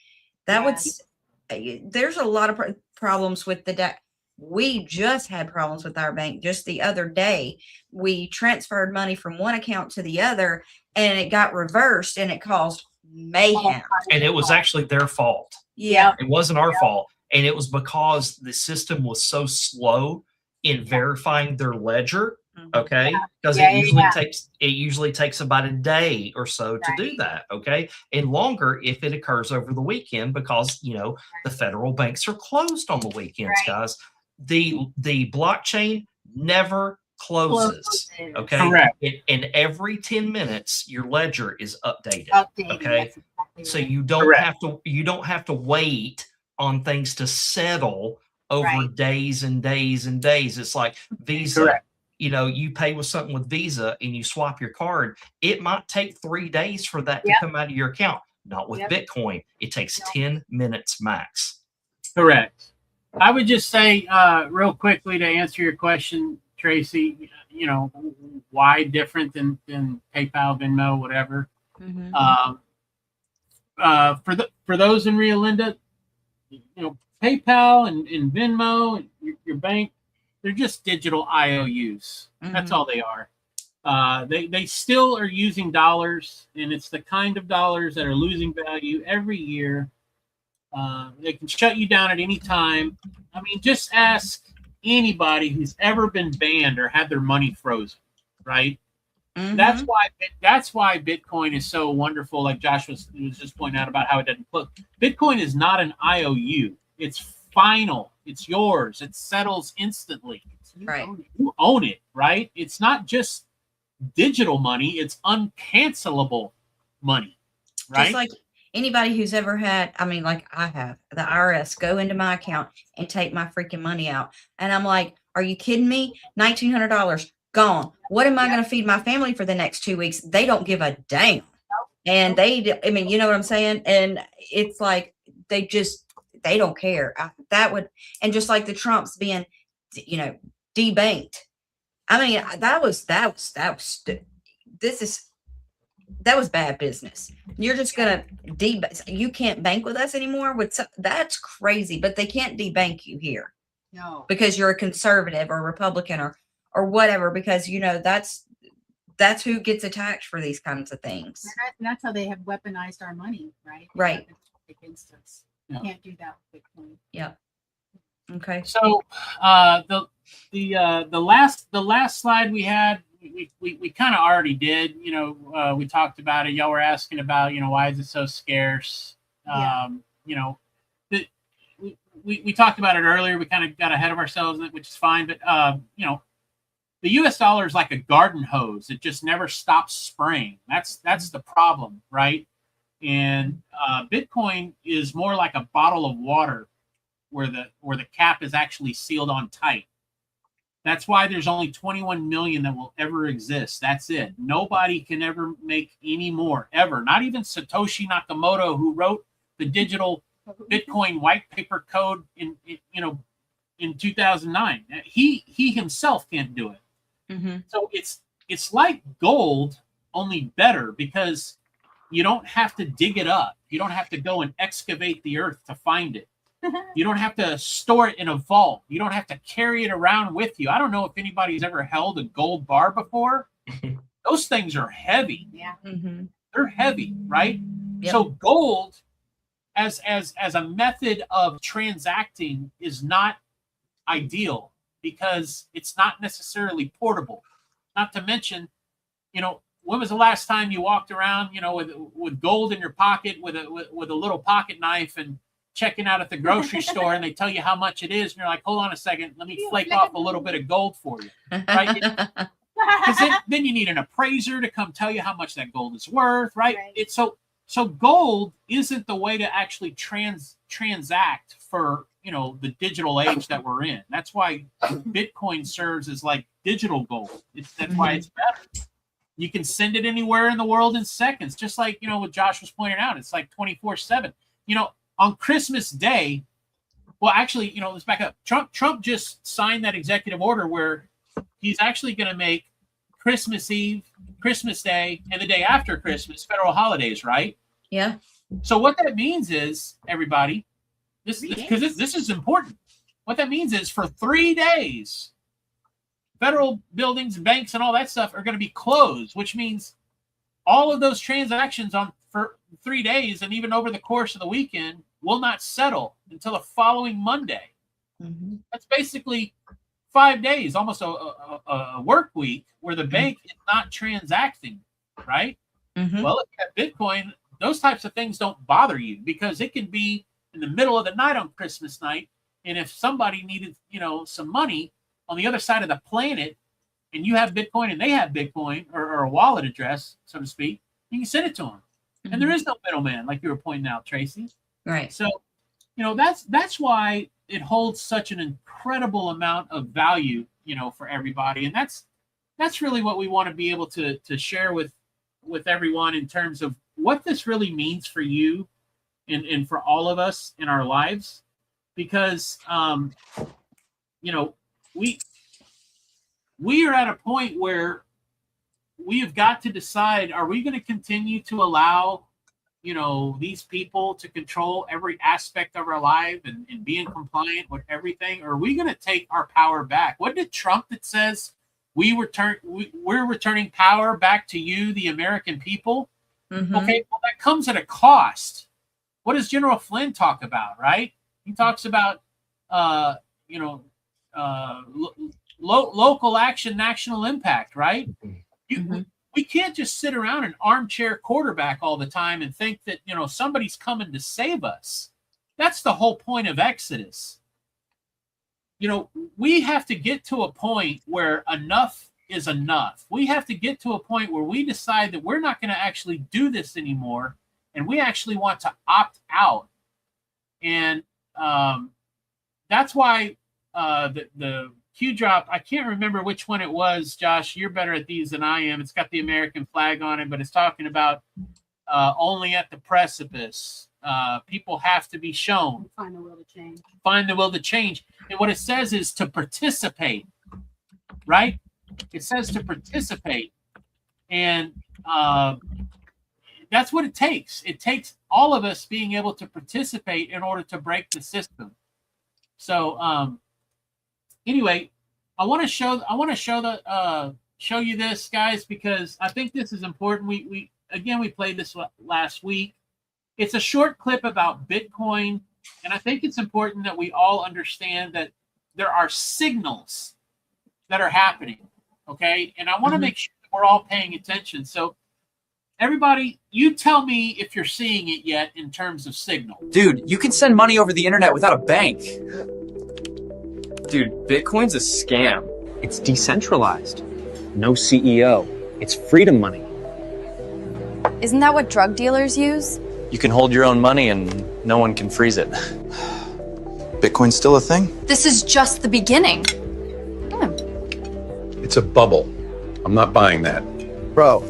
There's a lot of problems with the debt. We just had problems with our bank just the other day. We transferred money from one account to the other and it got reversed and it caused mayhem. And it was actually their fault. Yeah. It wasn't our fault. And it was because the system was so slow in verifying their ledger. Okay. Because it usually takes about a day or so to do that. Okay. And longer if it occurs over the weekend because, the federal banks are closed on the weekends, guys. The blockchain never closes. Okay. Correct. And every 10 minutes, your ledger is updated. Okay. So you don't have to wait on things to settle over days and days and days. It's like Visa. Correct. You pay with something with Visa and you swap your card. It might take 3 days for that to come out of your account. Not with Bitcoin. It takes 10 minutes max. Correct. I would just say real quickly to answer your question, Tracie, why different than PayPal, Venmo, whatever. For those in Rio Linda, PayPal and Venmo and your bank, they're just digital IOUs. That's all they are. They still are using dollars, and it's the kind of dollars that are losing value every year. They can shut you down at any time. I mean, just ask anybody who's ever been banned or had their money frozen, right? That's why Bitcoin is so wonderful. Like Josh was just pointing out about how it doesn't look. Bitcoin is not an IOU. It's final. It's yours. It settles instantly. Right. You own it, right? It's not just digital money. It's uncancelable money, right? Just like anybody who's ever had, like I have, the IRS go into my account and take my freaking money out. And I'm like, are you kidding me? $1,900 gone. What am I going to feed my family for the next 2 weeks? They don't give a damn. And you know what I'm saying? And it's like, they don't care. And just like the Trumps being, debanked. That was bad business. You're just gonna you can't bank with us anymore. That's crazy. But they can't debank you here. No, because you're a conservative or Republican or whatever. Because that's who gets attacked for these kinds of things. And that's how they have weaponized our money, right? Right. Against us. You can't do that with Bitcoin. Yeah. Okay. So the last slide we had, we kind of already did. We talked about it. Y'all were asking about why is it so scarce? We talked about it earlier. We kind of got ahead of ourselves, which is fine. But the U.S. dollar is like a garden hose. It just never stops spraying. That's the problem, right? And Bitcoin is more like a bottle of water where the cap is actually sealed on tight. That's why there's only 21 million that will ever exist. That's it. Nobody can ever make any more, ever. Not even Satoshi Nakamoto, who wrote the digital Bitcoin white paper code in 2009. He himself can't do it. Mm-hmm. So it's like gold, only better, because you don't have to dig it up. You don't have to go and excavate the earth to find it. You don't have to store it in a vault. You don't have to carry it around with you. I don't know if anybody's ever held a gold bar before. Those things are heavy. Yeah. They're heavy, right? Yep. So gold as a method of transacting is not ideal because it's not necessarily portable. Not to mention, when was the last time you walked around, with gold in your pocket with a little pocket knife and checking out at the grocery store and they tell you how much it is and you're like, hold on a second, let me flake off a little bit of gold for you, right? Because then you need an appraiser to come tell you how much that gold is worth, right? It's so gold isn't the way to actually transact for the digital age that we're in. That's why Bitcoin serves as like digital gold. That's why it's better. You can send it anywhere in the world in seconds, just like what Josh was pointing out. It's like 24/7. On Christmas Day, well, actually, let's back up. Trump just signed that executive order where he's actually going to make Christmas Eve, Christmas Day, and the day after Christmas federal holidays, right? Yeah. So what that means is, everybody, this is important. What that means is for 3 days, federal buildings and banks and all that stuff are going to be closed, which means all of those transactions for 3 days and even over the course of the weekend will not settle until the following Monday. That's basically 5 days, almost a work week where the bank is not transacting, right? Well, if you have Bitcoin, those types of things don't bother you because it can be in the middle of the night on Christmas night. And if somebody needed, some money on the other side of the planet and you have Bitcoin and they have Bitcoin or a wallet address, so to speak, you can send it to them. And there is no middleman, like you were pointing out, Tracy. Right. So, that's why it holds such an incredible amount of value, for everybody. And that's really what we want to be able to share with everyone in terms of what this really means for you and for all of us in our lives. Because, we are at a point where we have got to decide, are we going to continue to allow these people to control every aspect of our life and be in compliant with everything? Or are we going to take our power back? What did Trump that says we're returning power back to you, the American people? Okay, well, that comes at a cost. What does General Flynn talk about, right? He talks about, local action, national impact, right? We can't just sit around an armchair quarterback all the time and think that, somebody's coming to save us. That's the whole point of Exodus. We have to get to a point where enough is enough. We have to get to a point where we decide that we're not going to actually do this anymore, and we actually want to opt out. And that's why the Q drop, I can't remember which one it was, Josh. You're better at these than I am. It's got the American flag on it, but it's talking about only at the precipice. People have to be shown. Find the will to change. Find the will to change. And what it says is to participate, right? It says to participate. And that's what it takes. It takes all of us being able to participate in order to break the system. So, anyway, I want to show you this, guys, because I think this is important. We played this last week. It's a short clip about Bitcoin, and I think it's important that we all understand that there are signals that are happening, okay? And I want to make sure that we're all paying attention. So, everybody, you tell me if you're seeing it yet in terms of signal. Dude, you can send money over the internet without a bank. Dude, Bitcoin's a scam. It's decentralized. No CEO. It's freedom money. Isn't that what drug dealers use? You can hold your own money and no one can freeze it. Bitcoin's still a thing? This is just the beginning. It's a bubble. I'm not buying that. Bro,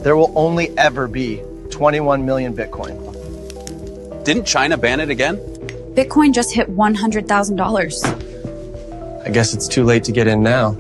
there will only ever be 21 million Bitcoin. Didn't China ban it again? Bitcoin just hit $100,000. I guess it's too late to get in now.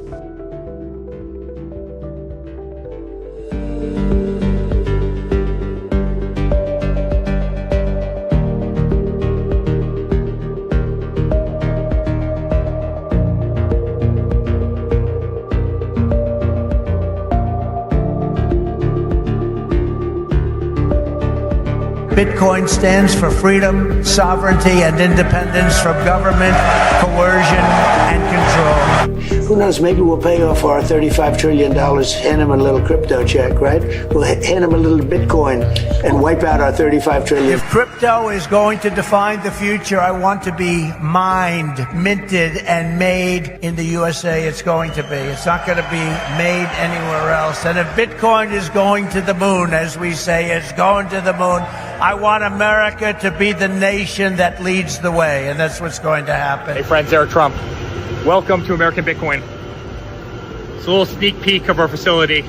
Bitcoin stands for freedom, sovereignty, and independence from government, coercion, and control. Who knows, maybe we'll pay off our $35 trillion, hand him a little crypto check, right? We'll hand him a little Bitcoin and wipe out our $35 trillion. If crypto is going to define the future, I want to be mined, minted, and made in the USA. It's going to be. It's not going to be made anywhere else. And if Bitcoin is going to the moon, as we say, it's going to the moon, I want America to be the nation that leads the way, and that's what's going to happen. Hey friends, Eric Trump. Welcome to American Bitcoin. It's a little sneak peek of our facility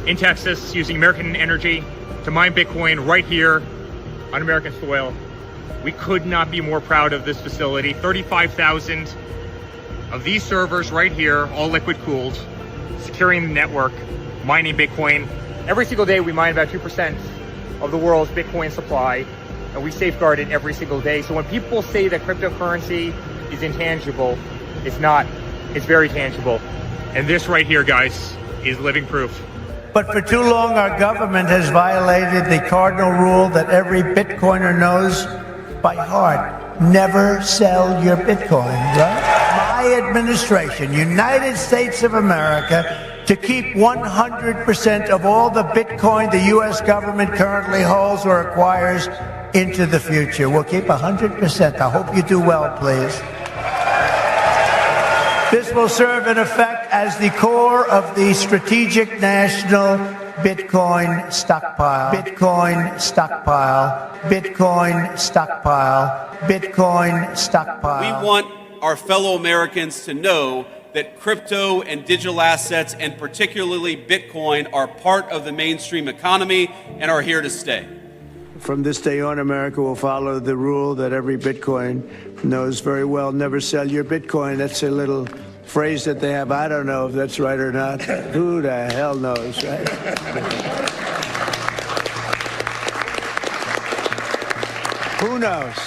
in Texas using American energy to mine Bitcoin right here on American soil. We could not be more proud of this facility. 35,000 of these servers right here, all liquid cooled, securing the network, mining Bitcoin. Every single day we mine about 2% of the world's Bitcoin supply, and we safeguard it every single day. So when people say that cryptocurrency is intangible, it's not. It's very tangible. And this right here, guys, is living proof. But for too long, our government has violated the cardinal rule that every Bitcoiner knows by heart. Never sell your Bitcoin, right? My administration, United States of America, to keep 100% of all the Bitcoin the U.S. government currently holds or acquires into the future. We'll keep 100%. I hope you do well, please. This will serve in effect as the core of the strategic national Bitcoin stockpile. Bitcoin stockpile. Bitcoin stockpile. Bitcoin stockpile. We want our fellow Americans to know that crypto and digital assets, and particularly Bitcoin, are part of the mainstream economy and are here to stay. From this day on, America will follow the rule that every Bitcoin knows very well. Never sell your Bitcoin. That's a little phrase that they have. I don't know if that's right or not. Who the hell knows, right? Who knows?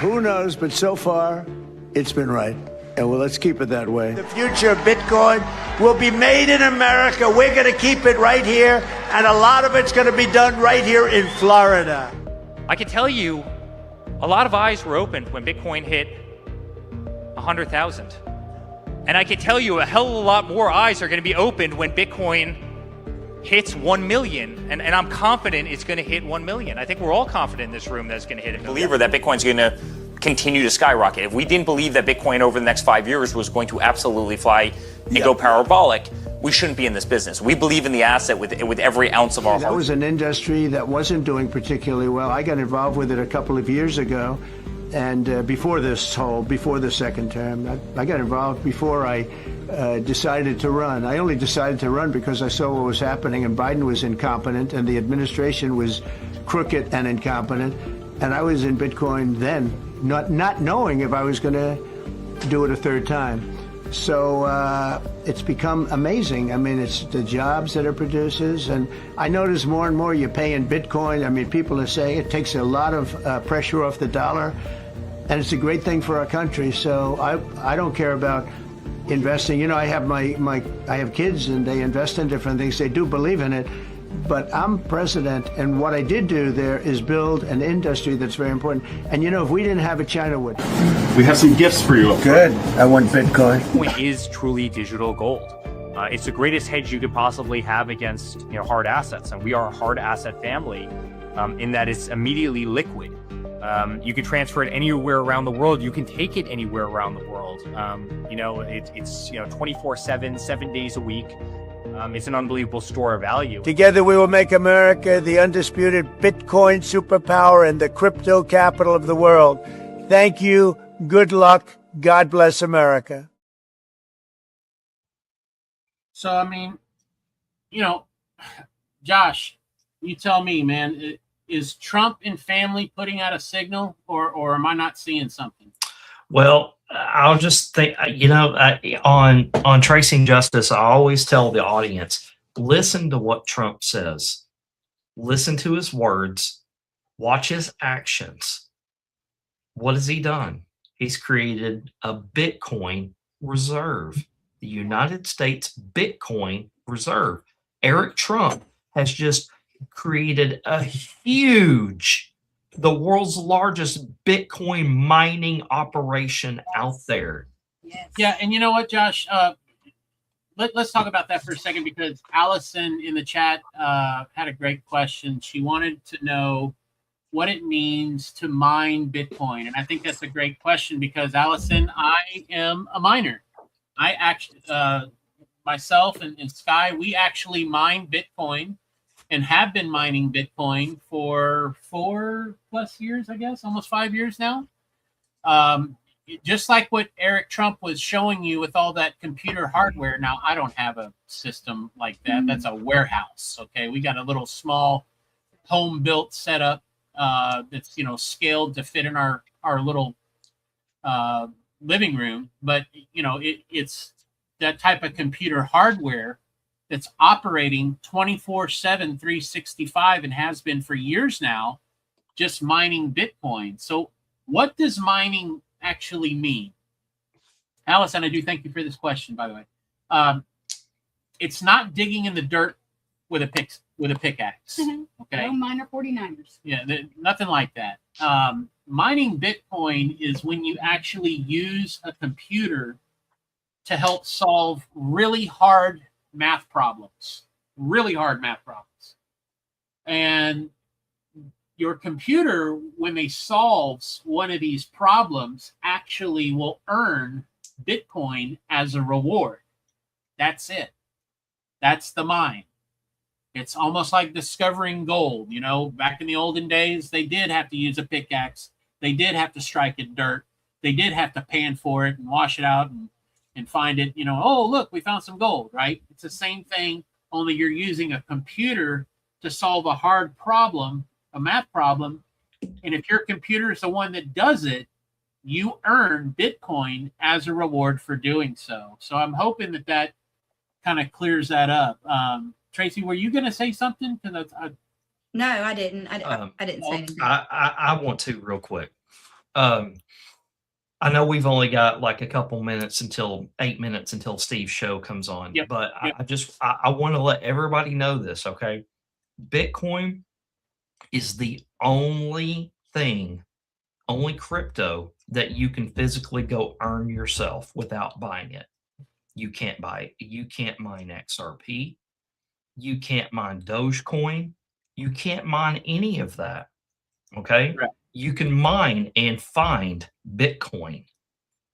Who knows? But so far, it's been right. And well, let's keep it that way. The future of Bitcoin will be made in America. We're going to keep it right here, and a lot of it's going to be done right here in Florida. I can tell you, a lot of eyes were opened when Bitcoin hit 100,000. And I can tell you a hell of a lot more eyes are going to be opened when Bitcoin hits 1 million. And I'm confident it's going to hit 1 million. I think we're all confident in this room that it's going to hit 1 million. Believer that Bitcoin's going to continue to skyrocket. If we didn't believe that Bitcoin over the next 5 years was going to absolutely fly and go parabolic, we shouldn't be in this business. We believe in the asset with every ounce of our heart. That was an industry that wasn't doing particularly well. I got involved with it a couple of years ago, and before the second term. I got involved before I decided to run. I only decided to run because I saw what was happening, and Biden was incompetent, and the administration was crooked and incompetent, and I was in Bitcoin then, not knowing if I was going to do it a third time. So it's become amazing. I mean, it's the jobs that it produces, and I notice more and more you pay in Bitcoin. I mean, people are saying it takes a lot of pressure off the dollar, and it's a great thing for our country. So I don't care about investing. You know, I have I have kids, and they invest in different things. They do believe in it. But I'm president, and what I did do there is build an industry that's very important. And you know, if we didn't have it, China would. We have some gifts for you. Good. I want Bitcoin. Bitcoin is truly digital gold. It's the greatest hedge you could possibly have against hard assets, and we are a hard asset family in that it's immediately liquid. You can transfer it anywhere around the world. You can take it anywhere around the world. It's 24/7, 7 days a week. It's an unbelievable store of value. Together we will make America the undisputed Bitcoin superpower and the crypto capital of the world. Thank you. Good luck. God bless America. So, I mean, Josh, you tell me, man, is Trump and family putting out a signal, or am I not seeing something? Well, I'll just think, on Tracing Justice, I always tell the audience, listen to what Trump says. Listen to his words. Watch his actions. What has he done? He's created a Bitcoin reserve, the United States Bitcoin reserve. Eric Trump has just created a huge the world's largest Bitcoin mining operation out there. Yeah, and you know what, Josh? Let's talk about that for a second, because Allison in the chat had a great question. She wanted to know what it means to mine Bitcoin. And I think that's a great question because, Allison, I am a miner. I actually, myself and Sky, we actually mine Bitcoin and have been mining Bitcoin for 4+ years, I guess, almost 5 years now. Just like what Eric Trump was showing you with all that computer hardware. Now, I don't have a system like that. That's a warehouse. Okay. We got a little small home built setup that's, scaled to fit in our little living room. But, it's that type of computer hardware that's operating 24/7, 365, and has been for years now, just mining Bitcoin. So what does mining actually mean? Allison, I do thank you for this question, by the way. It's not digging in the dirt with a pickaxe. Okay. No minor 49ers. Yeah, nothing like that. Mining Bitcoin is when you actually use a computer to help solve really hard math problems. And your computer, when they solves one of these problems, actually will earn Bitcoin as a reward. That's it. That's the mine. It's almost like discovering gold. Back in the olden days, they did have to use a pickaxe. They did have to strike it dirt. They did have to pan for it and wash it out and find it. Oh, look, we found some gold, right? It's the same thing, only you're using a computer to solve a hard problem, a math problem. And if your computer is the one that does it, you earn Bitcoin as a reward for doing so. So I'm hoping that kind of clears that up. Tracie, were you going to say something? No, I didn't. I didn't say anything. I want to real quick. I know we've only got like a couple minutes until 8 minutes until Steve's show comes on. Yep. But I want to let everybody know this, okay? Bitcoin is the only crypto that you can physically go earn yourself without buying it. You can't buy it. You can't mine XRP. You can't mine Dogecoin. You can't mine any of that. Okay. Right. You can mine and find Bitcoin.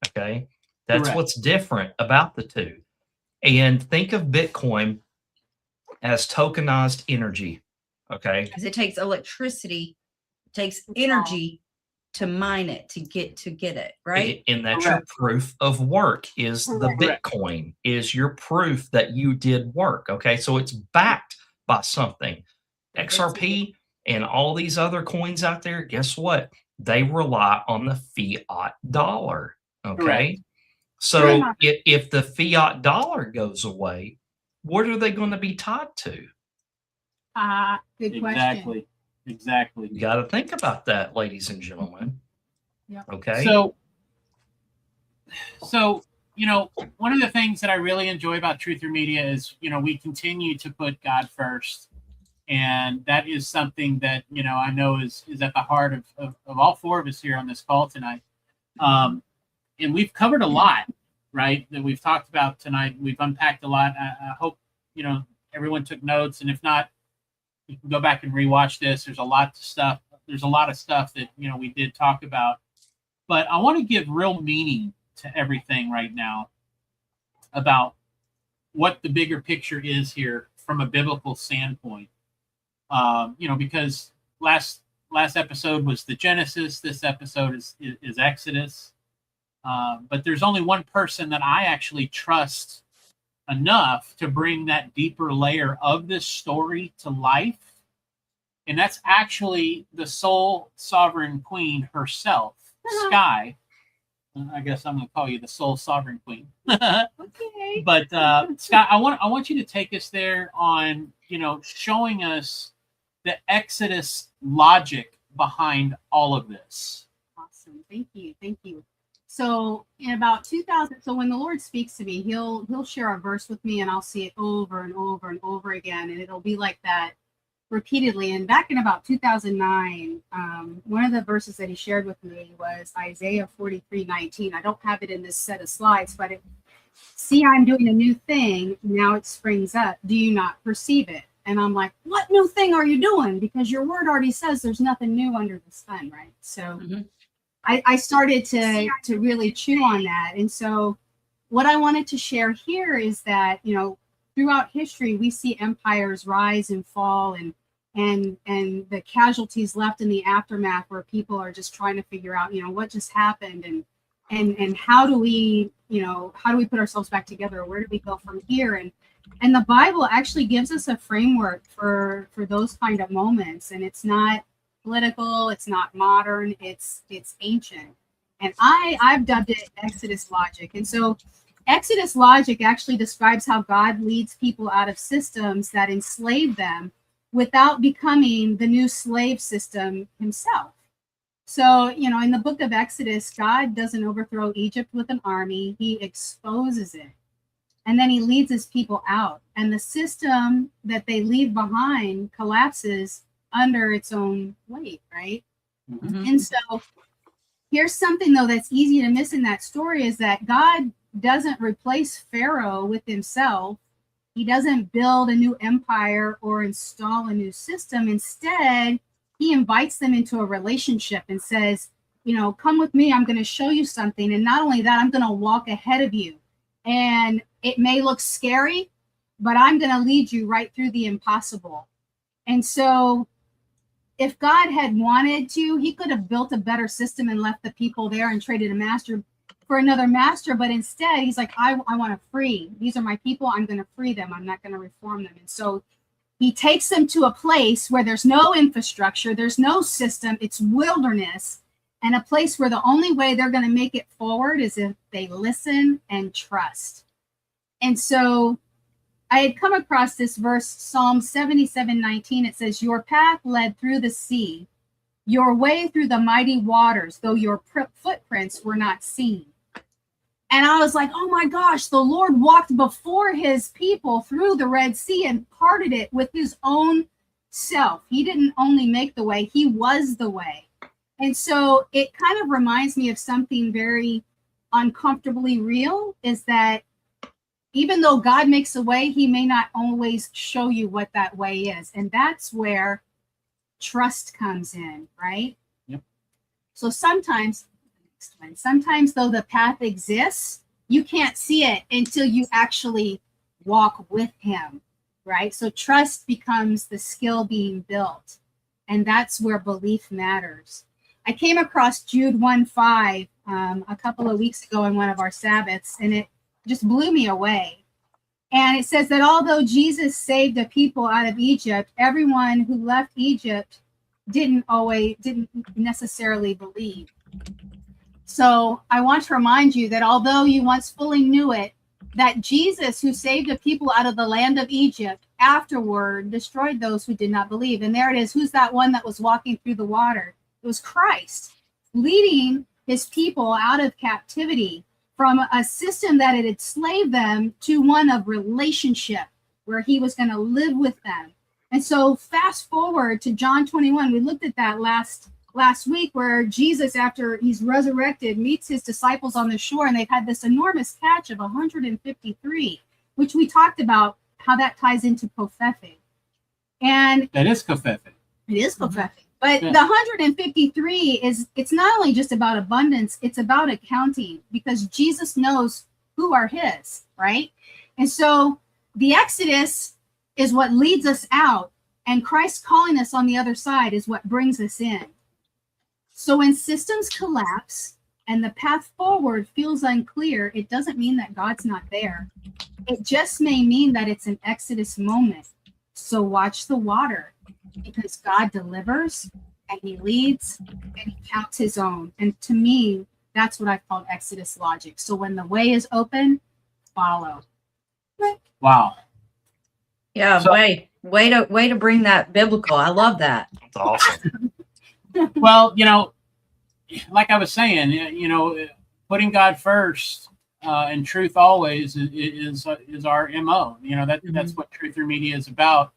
Okay. That's Correct. what's different about the two. And think of Bitcoin as tokenized energy. Okay. Because it takes electricity, takes energy to mine it, to get it, right? And that's your proof of work is the Bitcoin is your proof that you did work. Okay. So it's backed by something. XRP and all these other coins out there, guess what? They rely on the fiat dollar. Okay. Correct. So if the fiat dollar goes away, what are they going to be tied to? Good question. Exactly. You got to think about that, ladies and gentlemen. Yeah. Okay. So, one of the things that I really enjoy about Truther Media is, we continue to put God first. And that is something that, I know is at the heart of all four of us here on this call tonight. And we've covered a lot, right, that we've talked about tonight. We've unpacked a lot. I hope, everyone took notes. And if not, you can go back and rewatch this. There's a lot of stuff that, we did talk about. But I want to give real meaning to everything right now about what the bigger picture is here from a biblical standpoint. Because last episode was the Genesis. This episode is Exodus. But there's only one person that I actually trust enough to bring that deeper layer of this story to life. And that's actually the sole sovereign queen herself, Sky. I guess I'm going to call you the sole sovereign queen. Okay. But Sky, I want you to take us there on, showing us the Exodus logic behind all of this. Awesome. Thank you. So in about 2000, so when the Lord speaks to me, he'll share a verse with me and I'll see it over and over and over again. And it'll be like that repeatedly. And back in about 2009, one of the verses that he shared with me was Isaiah 43:19. I don't have it in this set of slides, but see, I'm doing a new thing. Now it springs up. Do you not perceive it? And I'm like, what new thing are you doing? Because your word already says there's nothing new under the sun, right? So I started to really chew on that. And so what I wanted to share here is that, you know, throughout history, we see empires rise and fall, and the casualties left in the aftermath, where people are just trying to figure out, you know, what just happened, and how do we, you know, how do we put ourselves back together? Where do we go from here? And the Bible actually gives us a framework for those kind of moments, and it's not political, it's not modern, it's ancient. And I've dubbed it Exodus logic. And so Exodus logic actually describes how God leads people out of systems that enslave them without becoming the new slave system himself. So, you know, in the book of Exodus, God doesn't overthrow Egypt with an army, he exposes it. And then he leads his people out. And the system that they leave behind collapses under its own weight, right? And so here's something, though, that's easy to miss in that story, is that God doesn't replace Pharaoh with himself. He doesn't build a new empire or install a new system. Instead, he invites them into a relationship and says, you know, come with me, I'm going to show you something. And not only that, I'm going to walk ahead of you. And it may look scary, but I'm going to lead you right through the impossible. And so if God had wanted to, he could have built a better system and left the people there and traded a master for another master. But instead, he's like, I want to free. These are my people. I'm going to free them. I'm not going to reform them. And so he takes them to a place where there's no infrastructure, there's no system, it's wilderness, and a place where the only way they're going to make it forward is if they listen and trust. And so I had come across this verse, Psalm 77:19. It says, your path led through the sea, your way through the mighty waters, though your footprints were not seen. And I was like, oh my gosh, the Lord walked before his people through the Red Sea and parted it with his own self. He didn't only make the way, he was the way. And so it kind of reminds me of something very uncomfortably real, is that even though God makes a way, he may not always show you what that way is. And that's where trust comes in, right? Yep. So sometimes though the path exists, you can't see it until you actually walk with him, right? So trust becomes the skill being built. And that's where belief matters. I came across Jude 1:5 a couple of weeks ago in one of our Sabbaths, and it just blew me away. And it says that although Jesus saved the people out of Egypt, everyone who left Egypt didn't necessarily believe. So I want to remind you that although you once fully knew it, that Jesus, who saved the people out of the land of Egypt, afterward destroyed those who did not believe. And there it is. Who's that one that was walking through the water? It was Christ, leading his people out of captivity from a system that had enslaved them to one of relationship, where he was going to live with them. And so fast forward to John 21. We looked at that last week, where Jesus, after he's resurrected, meets his disciples on the shore, and they've had this enormous catch of 153, which we talked about how that ties into PEPE. And that is PEPE. It is PEPE. But the 153 it's not only just about abundance, it's about accounting, because Jesus knows who are his, right? And so the Exodus is what leads us out, and Christ calling us on the other side is what brings us in. So when systems collapse and the path forward feels unclear, it doesn't mean that God's not there. It just may mean that it's an Exodus moment. So watch the water, because God delivers and he leads and he counts his own. And to me, that's what I call Exodus logic. So when the way is open, follow. Wow. Yeah, So- way to bring that biblical. I love that. That's awesome. Well, you know, like I was saying, you know, putting God first and truth always is our MO. You know, that's what Truth Through Media is about.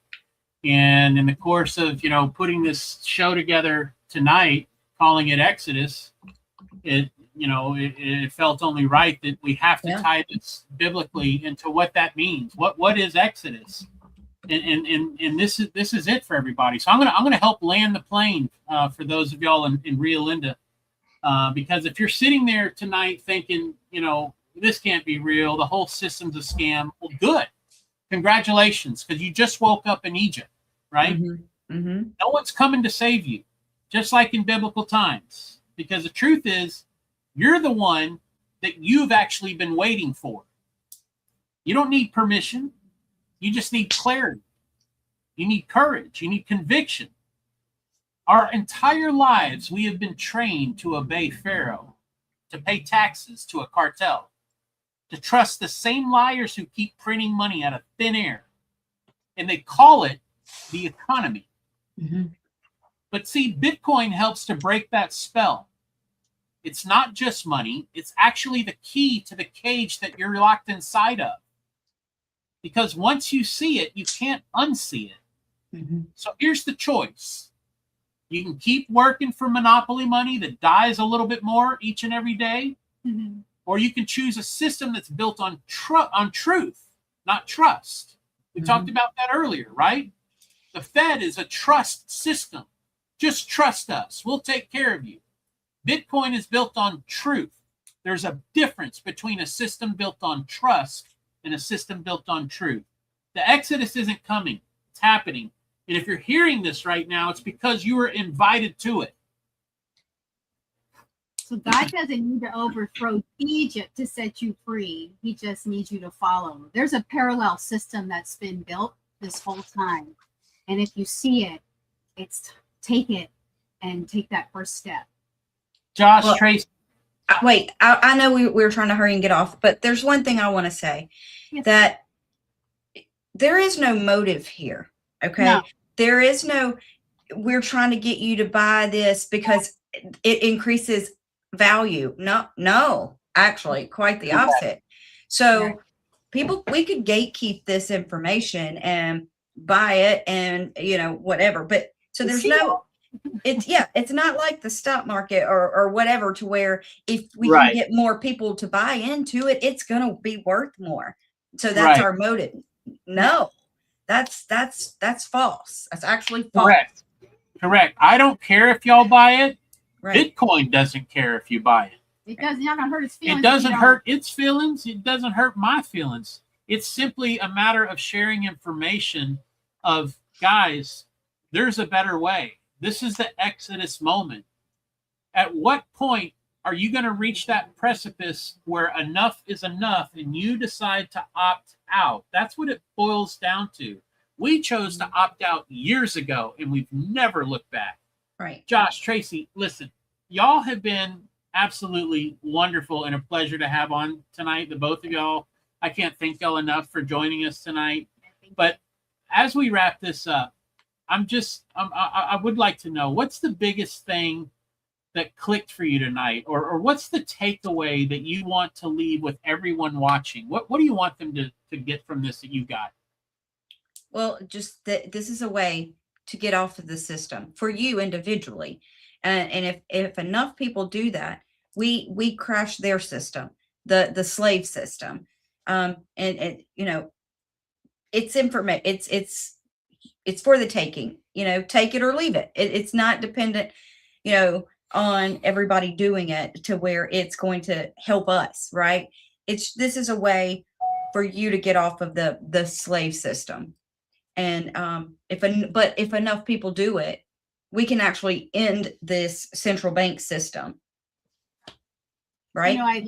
And in the course of, putting this show together tonight, calling it Exodus, it felt only right that we have to tie this biblically into what that means. What is Exodus? And this is it for everybody. So I'm gonna help land the plane for those of y'all in Rio Linda, because if you're sitting there tonight thinking, this can't be real, the whole system's a scam, well, good, congratulations, because you just woke up in Egypt, right? No one's coming to save you, just like in biblical times, because the truth is, you're the one that you've actually been waiting for. You don't need permission. You just need clarity. You need courage. You need conviction. Our entire lives, we have been trained to obey Pharaoh, to pay taxes to a cartel, to trust the same liars who keep printing money out of thin air. And they call it the economy. But see, Bitcoin helps to break that spell. It's not just money. It's actually the key to the cage that you're locked inside of. Because once you see it, you can't unsee it. So here's the choice. You can keep working for monopoly money that dies a little bit more each and every day, or you can choose a system that's built on truth, not trust. We talked about that earlier, right? The Fed is a trust system. Just trust us. We'll take care of you. Bitcoin is built on truth. There's a difference between a system built on trust and a system built on truth. The Exodus isn't coming. It's happening. And if you're hearing this right now, it's because you were invited to it. So God doesn't need to overthrow Egypt to set you free. He just needs you to follow. There's a parallel system that's been built this whole time. And if you see it, take it and take that first step. Josh, Tracy. Wait, I know we were trying to hurry and get off, but there's one thing I want to say, that there is no motive here. Okay. No. There is no, we're trying to get you to buy this because it increases value. No, actually quite the opposite. So people, we could gatekeep this information and buy it and, whatever, but so there's no, it's not like the stock market or whatever, to where if we can get more people to buy into it, it's going to be worth more. So that's our motive. No, that's false. That's actually false. Correct. I don't care if y'all buy it. Bitcoin doesn't care if you buy it. It doesn't. You're not gonna hurt its feelings. It doesn't hurt its feelings. It doesn't hurt my feelings. It's simply a matter of sharing information of, guys, there's a better way. This is the Exodus moment. At what point are you going to reach that precipice where enough is enough and you decide to opt out? That's what it boils down to. We chose to opt out years ago and we've never looked back. Right. Josh, Tracy, listen, y'all have been absolutely wonderful and a pleasure to have on tonight. The both of y'all, I can't thank y'all enough for joining us tonight. But as we wrap this up, I would like to know, what's the biggest thing that clicked for you tonight, or what's the takeaway that you want to leave with everyone watching? What do you want them to get from this that you got? Well, just that this is a way to get off of the system for you individually. And if enough people do that, we crash their system, the slave system. And it's it's for the taking, take it or leave it. It's not dependent, on everybody doing it to where it's going to help us, right? This is a way for you to get off of the slave system. And if enough people do it, we can actually end this central bank system. Right?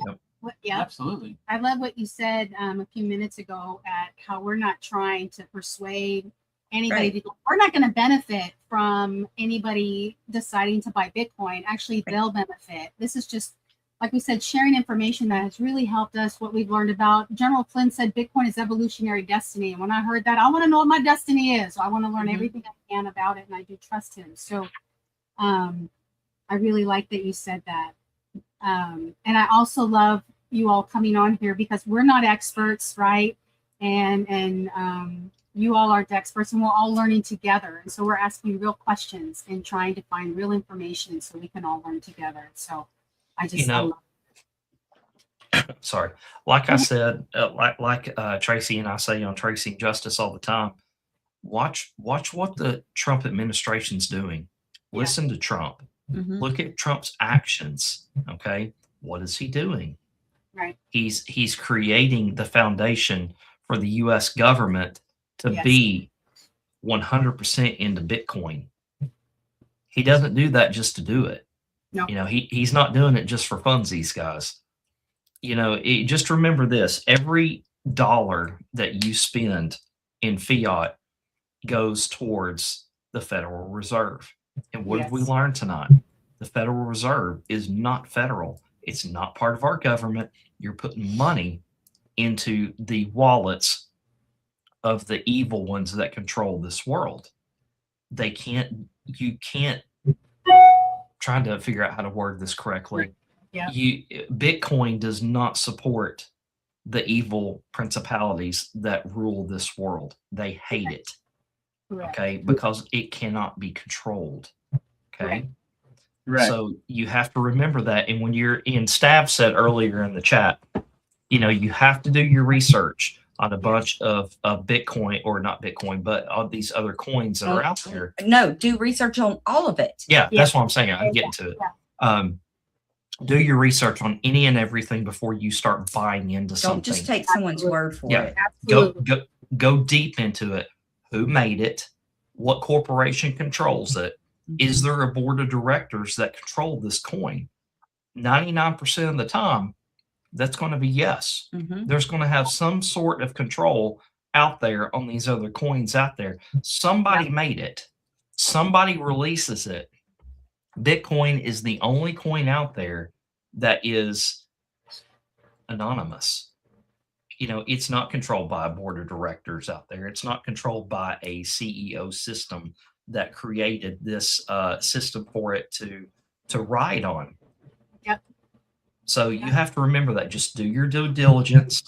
Absolutely. I love what you said a few minutes ago at how we're not trying to persuade anybody. We're not going to benefit from anybody deciding to buy Bitcoin. Actually, they'll benefit. This is just, like we said, sharing information that has really helped us, what we've learned about. General Flynn said Bitcoin is evolutionary destiny. And when I heard that, I want to know what my destiny is. So I want to learn everything I can about it, and I do trust him. So I really like that you said that. And I also love you all coming on here because we're not experts, right? And you all are experts and we're all learning together. And so we're asking real questions and trying to find real information so we can all learn together. So I just, I love sorry, like I said, like Tracy and I say on Tracing Justice all the time, watch what the Trump administration's doing. Listen to Trump. Look at Trump's actions. Okay, what is he doing? Right. He's creating the foundation for the U.S. government to be 100% into Bitcoin. He doesn't do that just to do it. No. You know, he's not doing it just for funsies, guys. You know, just remember this: every dollar that you spend in fiat goes towards the Federal Reserve. And what have we learned tonight? The Federal Reserve is not federal. It's not part of our government. You're putting money into the wallets of the evil ones that control this world. You can't trying to figure out how to word this correctly. Yeah. Bitcoin does not support the evil principalities that rule this world. They hate it. Okay, because it cannot be controlled. Okay. Right. So you have to remember that. And when you're in, Stav said earlier in the chat, you know, you have to do your research on a bunch of Bitcoin, or not Bitcoin, but all these other coins that are out there. No, do research on all of it. Yeah, that's what I'm saying. I'm getting to it. Do your research on any and everything before you start buying into something. Don't just take someone's word for it. Go deep into it. Who made it? What corporation controls it? Is there a board of directors that control this coin? 99% of the time, that's going to be yes. There's going to have some sort of control out there on these other coins out there. Somebody made it. Somebody releases it. Bitcoin is the only coin out there that is anonymous. You know, it's not controlled by a board of directors out there. It's not controlled by a CEO system that created this system for it to ride on. Yep. So you have to remember that. Just do your due diligence.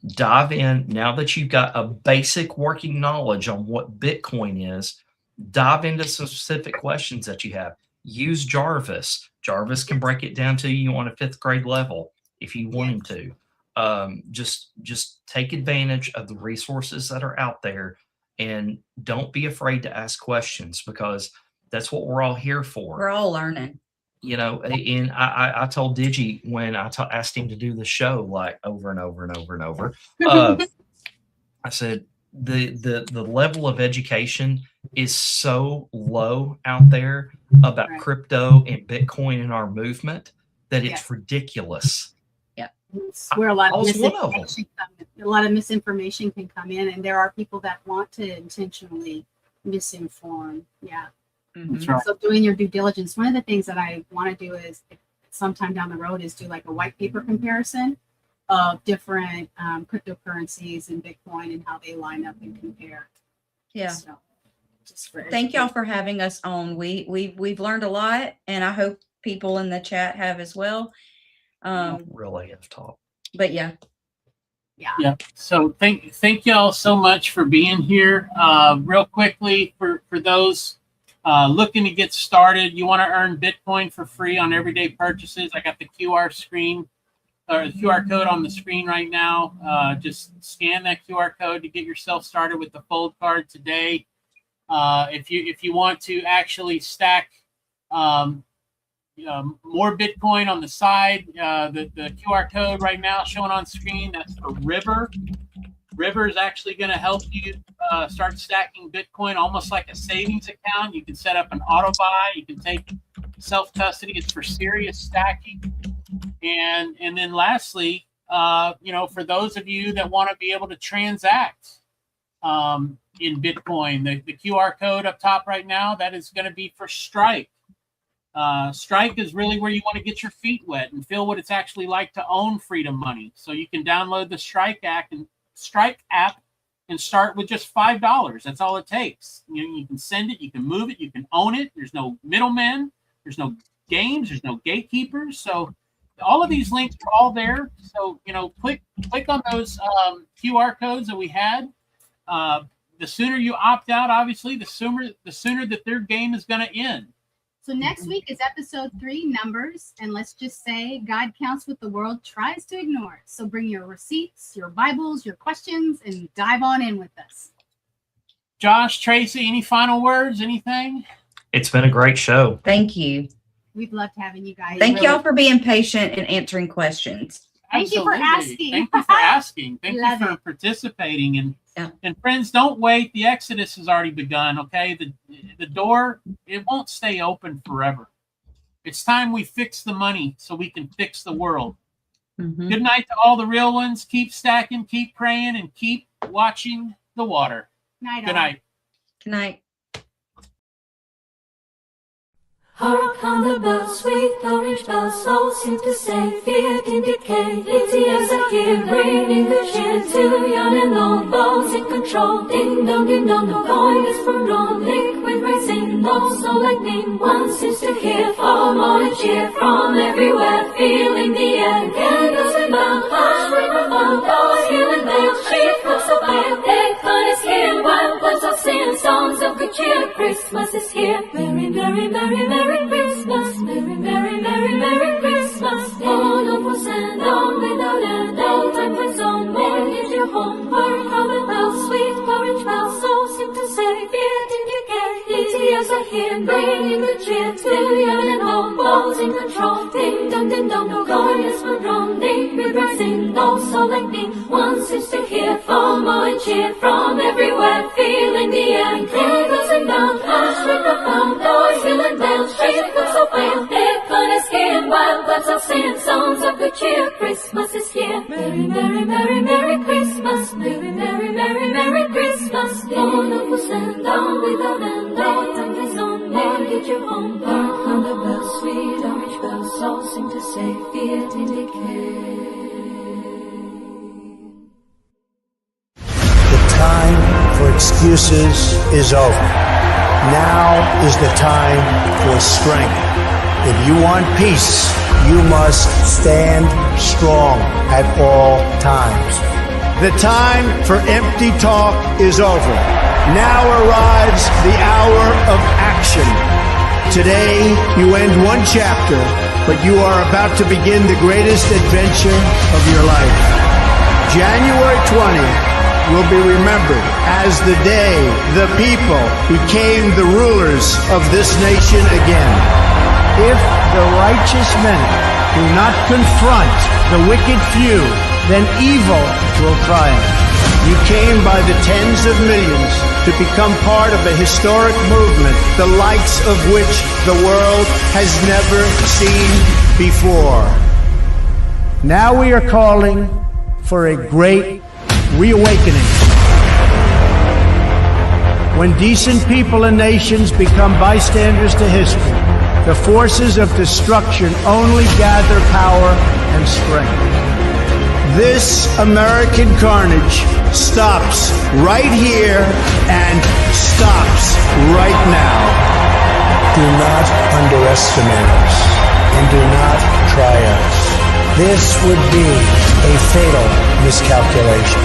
Dive in. Now that you've got a basic working knowledge on what Bitcoin is, dive into some specific questions that you have. Use Jarvis. Jarvis can break it down to you on a 5th grade level if you want him to. Just take advantage of the resources that are out there, and don't be afraid to ask questions, because that's what we're all here for. We're all learning. You know, and I told Digi when I asked him to do the show like over and over and over and over. I said the level of education is so low out there about crypto and Bitcoin in our movement that it's ridiculous. It's where a lot of misinformation can come in, and there are people that want to intentionally misinform. That's right. So doing your due diligence, one of the things that I want to do is sometime down the road is do like a white paper comparison of different cryptocurrencies and Bitcoin and how they line up and compare. Yeah. So, thank y'all for having us on. We've learned a lot, and I hope people in the chat have as well. Really have talk. But yeah. So thank y'all so much for being here. Real quickly, for those looking to get started, you want to earn Bitcoin for free on everyday purchases. I got the QR code on the screen right now. Just scan that QR code to get yourself started with the Fold card today. If you want to actually stack more Bitcoin on the side, the QR code right now showing on screen, that's a River. River is actually going to help you start stacking Bitcoin almost like a savings account. You can set up an auto buy. You can take self-custody. It's for serious stacking. And then lastly, for those of you that want to be able to transact in Bitcoin, the QR code up top right now, that is going to be for Strike. Strike is really where you want to get your feet wet and feel what it's actually like to own freedom money. So you can download the Strike app and start with just $5. That's all it takes. You can send it, you can move it, you can own it. There's no middlemen, there's no games, there's no gatekeepers. So all of these links are all there. So click on those QR codes that we had. the sooner you opt out, obviously, the sooner that their game is going to end. So next week is episode 3, numbers, and let's just say God counts what the world tries to ignore. So bring your receipts, your Bibles, your questions, and dive on in with us. Josh, Tracy, any final words, anything? It's been a great show. Thank you. We've loved having you guys. Thank y'all for being patient and answering questions. Thank you for asking. Thank you for asking. Thank you for participating. And friends, don't wait. The Exodus has already begun, okay? The door, it won't stay open forever. It's time we fix the money so we can fix the world. Mm-hmm. Good night to all the real ones. Keep stacking, keep praying, and keep watching the water. Good night. Good night. Hark on the bells, sweet orange bells, all seem to say, fiat in decay. ETFs are here, bringing the cheer to young and old, balls in control. Ding dong, the coin is for roll, liquid rising, also lightning. One seems to hear FOMO and cheer from everywhere, feeling the air. Candles and bells, hush, river fun, bells, healing bells, sheep looks of fire. Eggplant is here, wild birds are singing songs of good cheer. Christmas is here, merry, merry, merry, merry. Merry Christmas, Merry, Merry, Merry, Merry Christmas. All of us and on without end, all time flies on, mortgage your home. Hark how the bells, sweet orange bells, so seem to say, fiat in decay. ETFs are here, bringing the cheer to young and old, balls in control. Ding dong, no coin is for wrong, liquid rising, also lightning. One seems to hear FOMO and cheer from everywhere, feeling the air. Candles and bells, hush, river found, doors, healing bells. Sheep looks so pale, eggplant is here, and wild birds are singing songs of good cheer. Christmas is here, Merry, Merry, Merry, Merry Christmas, Merry, Merry, Merry, Merry Christmas. All of us stand down without end, all time is on, mortgage your home. Hark on the bells, sweet orange bells, all seem to say, fiat in decay. The time for excuses is over. Now is the time for strength. If you want peace, you must stand strong at all times. The time for empty talk is over. Now arrives the hour of action. Today, you end one chapter, but you are about to begin the greatest adventure of your life. January 20th will be remembered as the day the people became the rulers of this nation again. If the righteous many do not confront the wicked few, then evil will triumph. You came by the tens of millions to become part of a historic movement, the likes of which the world has never seen before. Now we are calling for a great reawakening. When decent people and nations become bystanders to history, the forces of destruction only gather power and strength. This American carnage stops right here and stops right now. Do not underestimate us and do not try us. This would be a fatal miscalculation.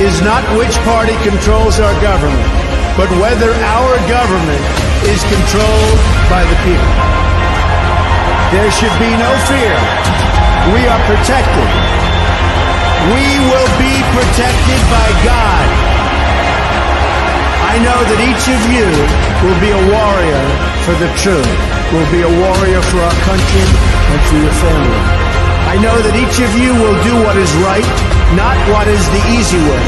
Is not which party controls our government, but whether our government is controlled by the people. There should be no fear. We are protected. We will be protected by God. I know that each of you will be a warrior for the truth, will be a warrior for our country and for your family. I know that each of you will do what is right, not what is the easy way.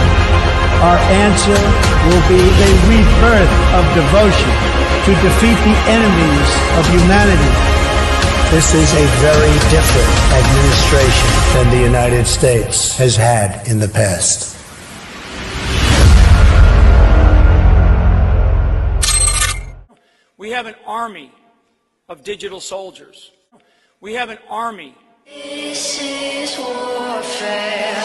Our answer will be a rebirth of devotion to defeat the enemies of humanity. This is a very different administration than the United States has had in the past. We have an army of digital soldiers. We have an army. This is warfare.